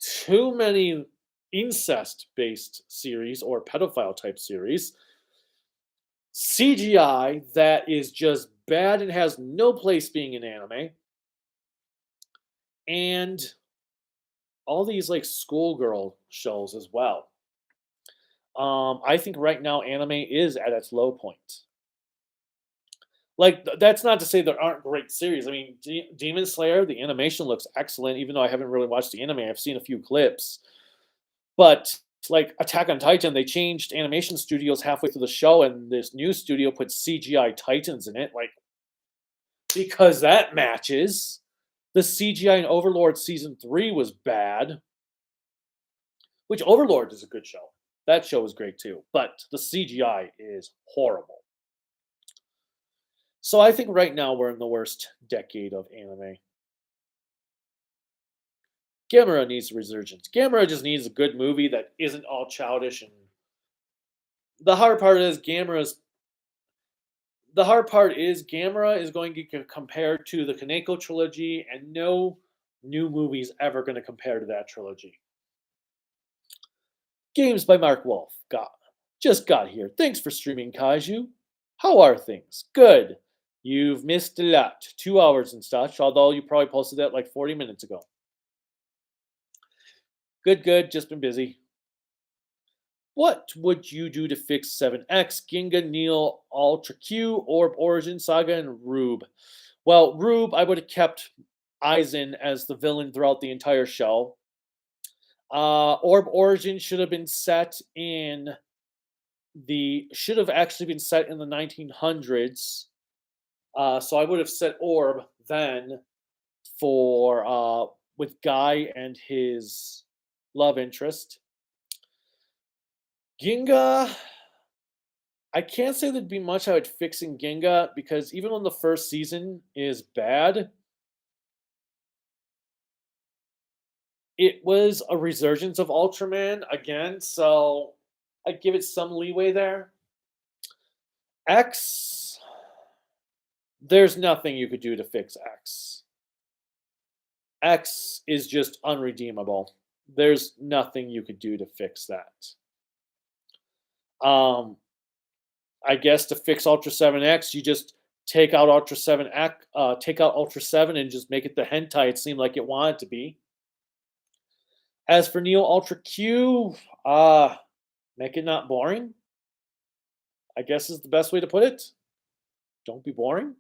too many incest-based series or pedophile-type series, CGI that is just bad and has no place being in anime, and all these like schoolgirl shows as well. I think right now anime is at its low point. Like that's not to say there aren't great series. I mean, Demon Slayer, the animation looks excellent, even though I haven't really watched the anime. I've seen a few clips, but like Attack on Titan, they changed animation studios halfway through the show, and this new studio put CGI Titans in it, like because that matches. The CGI in Overlord season 3 was bad, which Overlord is a good show. That show is great too, but the CGI is horrible. So I think right now we're in the worst decade of anime. Gamera needs a resurgence. Gamera just needs a good movie that isn't all childish, and the hard part is Gamera is going to get compared to the Kaneko trilogy, and no new movie's ever going to compare to that trilogy. Games by Mark Wolf. Just got here. Thanks for streaming, Kaiju. How are things? Good. You've missed a lot. 2 hours and such, although you probably posted that like 40 minutes ago. Good, good. Just been busy. What would you do to fix 7X, Ginga, Neil, Ultra Q, Orb Origin, Saga, and Rube? Well, Rube, I would have kept Aizen as the villain throughout the entire show. Orb Origin should have actually been set in the 1900s. So I would have set Orb then for with Guy and his love interest. Ginga, I can't say there'd be much I would fix in Ginga because even when the first season is bad, it was a resurgence of Ultraman again, so I'd give it some leeway there. X, there's nothing you could do to fix X. X is just unredeemable. There's nothing you could do to fix that. I guess to fix Ultra 7X, you just take out Ultra 7X, take out Ultra 7 and just make it the hentai it seemed like it wanted to be. As for Neo Ultra Q, make it not boring. I guess is the best way to put it. Don't be boring.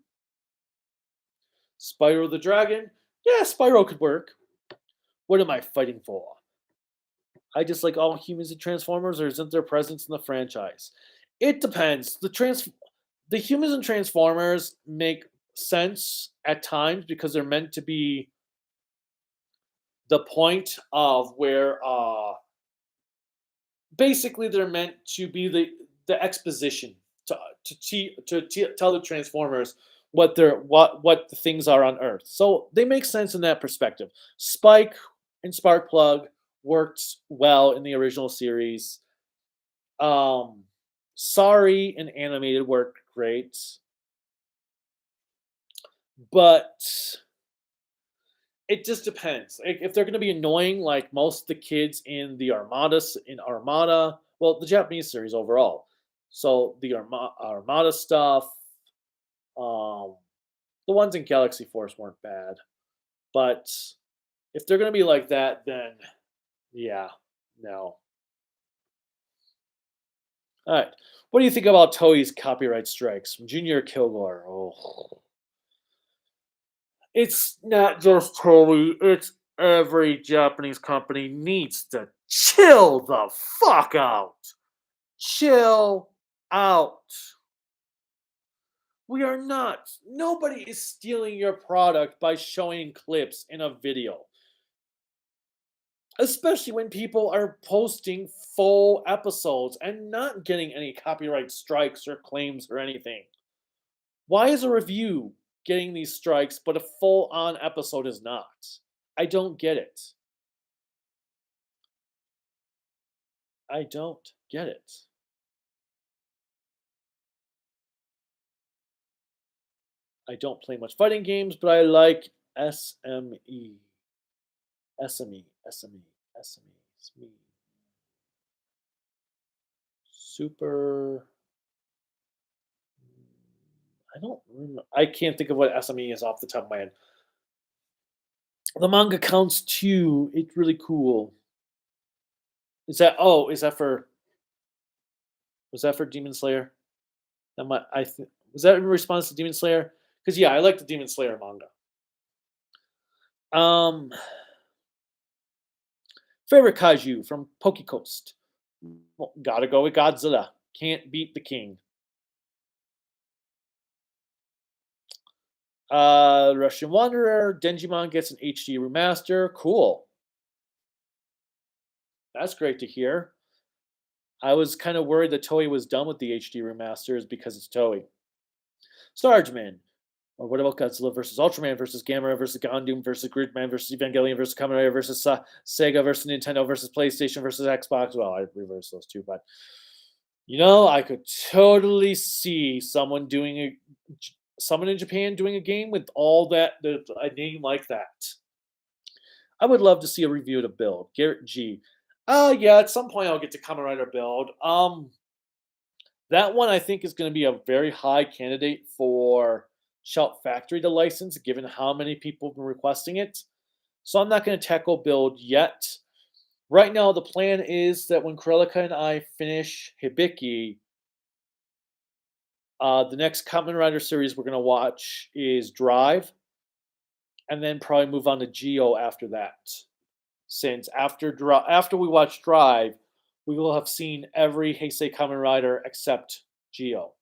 Spyro the Dragon, yeah, Spyro could work. What am I fighting for? I just like all humans and Transformers, or isn't there presence in the franchise? It depends. The humans and Transformers make sense at times because they're meant to be the point of where basically they're meant to be the exposition to tell the Transformers what the things are on Earth. So they make sense in that perspective. Spike and Sparkplug worked well in the original series. Sorry and animated worked great, but it just depends. Like, if they're going to be annoying, like most of the kids in the Armada, well, the Japanese series overall. So the Armada stuff, the ones in Galaxy Force weren't bad, but if they're going to be like that, then yeah, no. All right. What do you think about Toei's copyright strikes from Junior Kilgore? Oh, it's not just Toei, it's every Japanese company needs to chill the fuck out. Chill out. We are not. Nobody is stealing your product by showing clips in a video. Especially when people are posting full episodes and not getting any copyright strikes or claims or anything. Why is a review getting these strikes, but a full on episode is not? I don't get it. I don't get it. I don't play much fighting games, but I like SME. SME, SME, SME, SME. Super I don't remember. I can't think of what SME is off the top of my head. The manga counts too. It's really cool. Is that is that for was that for Demon Slayer? That might was that in response to Demon Slayer? Because yeah, I like the Demon Slayer manga. Um Favorite kaiju from Poke Coast. Well, gotta go with Godzilla. Can't beat the king. Russian Wanderer, Denjimon gets an HD remaster. Cool. That's great to hear. I was kind of worried that Toei was done with the HD remasters because it's Toei. Stargeman. Or what about Godzilla versus Ultraman versus Gamera versus Gondam versus Gridman versus Evangelion versus Kamen Rider versus Sega versus Nintendo versus PlayStation versus Xbox? Well, I reversed those two, but I could totally see someone in Japan doing a game with all that a name like that. I would love to see a review of the build. Garrett G. Yeah, at some point I'll get to Kamen Rider build. That one I think is going to be a very high candidate for Shout Factory to license, given how many people have been requesting it. So I'm not going to tackle build yet. Right now, the plan is that when Krelika and I finish Hibiki, the next Kamen Rider series we're going to watch is Drive, and then probably move on to Geo after that. Since after we watch Drive, we will have seen every Heisei Kamen Rider except Geo.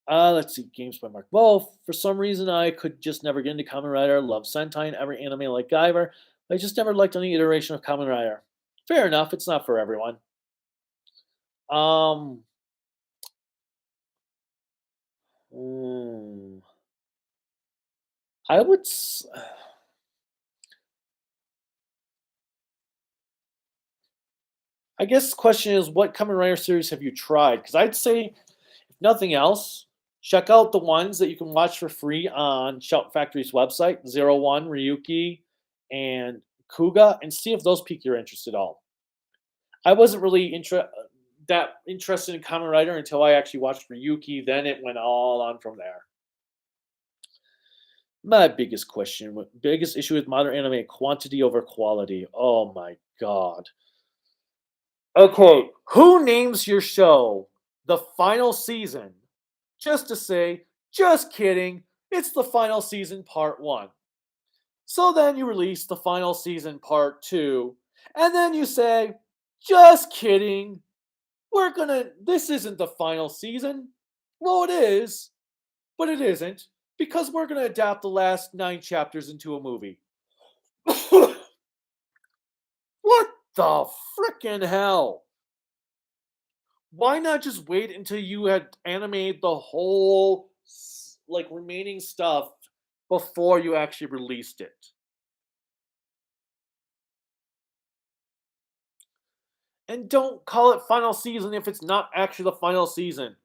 Let's see, games by Mark Wolf. For some reason, I could just never get into Kamen Rider. Love Sentai and every anime like Guyver. I just never liked any iteration of Kamen Rider. Fair enough, it's not for everyone. I would. I guess the question is, what Kamen Rider series have you tried? Because I'd say, if nothing else, check out the ones that you can watch for free on Shout Factory's website, 01, Ryuki, and Kuuga, and see if those pique your interest at all. I wasn't really that interested in Kamen Rider until I actually watched Ryuki. Then it went all on from there. My biggest issue with modern anime: quantity over quality. Oh my god. Okay, who names your show the final season just to say, just kidding, it's the final season part 1? So then you release the final season part 2, and then you say, just kidding, this isn't the final season. Well, it is, but it isn't, because we're gonna adapt the last 9 chapters into a movie. What the frickin' hell? Why not just wait until you had animated the whole remaining stuff before you actually released it? And don't call it final season if it's not actually the final season.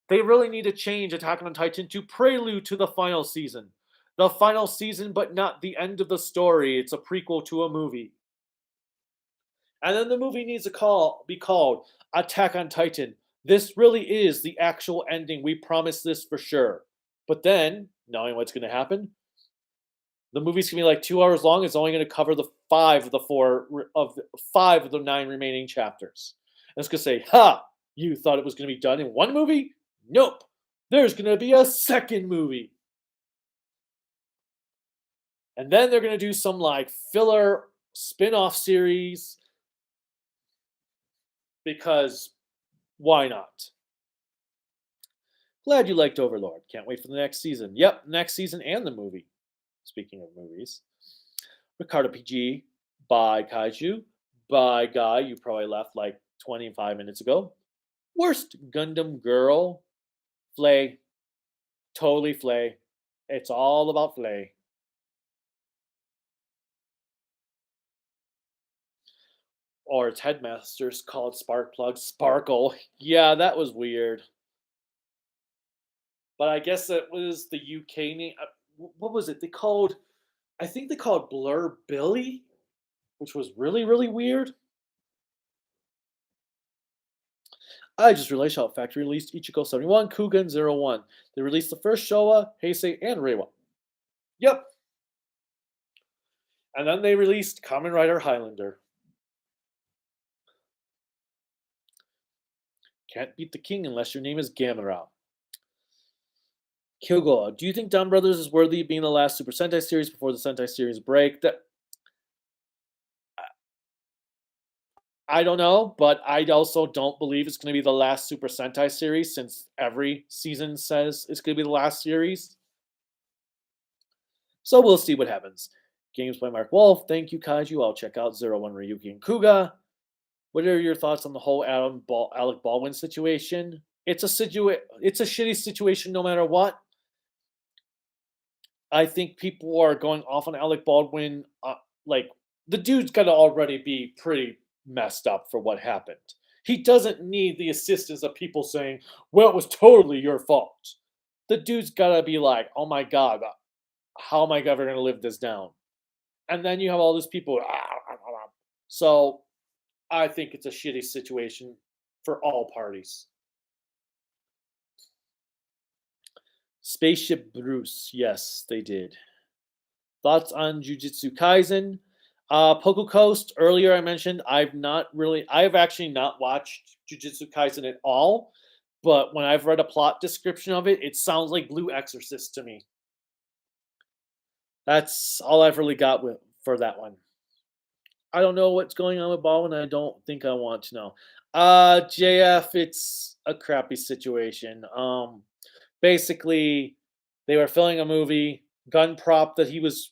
They really need to change Attack on Titan to prelude to the final season. The final season, but not the end of the story. It's a prequel to a movie. And then the movie needs to be called Attack on Titan. This really is the actual ending. We promise this for sure. But then, knowing what's going to happen, the movie's going to be like 2 hours long. It's only going to cover the 5 of the 9 remaining chapters. And it's going to say, ha, you thought it was going to be done in one movie? Nope. There's going to be a second movie. And then they're going to do some filler spin-off series, because why not? Glad you liked Overlord. Can't wait for the next season. Yep, next season and the movie. Speaking of movies. Ricardo PG by Kaiju by Guy. You probably left 25 minutes ago. Worst Gundam girl. Flay. Totally Flay. It's all about Flay. Or its headmasters called Sparkplug Sparkle. Yeah, that was weird. But I guess that was the UK name. What was it? I think they called Blur Billy, which was really, really weird. I just realized Shout Factory released Ichigo 71, Kuuga, and 01. They released the first Showa, Heisei, and Reiwa. Yep. And then they released Kamen Rider Highlander. Can't beat the king unless your name is Gamera. Kilgore, do you think Down Brothers is worthy of being the last Super Sentai series before the Sentai series break? I don't know, but I also don't believe it's going to be the last Super Sentai series since every season says it's going to be the last series. So we'll see what happens. Games by Mark Wolf. Thank you, Kaiju. I'll check out 01 Ryuki and Kuuga. What are your thoughts on the whole Alec Baldwin situation? It's a shitty situation no matter what. I think people are going off on Alec Baldwin. Like, the dude's got to already be pretty messed up for what happened. He doesn't need the assistance of people saying, well, it was totally your fault. The dude's got to be like, oh my God, how am I ever going to live this down? And then you have all these people. So I think it's a shitty situation for all parties. Spaceship Bruce. Yes, they did. Thoughts on Jujutsu Kaisen? Poku Coast, earlier I mentioned, I've actually not watched Jujutsu Kaisen at all, but when I've read a plot description of it, it sounds like Blue Exorcist to me. That's all I've really got for that one. I don't know what's going on with Baldwin. I don't think I want to know. JF, it's a crappy situation. Basically, they were filming a movie. Gun prop that he was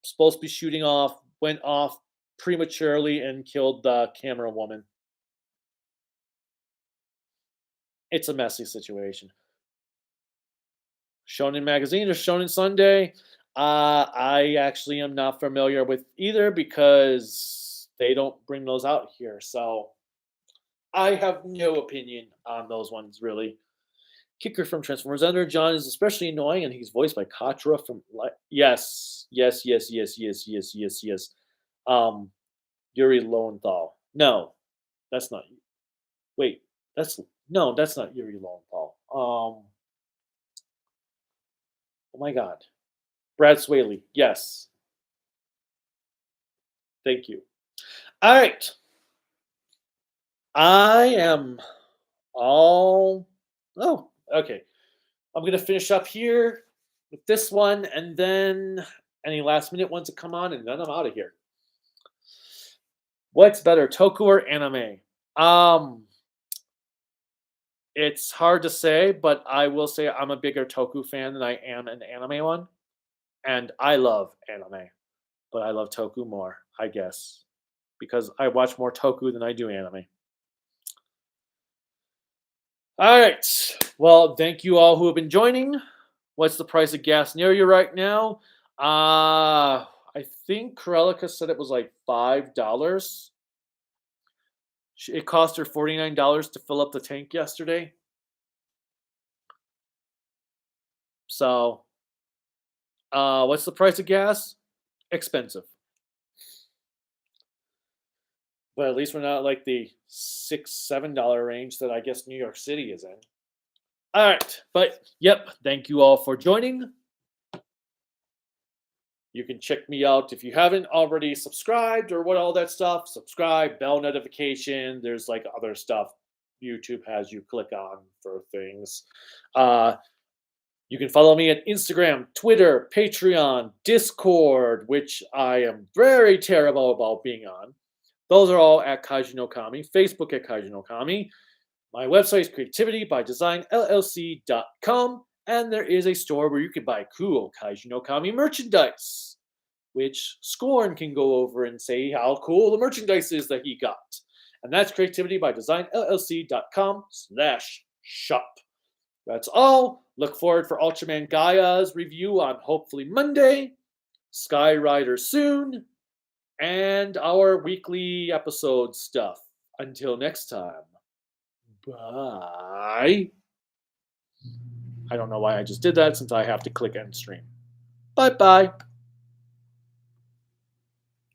supposed to be shooting off went off prematurely and killed the camera woman. It's a messy situation. Shonen Magazine or Shonen Sunday? I actually am not familiar with either because they don't bring those out here. So I have no opinion on those ones, really. Kicker from Transformers Under. John is especially annoying, and he's voiced by Katra from. Yes. Yuri Lowenthal. No, that's not. Wait, that's not Yuri Lowenthal. Oh my God, Brad Swaley. Yes, thank you. All right, I am all. Oh, okay. I'm gonna finish up here with this one, and then any last minute ones that come on, and then I'm out of here. What's better, Toku or anime? It's hard to say, but I will say I'm a bigger Toku fan than I am an anime one, and I love anime, but I love Toku more, I guess, because I watch more Toku than I do anime. All right. Well, thank you all who have been joining. What's the price of gas near you right now? I think Corelica said it was like $5. It cost her $49 to fill up the tank yesterday. So, what's the price of gas? Expensive. But at least we're not like the $6-7 range that I guess New York City is in. All right, but yep, thank you all for joining. You can check me out if you haven't already subscribed or what all that stuff. Subscribe, bell notification. There's like other stuff YouTube has you click on for things. You can follow me at Instagram, Twitter, Patreon, Discord, which I am very terrible about being on. Those are all at Kaiju no Kami. Facebook at Kaiju no Kami. My website is creativitybydesignllc.com, and there is a store where you can buy cool Kaiju no Kami merchandise, which Scorn can go over and say how cool the merchandise is that he got. And that's creativitybydesignllc.com/shop. That's all. Look forward for Ultraman Gaia's review on hopefully Monday, Sky Rider soon, and our weekly episode stuff. Until next time, bye. I don't know why I just did that since I have to click end stream. Bye-bye.